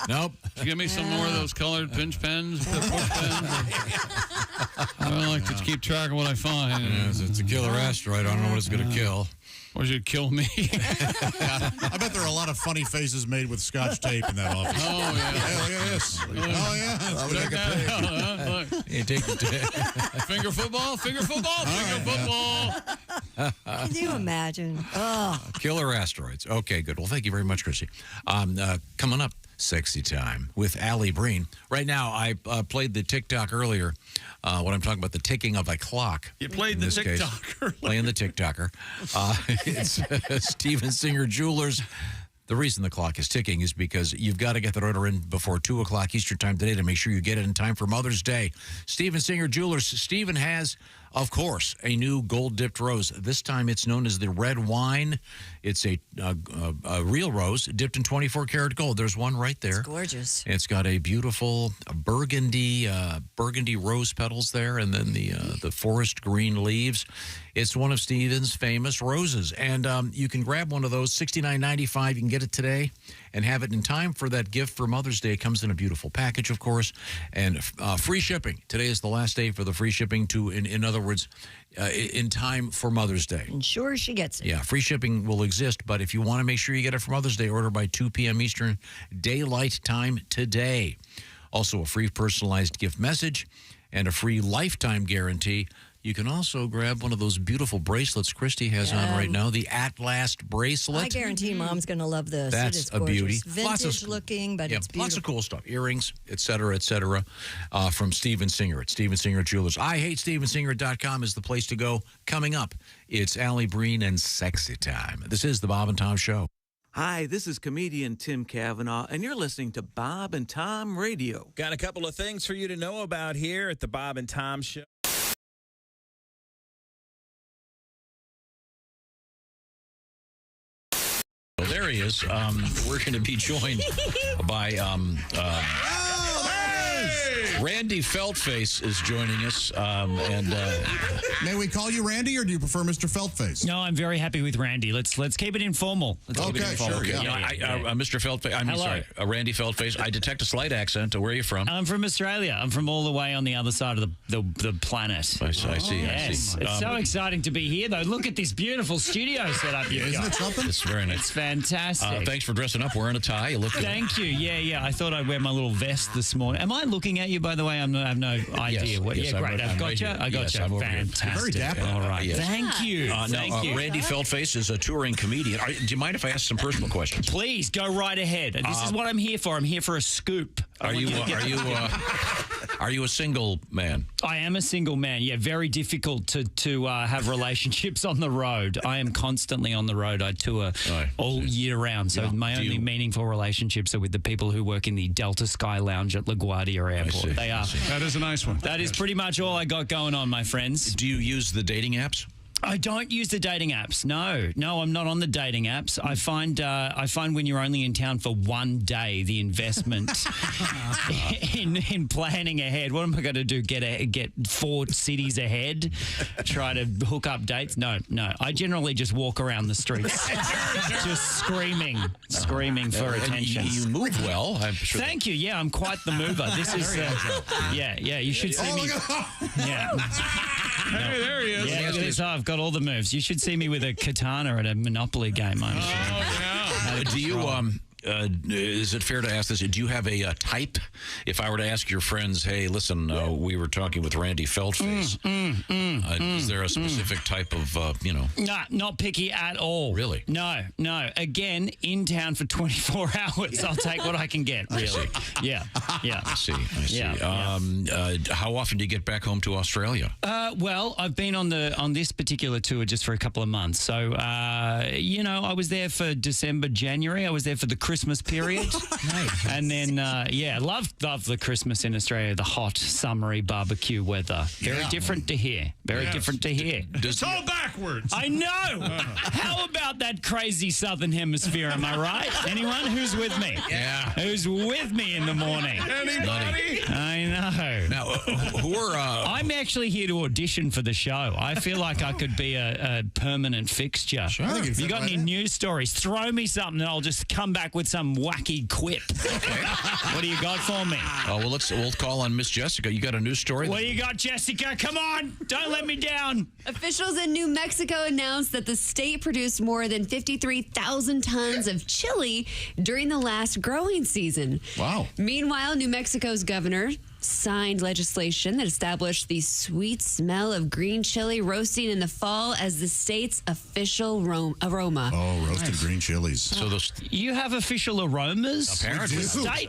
today. No. Nope. Could you give me some more of those colored pinch pens? Push pens? I like to keep track of what I find. Yes, it's a killer asteroid. I don't know what it's going to kill. Or should it kill me? I bet there are a lot of funny faces made with Scotch tape in that office. Oh, yeah. Hey, look at this. Oh, yeah. Check that out, huh? Look. You take the Finger football, finger football, finger football. Can you imagine? Oh. Killer asteroids. Okay, good. Well, thank you very much, Chrissy. Coming up, Sexy Time with Alli Breen. Right now, I played the TikTok earlier when I'm talking about the ticking of a clock. You played the TikTok earlier. Playing the TikToker. It's Steven Singer Jewelers. The reason the clock is ticking is because you've got to get that order in before 2 o'clock Eastern Time today to make sure you get it in time for Mother's Day. Steven Singer Jewelers. Steven has, of course, a new gold-dipped rose. This time it's known as the red wine. It's a real rose dipped in 24-karat gold. There's one right there. It's gorgeous. It's got a beautiful burgundy rose petals there, and then the forest green leaves. It's one of Steven's famous roses, and you can grab one of those, $69.95. You can get it today and have it in time for that gift for Mother's Day. It comes in a beautiful package, of course, and free shipping. Today is the last day for the free shipping in other words, in time for Mother's Day. Ensure she gets it. Yeah, free shipping will exist, but if you want to make sure you get it for Mother's Day, order by 2 p.m. Eastern Daylight Time today. Also, a free personalized gift message and a free lifetime guarantee. You can also grab one of those beautiful bracelets Christy has on right now, the At Last bracelet. I guarantee Mom's going to love this. That's it is a gorgeous. beauty. Vintage looking, but it's beautiful. Lots of cool stuff. Earrings, et cetera, from Steven Singer at Steven Singer Jewelers. IHateStevenSinger.com is the place to go. Coming up, it's Alli Breen and Sexy Time. This is the Bob and Tom Show. Hi, this is comedian Tim Cavanaugh, and you're listening to Bob and Tom Radio. Got a couple of things for you to know about here at the Bob and Tom Show. Well, there he is. We're going to be joined by Randy Feltface is joining us. May we call you Randy, or do you prefer Mr. Feltface? No, I'm very happy with Randy. Let's keep it informal. Sure. Yeah. Mr. Feltface, Hello. Randy Feltface. I detect a slight accent. Where are you from? I'm from Australia. I'm from all the way on the other side of the planet. I see. Yes. It's so exciting to be here, though. Look at this beautiful studio set up you've got. Isn't it something? It's very nice. It's fantastic. Thanks for dressing up, wearing a tie. You look good. Thank you. Yeah. I thought I'd wear my little vest this morning. Am I looking at you, by the way? have no idea. Yes, Yeah, great. I've got you. I got you. I'm over here. Fantastic. Very dapper. All right. Yes. Thank you. Thank you. Randy Feltface is a touring comedian. Do you mind if I ask some personal questions? Please go right ahead. This is what I'm here for. I'm here for a scoop. Are you a single man? I am a single man. Yeah, very difficult to have relationships on the road. I am constantly on the road. I tour all year round. So my only meaningful relationships are with the people who work in the Delta Sky Lounge at LaGuardia Airport. They are. That is a nice one. That is pretty much all I got going on, my friends. Do you use the dating apps? I don't use the dating apps. No, I'm not on the dating apps. I find when you're only in town for one day, the investment in planning ahead. What am I going to do? Get 4 cities ahead? Try to hook up dates? No. I generally just walk around the streets, just screaming for attention. You move well. I'm sure. Thank you. Yeah, I'm quite the mover. This is. Yeah. You should see me. Yeah. Hey, there he is. Yeah, look at this. I've got all the moves. You should see me with a katana at a Monopoly game. Do you is it fair to ask this? Do you have a type? If I were to ask your friends, hey, listen, we were talking with Randy Feltface. Is there a specific type of, Nah, not picky at all. Really? No. Again, in town for 24 hours. I'll take what I can get, really. Yeah. I see. Yeah. How often do you get back home to Australia? Well, I've been on this particular tour just for a couple of months. So, I was there for December, January. I was there for the Christmas period. And then, love the Christmas in Australia, the hot, summery barbecue weather. Very different to here. Different to here. It's all backwards. I know. How about that crazy southern hemisphere? Am I right? Anyone who's with me? Yeah. Who's with me in the morning? Anybody? I know. Now, I'm actually here to audition for the show. I feel like I could be a permanent fixture. Sure. Have you got any news stories? Throw me something and I'll just come back with some wacky quip. Okay. What do you got for me? We'll call on Miss Jessica. You got a news story? What do you got, Jessica? Come on. Don't let me down. Officials in New Mexico announced that the state produced more than 53,000 tons of chili during the last growing season. Wow. Meanwhile, New Mexico's governor signed legislation that established the sweet smell of green chili roasting in the fall as the state's official aroma. Oh, roasted green chilies. So you have official aromas? Apparently.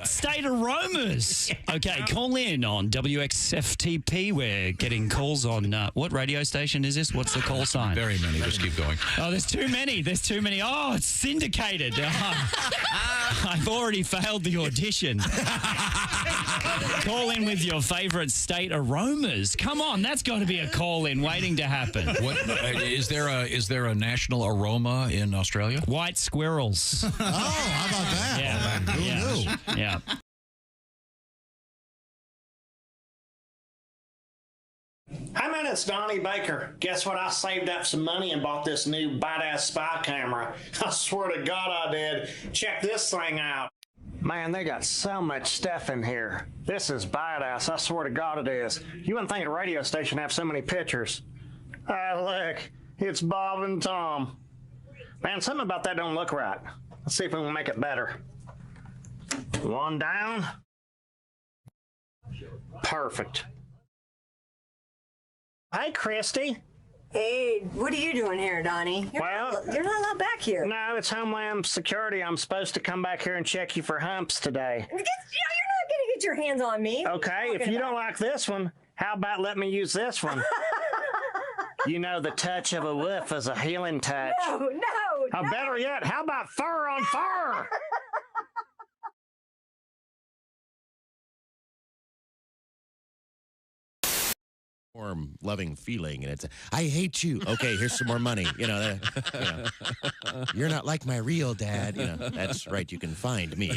State aromas. Okay, call in on WXFTP. We're getting calls on, what radio station is this? What's the call sign? Very many. Just keep going. Oh, there's too many. Oh, it's syndicated. I've already failed the audition. Call in with your favorite state aromas. Come on, that's got to be a call in waiting to happen. What is there a national aroma in Australia? White squirrels. Oh, how about that? Yeah. Who knew? Yeah. Hey man, it's Donnie Baker. Guess what? I saved up some money and bought this new badass spy camera. I swear to God I did. Check this thing out. Man, they got so much stuff in here. This is badass. I swear to God it is. You wouldn't think a radio station have so many pictures. Ah, look. It's Bob and Tom. Man, something about that don't look right. Let's see if we can make it better. One down. Perfect. Hey, Christy. Hey, what are you doing here, Donnie? You're not allowed back here. No, it's Homeland Security. I'm supposed to come back here and check you for humps today. You're not going to get your hands on me. Okay, if you don't like this one, how about let me use this one? You know, the touch of a wolf is a healing touch. No. Better yet, how about fur on fur? Warm, loving feeling, and it's I hate you. Okay, here's some more money. You're not like my real dad. That's right. You can find me.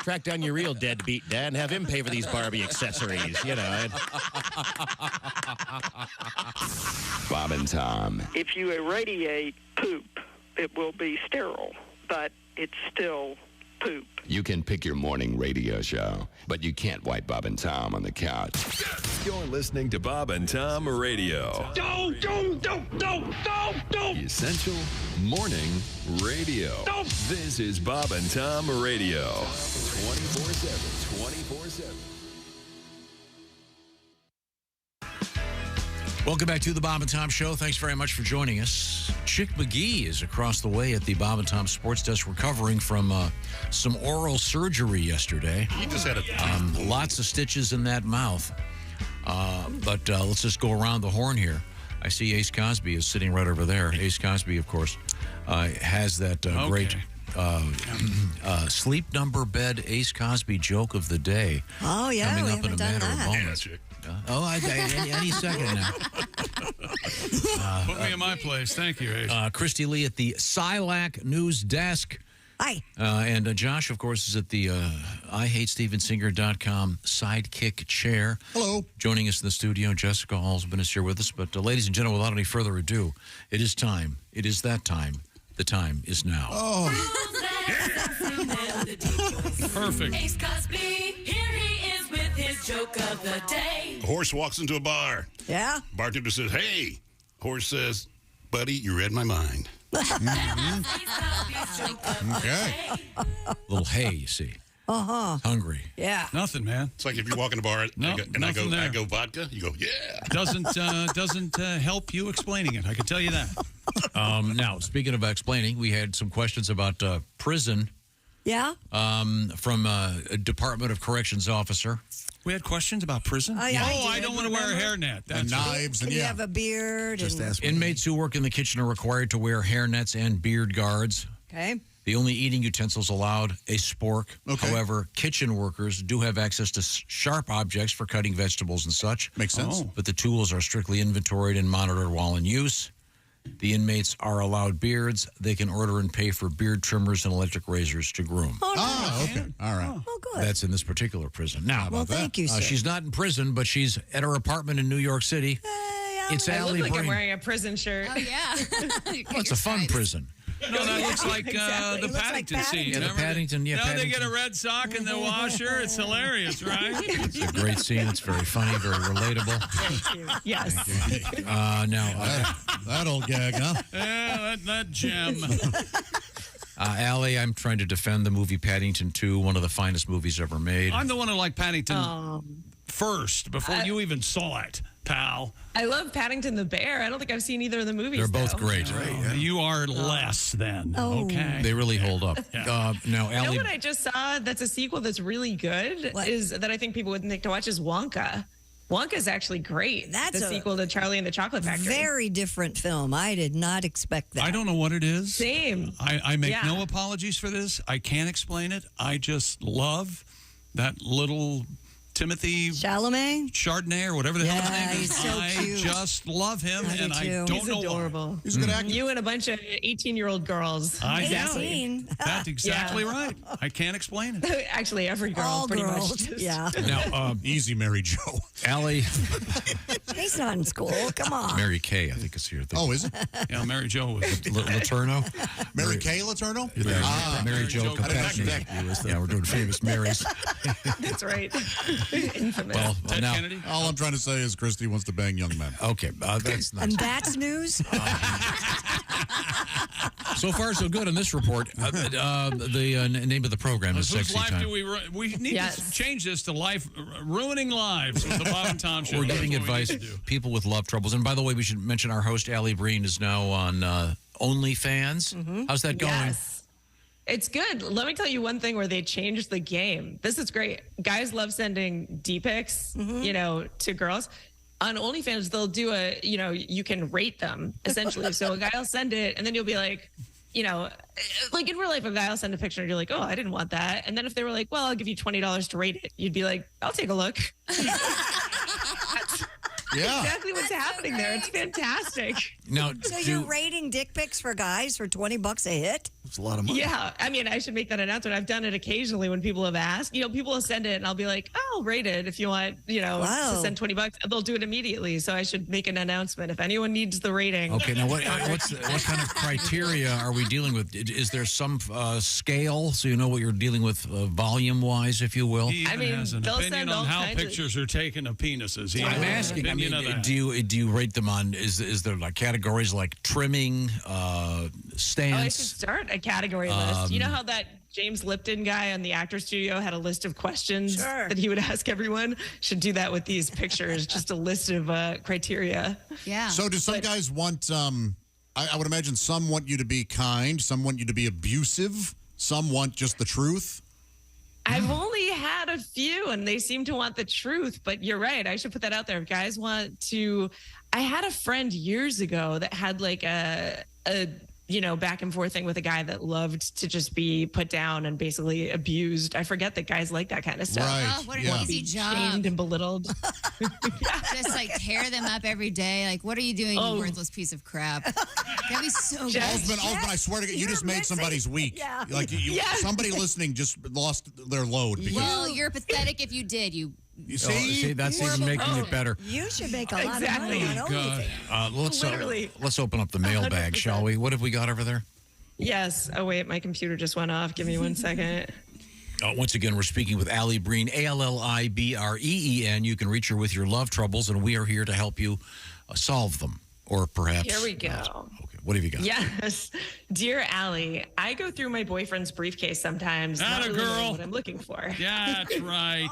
Track down your real deadbeat dad and have him pay for these Barbie accessories. Bob and Tom. If you irradiate poop, it will be sterile, but it's still poop. You can pick your morning radio show, but you can't wipe Bob and Tom on the couch. You're listening to Bob and Tom Radio. Don't. Essential Morning Radio. This is Bob and Tom Radio. 24/7. Welcome back to the Bob and Tom Show. Thanks very much for joining us. Chick McGee is across the way at the Bob and Tom Sports Desk recovering from some oral surgery yesterday. He just had lots of stitches in that mouth. But let's just go around the horn here. I see Ace Cosby is sitting right over there. Ace Cosby, of course, has that great sleep number bed Ace Cosby joke of the day. Oh, yeah, coming we up in a haven't done matter of that. moments. Any second now. Put me in my place. Thank you, Ace. Christy Lee at the Silac News Desk. Hi. And Josh, of course, is at the IHateStevensinger.com sidekick chair. Hello. Joining us in the studio, Jessica Alsman is here with us. But ladies and gentlemen, without any further ado, it is time. It is that time. The time is now. Oh. Perfect. Ace Cosby, here he is with his joke of the day. A horse walks into a bar. Yeah. Bartender says, "Hey." Horse says, "Buddy, you read my mind." Okay. Little hay, you see. Hungry. Yeah. Nothing, man. It's like if you walk in a bar No, I nothing go vodka, you go, yeah. Doesn't help you explaining it. I can tell you that. Now, speaking of explaining, we had some questions about prison Yeah. from a Department of Corrections officer. We had questions about prison? Oh, yeah, I don't want to wear a hairnet. And knives Can and you have a beard? and- Inmates who work in the kitchen are required to wear hairnets and beard guards. Okay. The only eating utensils allowed, a spork. Okay. However, kitchen workers do have access to sharp objects for cutting vegetables and such. Makes sense. But the tools are strictly inventoried and monitored while in use. The inmates are allowed beards. They can order and pay for beard trimmers and electric razors to groom. Oh, okay. All right. Oh, good. That's in this particular prison. Now, Well, thank you, sir. she's not in prison, but she's at her apartment in New York City. It's I Alli look like I'm Breen. wearing a prison shirt. Oh, yeah. Well, it's a fun prison. No, that looks like Exactly. the It looks Paddington like scene. Yeah, the Remember? Paddington, yeah, Now they Paddington. get a red sock in the washer. It's hilarious, right? It's a great scene. It's very funny, very relatable. Thank you. Yes. Now, That old gag, huh? Yeah, that gem. Alli, I'm trying to defend the movie Paddington 2, one of the finest movies ever made. I'm the one who liked Paddington first, before you even saw it, pal. I love Paddington the Bear. I don't think I've seen either of the movies. They're both though. great. You are less then. Oh. Okay. They really hold up. Now, You know Alli, what I just saw that's a sequel that's really good is that I think people wouldn't think to watch is Wonka. Wonka's actually great. That's the a sequel to Charlie and the Chocolate Factory. Very different film. I did not expect that. I don't know what it is. Same. I make Yeah. no apologies for this. I can't explain it. I just love that little Timothy Chalamet? Chardonnay or whatever the hell his Yeah, name is. he's so I cute. just love him, I do and I too. don't He's know adorable. why. He's a good actor. You and a bunch of 18-year-old girls. I Exactly. know. That's exactly right. I can't explain it. Actually, every girl All pretty girls. much. Just, Yeah. now Easy, Mary Jo. Alli, He's not in school. Come on. Mary Kay, I think is here. Oh, is it? Yeah, Mary Jo was. Letourneau? Mary Kay Letourneau? Mary Jo Jo Compassion. Yeah, we're doing famous Marys. That's right. Infamous. Well, Ted now, Kennedy? All I'm trying to say is Christy wants to bang young men. okay, that's nice. And that's news? So far, so good on this report. The name of the program is Whose Sexy life Time. do we need to change this to life ruining lives with the Bob and Tom Show. We're That's giving what we advice need to do. people with love troubles. And by the way, we should mention our host, Alli Breen, is now on OnlyFans. How's that going? Yes. It's good. Let me tell you one thing where they changed the game. This is great. Guys love sending D-pics, to girls. On OnlyFans, they'll do you can rate them, essentially. So a guy will send it, and then you'll be like, like in real life, a guy will send a picture, and you're like, oh, I didn't want that. And then if they were like, well, I'll give you $20 to rate it, you'd be like, I'll take a look. Yeah. exactly what's happening there. It's fantastic. Now, So you're rating dick pics for guys for $20 a hit? It's a lot of money. Yeah, I mean, I should make that announcement. I've done it occasionally when people have asked. People will send it, and I'll be like, "Oh, I'll rate it if you want." To send $20, they'll do it immediately. So I should make an announcement if anyone needs the rating. Okay, now what kind of criteria are we dealing with? Is there some scale so you know what you're dealing with volume-wise, if you will? He even has an opinion on how pictures are taken of penises. He I'm has an asking. opinion of that. Do you rate them on? Is there like categories like trimming, stance? I should start a category list. You know how that James Lipton guy on the Actor Studio had a list of questions that he would ask everyone? Should do that with these pictures, just a list of criteria. Yeah. So do some guys want, I would imagine some want you to be kind, some want you to be abusive, some want just the truth. I've only had a few, and they seem to want the truth. But you're right. I should put that out there. If guys want to, I had a friend years ago that had like a back and forth thing with a guy that loved to just be put down and basically abused. I forget that guys like that kind of stuff. Right. Oh, what an easy job. Shamed and belittled. Just like tear them up every day. Like, what are you doing, you worthless piece of crap? That'd be so good. Alsman, I swear to God, you just made somebody's week. Yeah. Like somebody listening just lost their load. Well, you're pathetic if you did. You see, that's even making it better. You should make a lot of money on OnlyFans. Let's open up the mailbag, shall we? What have we got over there? Yes. Oh, wait, my computer just went off. Give me 1 second. Once again, we're speaking with Alli Breen, ALLIBREEN. You can reach her with your love troubles, and we are here to help you solve them, or perhaps. Here we go. Okay, what have you got? Yes. Dear Allie, I go through my boyfriend's briefcase sometimes. Not really knowing what I'm looking for. Yeah, that's right.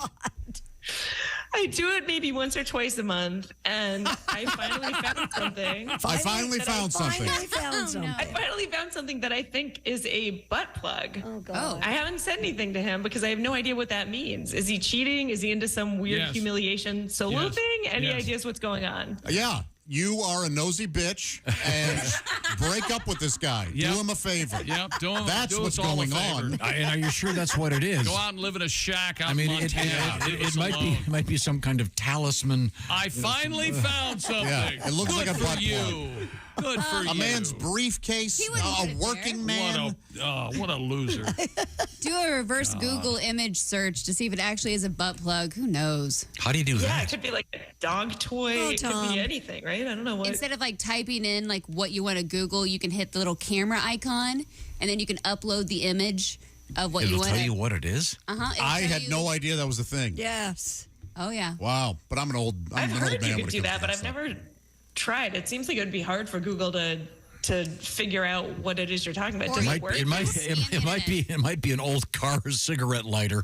I do it maybe once or twice a month, and I finally found something. I finally found something. I finally found something that I think is a butt plug. Oh, God. I haven't said anything to him because I have no idea what that means. Is he cheating? Is he into some weird humiliation solo thing? Any ideas what's going on? Yeah. You are a nosy bitch, and break up with this guy. Do him a favor. Yep, that's what's going on. And are you sure that's what it is? Go out and live in a shack out I mean, in Montana. it might be some kind of talisman. I finally found something. Yeah, it looks Good like a for butt you. plug. Good for you. A man's briefcase, a working man. What a loser. do a reverse Google image search to see if it actually is a butt plug. Who knows? How do you do that? Yeah, it could be like a dog toy. It could be anything, right? I don't know what. Instead of like typing in like what you want to Google, you can hit the little camera icon, and then you can upload the image of what you want. It'll tell you what it is? I had no idea that was a thing. Yes. Oh, yeah. Wow. But I'm an old man. I've heard you when could it do comes that, to but I've stuff. never tried. It seems like it would be hard for Google to figure out what it is you're talking about. Does it work? It might be an old car cigarette lighter.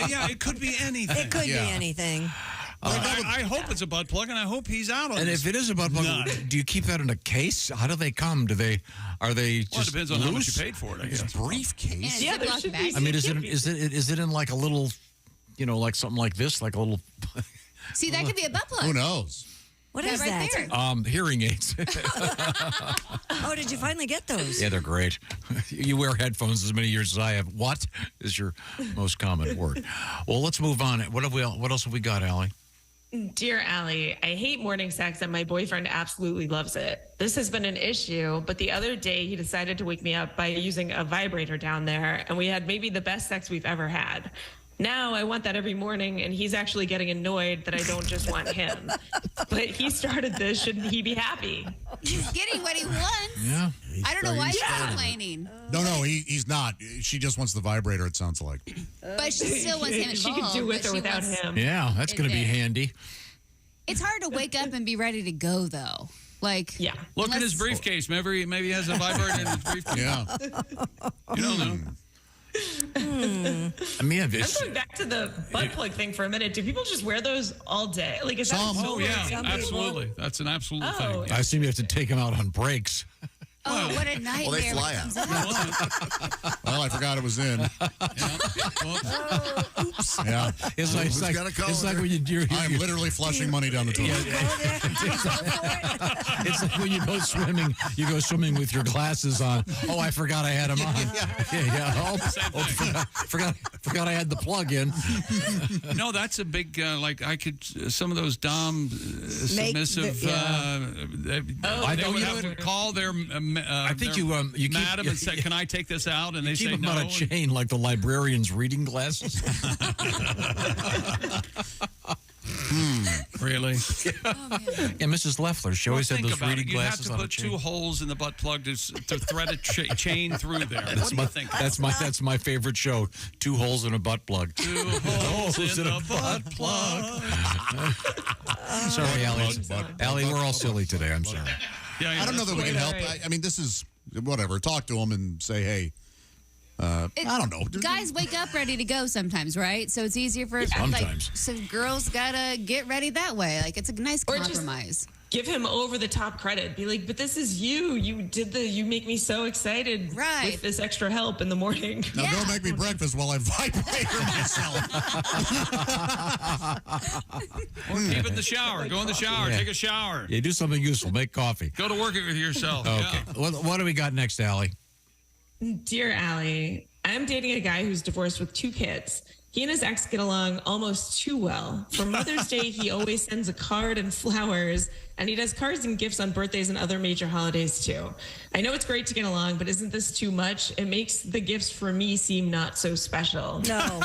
Yeah, it could be anything. It could be anything. I hope it's a butt plug, and I hope he's out on And this if it is a butt plug, do you keep that in a case? How do they come? Are they Well, it just depends on how much loose? you paid for it, I guess. Briefcase? Yeah, there should be. I mean, is it in like a little, like something like this, like a little? See, that could be a butt plug. Who knows? What is right that? there. Hearing aids. Oh, did you finally get those? Yeah, they're great. You wear headphones as many years as I have. What is your most common word? Well, let's move on. What else have we got, Allie? Dear Allie, I hate morning sex and my boyfriend absolutely loves it. This has been an issue, but the other day he decided to wake me up by using a vibrator down there, and we had maybe the best sex we've ever had. Now I want that every morning, and he's actually getting annoyed that I don't just want him. But he started this. Shouldn't he be happy? He's getting what he wants. Yeah. I don't know why she's complaining. No, he's not. She just wants the vibrator, it sounds like. But she still wants him involved. She could do with or without him. Yeah, that's going to be handy. It's hard to wake up and be ready to go, though. Like, yeah. Look at his briefcase. Maybe he has a vibrator in his briefcase. Yeah. You don't know. I mean, I'm going back to the butt plug thing for a minute. Do people just wear those all day? Like, is that Oh, yeah, absolutely. That's an absolute thing. I assume you have to take them out on breaks. Oh, what a nightmare. Well, they fly out. Well, I forgot it was in. Oops. Yeah. It's like when I'm literally flushing money down the toilet. It's like when you go swimming. You go swimming with your glasses on. Oh, I forgot I had them on. Yeah. Forgot I had the plug in. No, that's a big some of those dom submissive. They would have to call their. I think you madam and say, "Can I take this out?" And they keep say them no. on a chain like the librarian's reading glasses. Really? Yeah, Mrs. Leffler. She always had those reading glasses You on have a to chain. put 2 holes in the butt plug to thread a chain through there. What do you think? That's my favorite show. 2 holes in a butt plug. 2 holes in a butt plug. Sorry, Allie, we're all silly today. I'm sorry. I don't know that we can help. I mean, this is whatever. Talk to them and say, hey. I don't know. Guys wake up ready to go sometimes, right? So it's easier for Sometimes. so girls gotta get ready that way. Like it's a nice compromise. Give him over the top credit. Be like, but this is you. You make me so excited with this extra help in the morning. Now go make me breakfast while I vibrate myself. Or keep it in the shower. Go in the shower. Yeah. Take a shower. Yeah, do something useful. Make coffee. Go to work with yourself. Okay. Yeah. What do we got next, Allie? Dear Allie, I'm dating a guy who's divorced with 2 kids. He and his ex get along almost too well. For Mother's Day, he always sends a card and flowers, and he does cards and gifts on birthdays and other major holidays too. I know it's great to get along, but isn't this too much? It makes the gifts for me seem not so special. No.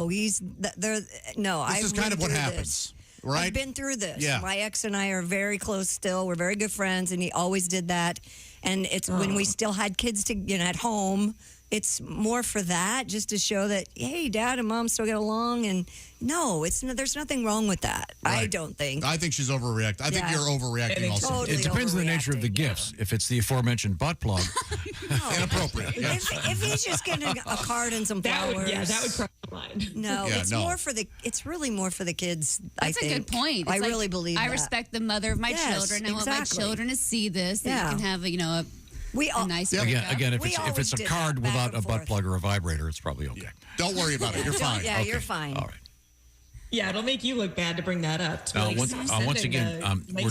This is kind of what happens. Right? I've been through this. Yeah. My ex and I are very close still. We're very good friends, and he always did that. And it's when we still had kids at home. It's more for that, just to show that, hey, Dad and Mom still get along. And no, there's nothing wrong with that. Right. I don't think. I think she's overreacting. I think you're overreacting also. Totally It depends on the nature of the gifts. If it's the aforementioned butt plug, inappropriate. If he's just getting a card and some flowers, that would cross the line. No, it's more for the. It's really more for the kids. That's I think. a good point. I It's like, really believe. I that. respect the mother of my children. I want my children to see this. That you can have a nice again, if We it's always a did card that, back without and a butt forth. plug or a vibrator, it's probably okay. Don't worry about it. You're fine. Yeah, you're fine. All right. Yeah, it'll make you look bad to bring that up. To like, Once again, we're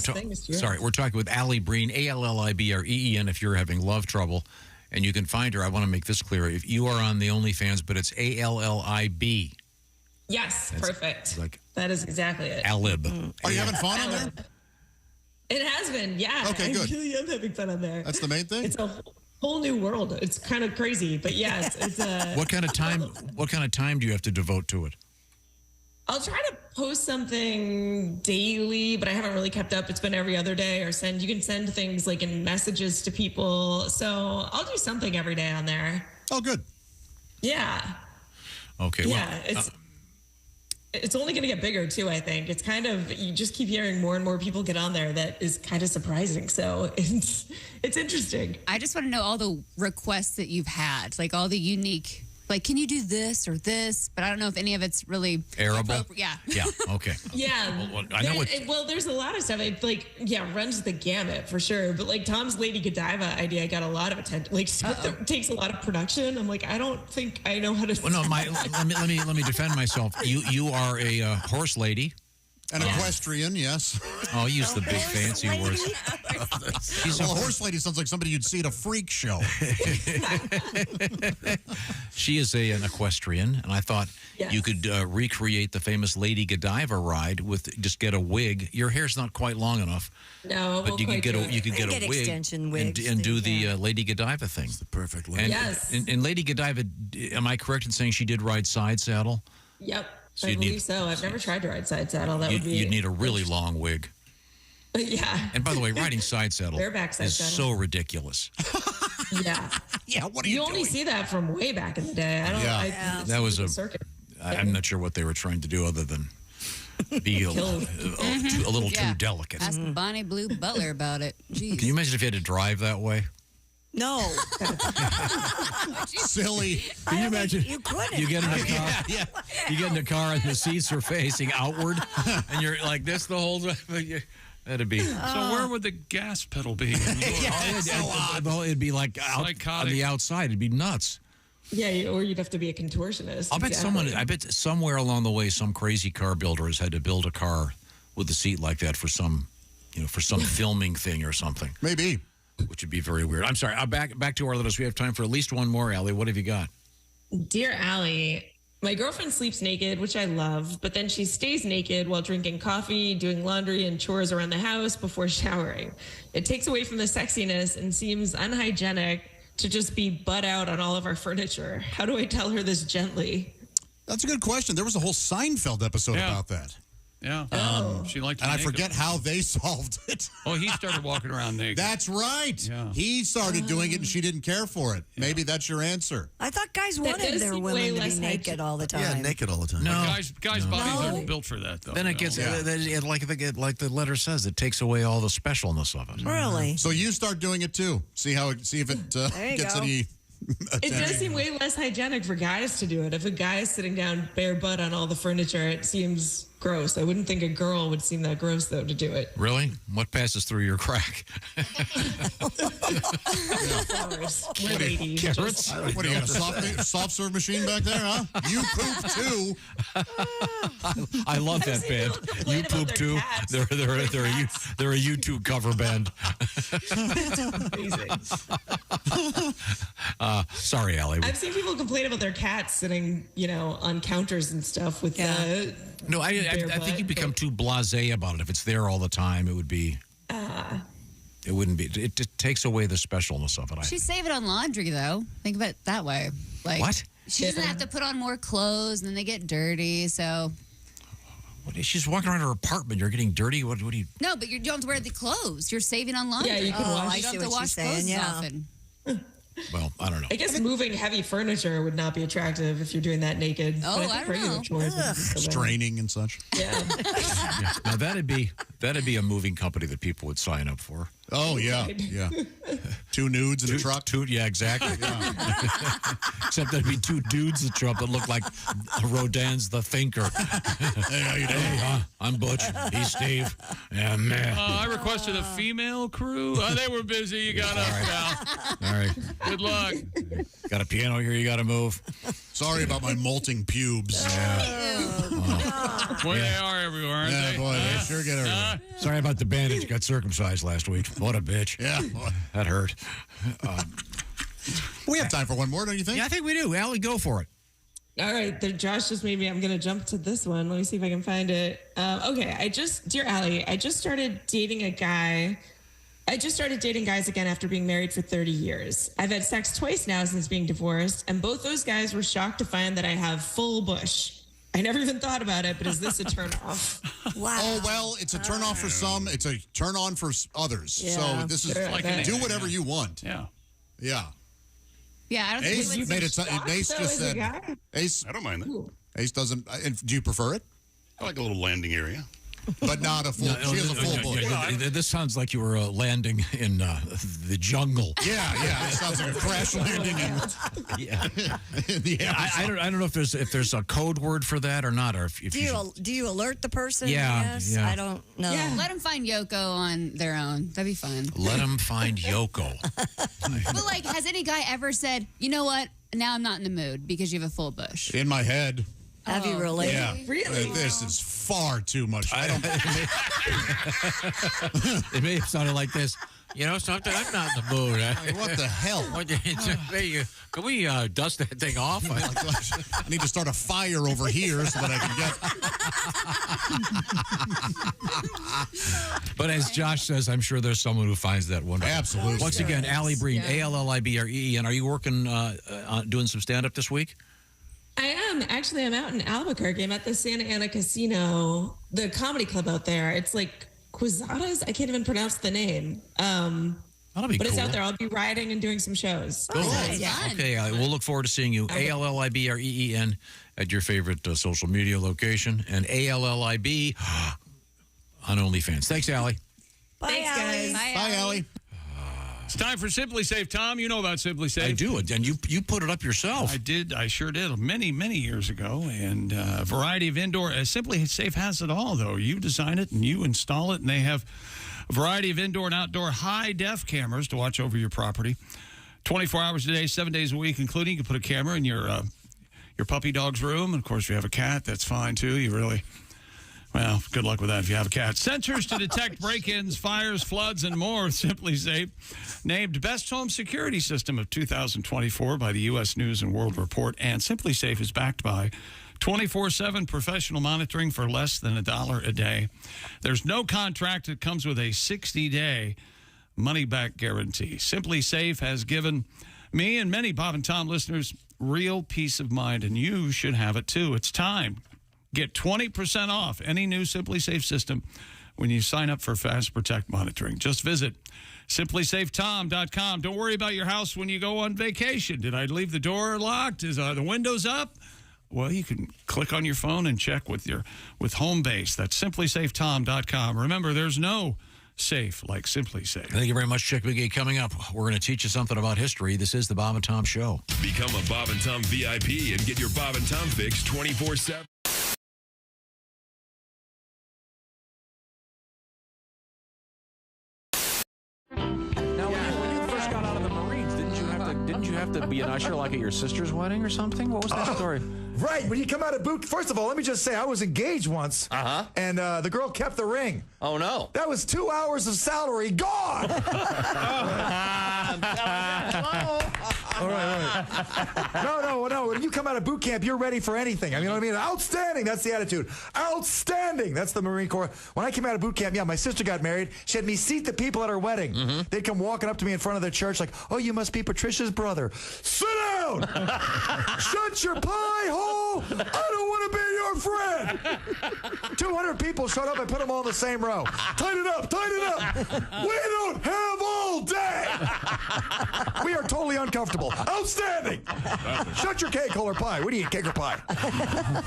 talking with Alli Breen, ALLIBREEN. If you're having love trouble, and you can find her, I want to make this clear. If you are on the OnlyFans, but it's ALLIB. Yes, perfect. Like that is exactly it. Alib. Are you having fun on there? It has been, yeah. Okay, good. I really am having fun on there. That's the main thing. It's a whole new world. It's kind of crazy, but yeah, it's What kind of time? What kind of time do you have to devote to it? I'll try to post something daily, but I haven't really kept up. It's been every other day, or you can send things like in messages to people. So I'll do something every day on there. Oh, good. Yeah. Okay. Yeah, it's only going to get bigger too. I think it's kind of, you just keep hearing more and more people get on there. That is kind of surprising. So it's interesting. I just want to know all the requests that you've had, like all the unique. Like, can you do this or this? But I don't know if any of it's really arable. Yeah. Yeah. Okay. Yeah. Well, I know there's a lot of stuff. It runs the gamut for sure. But like Tom's Lady Godiva idea got a lot of attention. Like stuff that takes a lot of production. I'm like, I don't think I know how to. Well, no, let me defend myself. You are a horse lady. An equestrian, yes. Oh, use the big fancy words. A horse lady sounds like somebody you'd see at a freak show. She is an equestrian, and I thought you could recreate the famous Lady Godiva ride with just get a wig. Your hair's not quite long enough. No, but you could get a wig extension wigs and do the Lady Godiva thing. It's the perfect look. And, yes. And Lady Godiva, am I correct in saying she did ride side saddle? Yep. So I believe so. I've never tried to ride side saddle. You'd need a really long wig. Yeah. And by the way, riding side saddle Bareback side is saddle. so ridiculous. Yeah. Yeah. What are you only see that from way back in the day. I don't. Yeah. That was a circuit. I'm not sure what they were trying to do other than be a little too delicate. Ask Bonnie Blue Butler about it. Jeez. Can you imagine if you had to drive that way? No. Silly. Can you imagine? You couldn't. You get in a car. You get in a car and the seats are facing outward, and you're like this the whole time. That'd be. So where would the gas pedal be? Well, it'd be like out on the outside. It'd be nuts. Yeah, or you'd have to be a contortionist. I bet somewhere along the way, some crazy car builder has had to build a car with a seat like that for some filming thing or something. Maybe. Which would be very weird. I'm sorry. Back to our letters. We have time for at least one more, Allie. What have you got? Dear Allie, my girlfriend sleeps naked, which I love, but then she stays naked while drinking coffee, doing laundry, and chores around the house before showering. It takes away from the sexiness and seems unhygienic to just be butt out on all of our furniture. How do I tell her this gently? That's a good question. There was a whole Seinfeld episode about that. Yeah. She liked to and I naked. forget how they solved it. Oh, he started walking around naked. That's right. Yeah. He started doing it and she didn't care for it. Yeah. Maybe that's your answer. I thought guys wanted their women to be naked all the time. Yeah, naked all the time. No. Guys' bodies aren't built for that, though. Then it gets, like the letter says, it takes away all the specialness of it. Really? So you start doing it too. See if it gets any It does seem way less hygienic for guys to do it. If a guy is sitting down bare butt on all the furniture, it seems gross. I wouldn't think a girl would seem that gross, though, to do it. Really? What passes through your crack? Flowers. We're ladies. Carrots? What do you got, a soft serve machine back there, huh? You poop too. I love that band. You poop too. They're a U2 cover band. Sorry, Allie. I've seen people complain about their cats sitting, on counters and stuff with No, I think you become too blasé about it. If it's there all the time, it would be. It wouldn't be. It takes away the specialness of it. She's saving on laundry, though. Think of it that way. Like, what? She doesn't have to put on more clothes, and then they get dirty. So. She's walking around her apartment. You're getting dirty. What do you? No, but you don't have to wear the clothes. You're saving on laundry. Yeah, you can wash. You don't have to wash clothes often. Well, I don't know. I guess moving heavy furniture would not be attractive if you're doing that naked. Oh, but I don't know. chores would be so bad. Straining and such. Yeah. Now that'd be a moving company that people would sign up for. Oh yeah. Two nudes in a truck. Yeah, exactly. Except there'd be two dudes in the truck that look like Rodin's The Thinker. Hey, how you doing? I'm Butch. He's Steve. Yeah, man. I requested a female crew. They were busy. You got us now. All right. Good luck. Got a piano here. You got to move. Sorry about my molting pubes. Boy, they are everywhere, aren't Yeah, they? boy, they sure get everywhere. Sorry about the bandage. Got circumcised last week. What a bitch. Yeah, boy. That hurt. We have time for one more, don't you think? Yeah, I think we do. Allie, go for it. All right, Josh just made me. I'm going to jump to this one. Let me see if I can find it. Okay, dear Allie, I just started dating a guy. I just started dating guys again after being married for 30 years. I've had sex twice now since being divorced, and both those guys were shocked to find that I have full bush. I never even thought about it, but is this a turnoff? Wow. Oh, well, it's a turnoff for some. It's a turn on for others. Yeah, so this is sure, like do whatever you want. Yeah. Yeah. Yeah, I don't Ace think made it. Ace just said. Ace. I don't mind that. Ace doesn't. Do you prefer it? I like a little landing area. But not a full. She has a full bush. This sounds like you were landing in the jungle. Yeah. It sounds like a crash landing in the Amazon. I don't know if there's a code word for that or not, or if Do you alert the person? Yeah, Yes? yeah. I don't know. Yeah, let them find Yoko on their own. That'd be fun. let them find Yoko. But like, has any guy ever said, you know what? Now I'm not in the mood because you have a full bush. In my head. Have you really? Yeah. Really? This is far too much. It may have sounded like this. Sometimes I'm not in the mood. What the hell? Can we dust that thing off? I need to start a fire over here so that I can get. But as Josh says, I'm sure there's someone who finds that wonderful. Absolutely. Once again, Allie Breen, Yeah. Allibreen. Are you working, doing some stand-up this week? I am. Actually, I'm out in Albuquerque. I'm at the Santa Ana Casino, the comedy club out there. It's like Quizadas. I can't even pronounce the name. That'll be but cool. it's out there. I'll be riding and doing some shows. Cool. Okay, we'll look forward to seeing you. Allibreen at your favorite social media location, and ALLIB on OnlyFans. Thanks, Allie. Bye, Thanks, Allie. guys. Bye, Bye, Allie. It's time for Simply Safe. Tom, you know about Simply Safe. I do, and you put it up yourself. I did. I sure did many, many years ago. And a variety of indoor. Simply Safe has it all, though. You design it and you install it, and they have a variety of indoor and outdoor high-def cameras to watch over your property. 24 hours a day, 7 days a week, including you can put a camera in your puppy dog's room. And, of course, if you have a cat, that's fine, too. You really... Well, good luck with that if you have a cat. Sensors to detect break-ins, fires, floods, and more. Simply Safe, named Best Home Security System of 2024 by the U.S. News and World Report. And Simply Safe is backed by 24/7 professional monitoring for less than $1 a day. There's no contract. It comes with a 60-day money-back guarantee. Simply Safe has given me and many Bob and Tom listeners real peace of mind, and you should have it too. It's time. Get 20% off any new Simply Safe system when you sign up for Fast Protect monitoring. Just visit simplysafetom.com. Don't worry about your house when you go on vacation. Did I leave the door locked? Is the windows up? Well, you can click on your phone and check with Homebase. That's simplysafetom.com. Remember, there's no safe like Simply Safe. Thank you very much, Chick McGee. Coming up, we're going to teach you something about history. This is the Bob and Tom Show. Become a Bob and Tom VIP and get your Bob and Tom fix 24/7. Now, when you first got out of the Marines, didn't you have to be an usher like at your sister's wedding or something? What was that story? Right. When you come out of boot, first of all, let me just say I was engaged once. And the girl kept the ring. Oh, no. That was 2 hours of salary gone. All right. No. When you come out of boot camp, you're ready for anything. I mean, you know what I mean? Outstanding. That's the attitude. Outstanding. That's the Marine Corps. When I came out of boot camp, my sister got married. She had me seat the people at her wedding. They'd come walking up to me in front of the church like, oh, you must be Patricia's brother. Sit down. Shut your pie hole. I don't want to be your friend. 200 people showed up. I put them all in the same row. Tighten it up. We don't have all day. We are totally uncomfortable. Outstanding. Shut your cake hole or pie. What do you eat, cake or pie?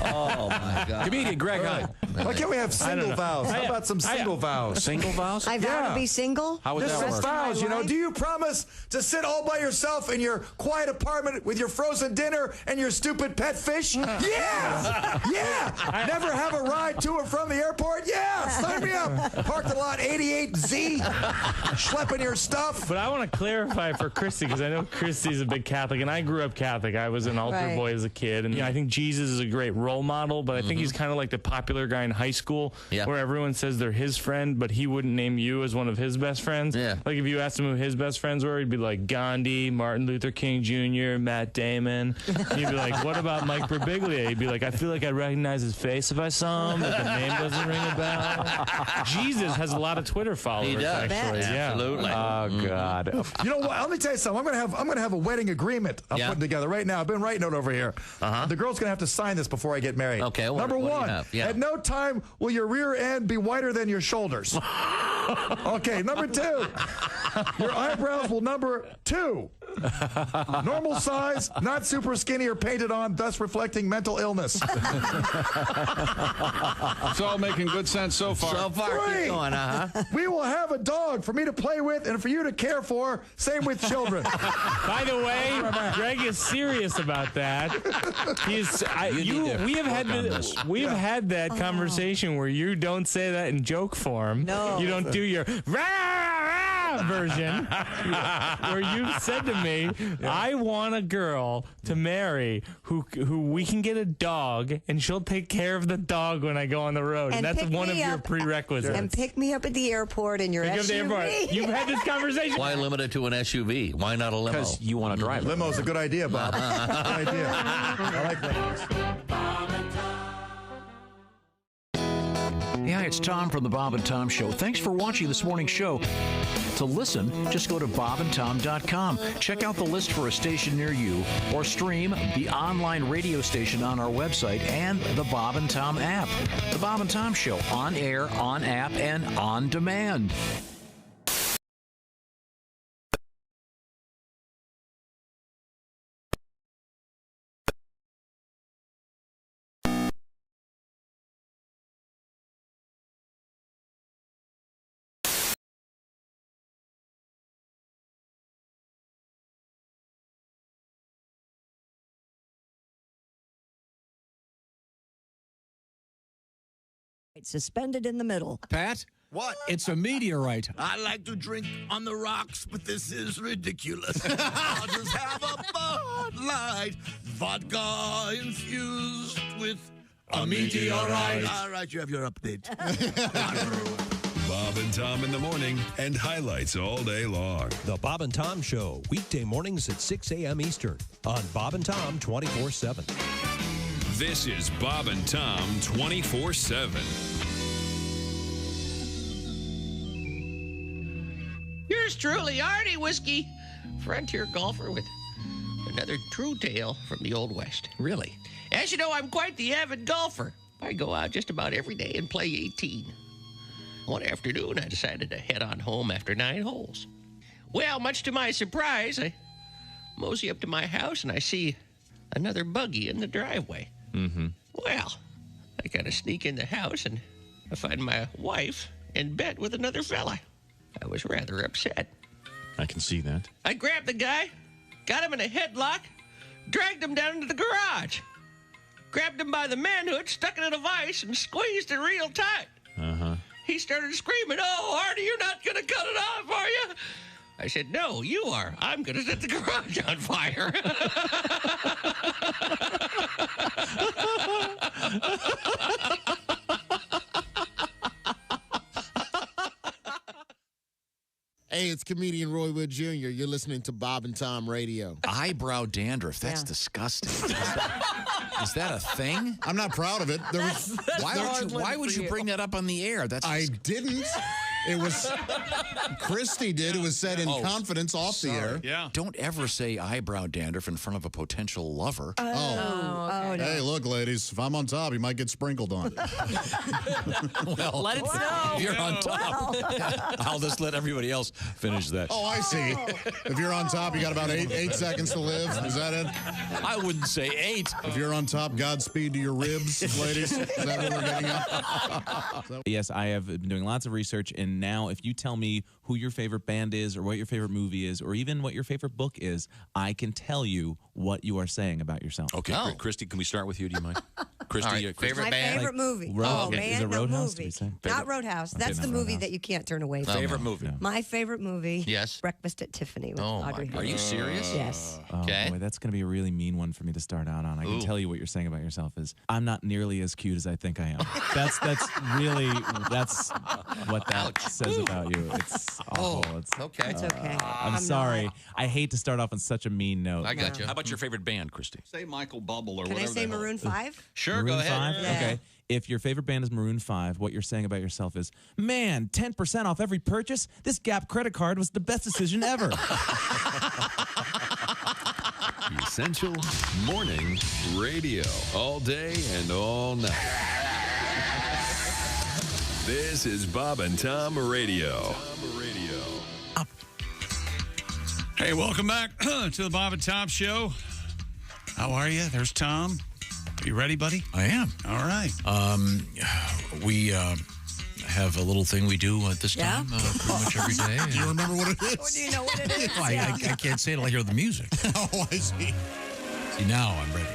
Oh, my God. Comedian Greg Hunt. Why can't we have single vows? How about some single vows? Single vows? I vow to be single? How would that work? Vows, do you promise to sit all by yourself in your quiet apartment with your frozen dinner and your stupid pet fish? Yeah! Never have a ride to or from the airport? Yeah! Sign me up! Park the lot 88Z, schlepping your stuff. But I want to clarify for Christy, because I know Christy's a big Catholic, and I grew up Catholic. I was an altar boy as a kid, and I think Jesus is a great role model, but I think he's kind of like the popular guy in high school where everyone says they're his friend, but he wouldn't name you as one of his best friends. Like if you asked him who his best friends were, he'd be like Gandhi, Martin Luther King Jr., Matt Damon. And you'd be like, what about Mike Birbiglia? He'd be like, I feel like I'd recognize his face if I saw him, but the name doesn't ring a bell. Jesus has a lot of Twitter followers. He does. Actually. Absolutely. Oh God. You know what? Let me tell you something. I'm gonna have a wedding agreement I'm putting together right now. I've been writing it over here. The girl's gonna have to sign this before I get married. Okay. Number one, at no time will your rear end be whiter than your shoulders. Okay. Number two, your eyebrows will number 2. Normal size, not super skinny or painted on, thus reflecting mental illness. It's all making good sense so far. So far, keep going, We will have a dog for me to play with and for you to care for. Same with children. By the way, Greg is serious about that. We have had that conversation where you don't say that in joke form. No. You don't do your version where you've said to me, I want a girl to marry who we can get a dog and she'll take care of the dog when I go on the road. And that's one of your prerequisites. And pick me up at the airport in your SUV. You've had this conversation. Why limit it to an SUV? Why not a limo? Because you want to drive it. Limo's a good idea, Bob. Good idea. I like limos. Yeah, it's Tom from the Bob and Tom Show. Thanks for watching this morning's show. To listen, just go to bobandtom.com. Check out the list for a station near you, or stream the online radio station on our website and the Bob and Tom app. The Bob and Tom Show, on air, on app, and on demand. suspended in the middle. Pat? What? It's a meteorite. I like to drink on the rocks, but this is ridiculous. I'll just have a Bud Light, vodka infused with a meteorite. All right, you have your update. Bob and Tom in the morning and highlights all day long. The Bob and Tom Show, weekday mornings at 6 a.m. Eastern on Bob and Tom 24/7. This is Bob and Tom 24/7. Yours truly, Artie Whiskey, frontier golfer with another true tale from the Old West. Really? As you know, I'm quite the avid golfer. I go out just about every day and play 18. One afternoon, I decided to head on home after 9 holes. Well, much to my surprise, I mosey up to my house and I see another buggy in the driveway. Mm-hmm. Well, I kind of sneak in the house and I find my wife in bed with another fella. I was rather upset. I can see that. I grabbed the guy, got him in a headlock, dragged him down into the garage, grabbed him by the manhood, stuck it in a vise, and squeezed it real tight. Uh-huh. He started screaming, "Oh, Artie, you're not going to cut it off, are you?" I said, "No, you are. I'm going to set the garage on fire." Hey, it's comedian Roy Wood Jr. You're listening to Bob and Tom Radio. Eyebrow dandruff. That's disgusting. Is that a thing? I'm not proud of it. There was, Why would you bring that up on the air? I didn't. It was Christy did. It was said in confidence off the air. Yeah. Don't ever say eyebrow dandruff in front of a potential lover. No. Hey, look, ladies, if I'm on top, you might get sprinkled on. Well, Let it snow. if you're on top, I'll just let everybody else finish that. Oh, I see. If you're on top, you got about eight seconds to live. Is that it? I wouldn't say 8. If you're on top, Godspeed to your ribs, ladies. Is that what we're getting at? Yes, I have been doing lots of research, and now if you tell me who your favorite band is or what your favorite movie is or even what your favorite book is, I can tell you what you are saying about yourself. Okay, Christy, can we start with you? Do you mind? Christy, All right, Christy? favorite My band? favorite movie. Road- Oh, is man, it no Roadhouse, did movie. we say? Not Roadhouse. That's not the movie Roadhouse. that you can't turn away from. Favorite movie? No. My favorite movie. Yes. Breakfast at Tiffany with Oh, my Audrey God. Are you Hepburn. serious? Yes. Oh, Okay. boy, that's going to be a really mean one for me to start out on. I can Ooh. tell you what you're saying about yourself is I'm not nearly as cute as I think I am. That's what that says about you. It's awful. It's Okay. It's okay. I'm sorry. not. I hate to start off on such a mean note. I got you. How about your favorite band, Christy? Say Michael Bubble or Can I whatever. say the hell. Maroon 5? Sure, Maroon go ahead. 5? Yeah. Okay. If your favorite band is Maroon 5, what you're saying about yourself is, man, 10% off every purchase? This Gap credit card was the best decision ever. Essential morning radio. All day and all night. This is Bob and Tom Radio. Hey, welcome back to the Bob and Tom Show. How are you? There's Tom. Are you ready, buddy? I am. All right. We have a little thing we do at this Yeah? time pretty much every day. Do you remember what it is? Oh, do you know what it is? Oh, I can't say it until I hear the music. Oh, I see. See, now I'm ready.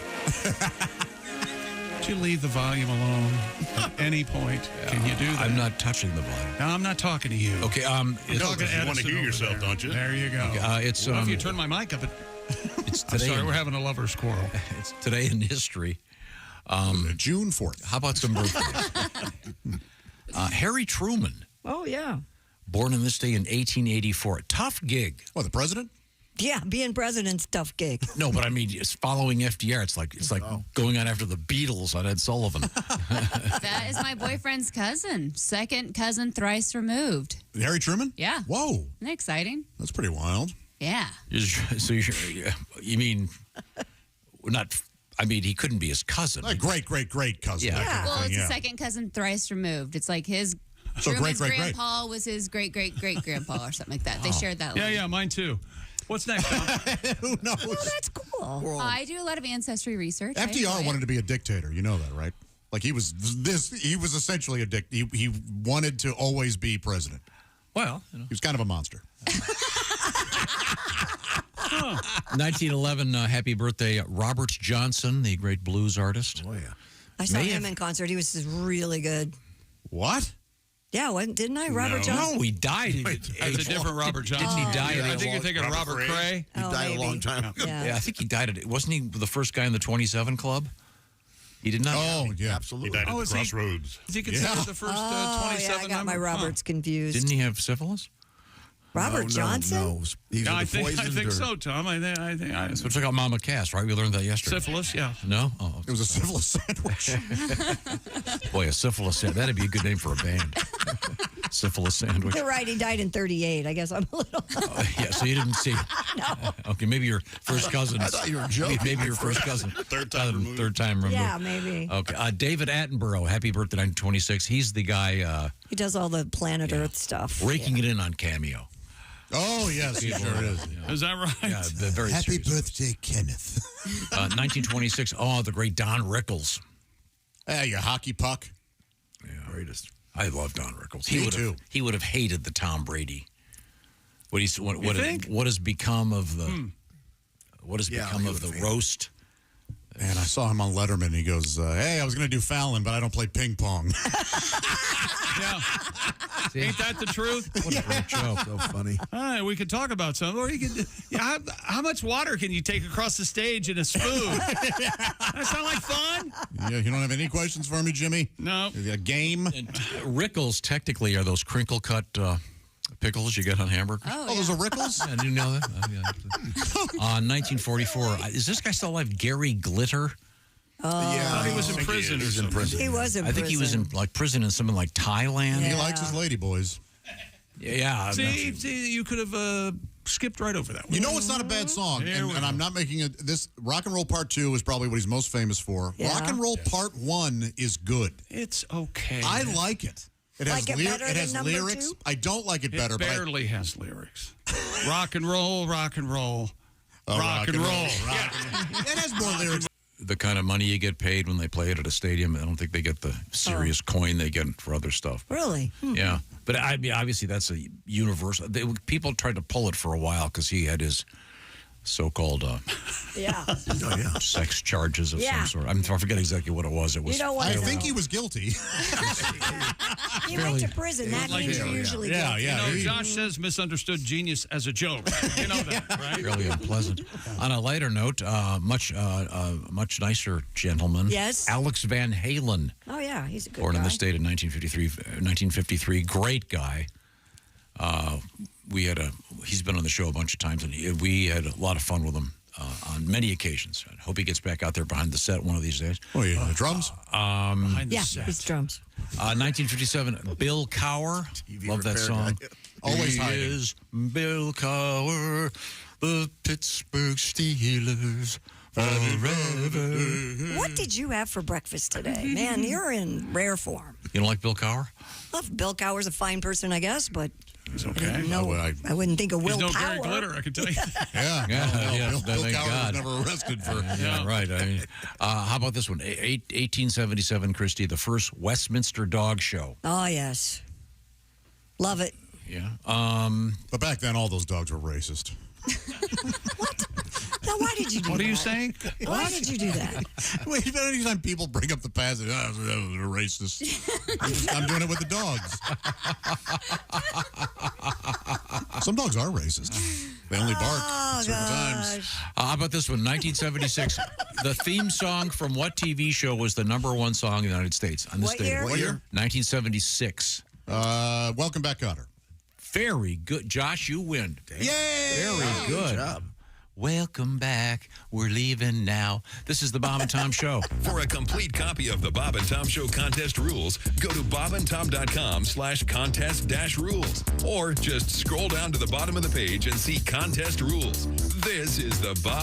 Would you leave the volume alone at any point? Can you do that? I'm not touching the volume. No, I'm not talking to you. Okay, I'm it's, talking to You want to Edison hear over yourself, there. don't you? There you go. Okay, it's Well, if you turn my mic up, it's I'm today. sorry, we're having a lover's quarrel. It's today in history. June 4th. How about some birthdays? Harry Truman, Oh, yeah. born on this day in 1884. Tough gig. What, the president? Yeah, being president's tough gig. No, but I mean, it's following FDR. It's like going on after the Beatles on Ed Sullivan. That is my boyfriend's cousin. Second cousin thrice removed. Harry Truman? Yeah. Whoa. Isn't that exciting? That's pretty wild. Yeah. So you mean not? I mean, he couldn't be his cousin. Like great cousin. Yeah. That kind of Well, thing, it's yeah. a second cousin thrice removed. It's like his So Truman's great. grandpa was his great grandpa or something like that. They shared that line. Yeah, mine too. What's next, Tom? Who knows? Oh, that's cool. I do a lot of ancestry research. I enjoy FDR it. wanted to be a dictator. You know that, right? Like he was essentially a he wanted to always be president. Well, he was kind of a monster. 1911, happy birthday, Robert Johnson, the great blues artist. Oh, yeah. I saw him in concert. He was just really good. What? Yeah, didn't I? Robert Johnson? No, he died. It's a different Robert Johnson. Didn't he die? I think you're thinking of Robert Cray. He died maybe. a long time ago. Yeah. Yeah, I think he died. Wasn't he the first guy in the 27 Club? He did not. Oh, yeah. Absolutely. He died at is the crossroads. Is he considered the first 27 yeah, I got my member? Roberts confused. Didn't he have syphilis? Robert Johnson? No. He's Yeah, I think poisoned or- so, Tom. I think So check out Mama Cass, right? We learned that yesterday. syphilis. Yeah. No? Oh, It was a syphilis sandwich. boy, a syphilis sandwich. That'd be a good name for a band. Syphilis sandwich. You're right. He died in 38. I guess I'm a little. Yeah, so you didn't see. Okay, maybe your first cousin. I thought you were joking. Maybe your first cousin. Third time removed. Third time removed. Yeah, maybe. Okay. David Attenborough, happy birthday, 1926. He's the guy He does all the planet Earth stuff. raking it in on Cameo. Oh, yes, he sure is. Is that right? Yeah, the very Happy serious. birthday, Kenneth. 1926. Oh, the great Don Rickles. Hey, your hockey puck. Yeah, greatest. I love Don Rickles. Me too. He would have hated the Tom Brady. What think? what has become of the what has Yeah, become he of would the have hated roast? And I saw him on Letterman. He goes, hey, I was going to do Fallon, but I don't play ping pong. Yeah. Ain't that the truth? What a great joke. So funny. All right, we could talk about something. Or you could. Yeah, how much water can you take across the stage in a spoon? That sound like fun? Yeah, you don't have any questions for me, Jimmy? No. A game? And Rickles technically are those crinkle cut pickles you get on hamburgers. Oh, those are Rickles? Yeah, do you know that? 1944. Is this guy still alive? Gary Glitter. Oh. I thought he was in prison. He's in prison. He was in I think he was in prison in something like Thailand. He likes his lady boys. Yeah. See, you could have skipped right over that one. You know what's not a bad song? And I'm not making it. This Rock and Roll Part 2 is probably what he's most famous for. Yeah. Rock and Roll Part 1 is good. It's okay. I like it. It has, Like it better than number lyrics. 2? I don't like it better. It barely has lyrics. Rock and roll, rock and roll, rock and roll. It has more lyrics. The kind of money you get paid when they play it at a stadium, I don't think they get the serious coin they get for other stuff. Really? Yeah. But I mean, obviously, that's a universal. People tried to pull it for a while because he had his so-called sex charges of some sort. I forget exactly what it was. It was. You know what? I think he was guilty. You went to prison. That means you're usually guilty. You know, Josh says misunderstood genius as a joke. You know that, right? Really unpleasant. On a lighter note, much nicer gentleman. Yes. Alex Van Halen. Oh, yeah. He's a good Born guy. in the state in 1953. Great guy. He's been on the show a bunch of times, and we had a lot of fun with him on many occasions. I hope he gets back out there behind the set one of these days. Oh, yeah. Drums? Behind the Yeah, set. it's drums. 1957, Bill Cowher. Love that repair song. guy. Always He hiding. is Bill Cowher, the Pittsburgh Steelers. Forever. What did you have for breakfast today? Man, you're in rare form. You don't like Bill Cowher? Well, Bill Cowher's a fine person, I guess, but He's okay. I wouldn't think of He's Will no Power. Gary Glitter, I can tell you. Yeah. Bill thank Cowher God. was never arrested for. Yeah, right. I mean, how about this one? 1877, Christy, the first Westminster Dog Show. Oh, yes. Love it. Yeah. But back then, all those dogs were racist. Now, why did you do that? What are you saying? Why did you do that? Wait, anytime people bring up the past, that was a racist. I'm doing it with the dogs. Some dogs are racist. They only bark at certain times. How about this one? 1976. The theme song from what TV show was the #1 song in the United States on this What day? year? What year? 1976. Welcome back, Cotter. Very good. Josh, you win. Yay! Very good. job. Welcome back. We're leaving now. This is the Bob and Tom Show. For a complete copy of the Bob and Tom Show contest rules, go to bobandtom.com/contest-rules. Or just scroll down to the bottom of the page and see contest rules. This is the Bob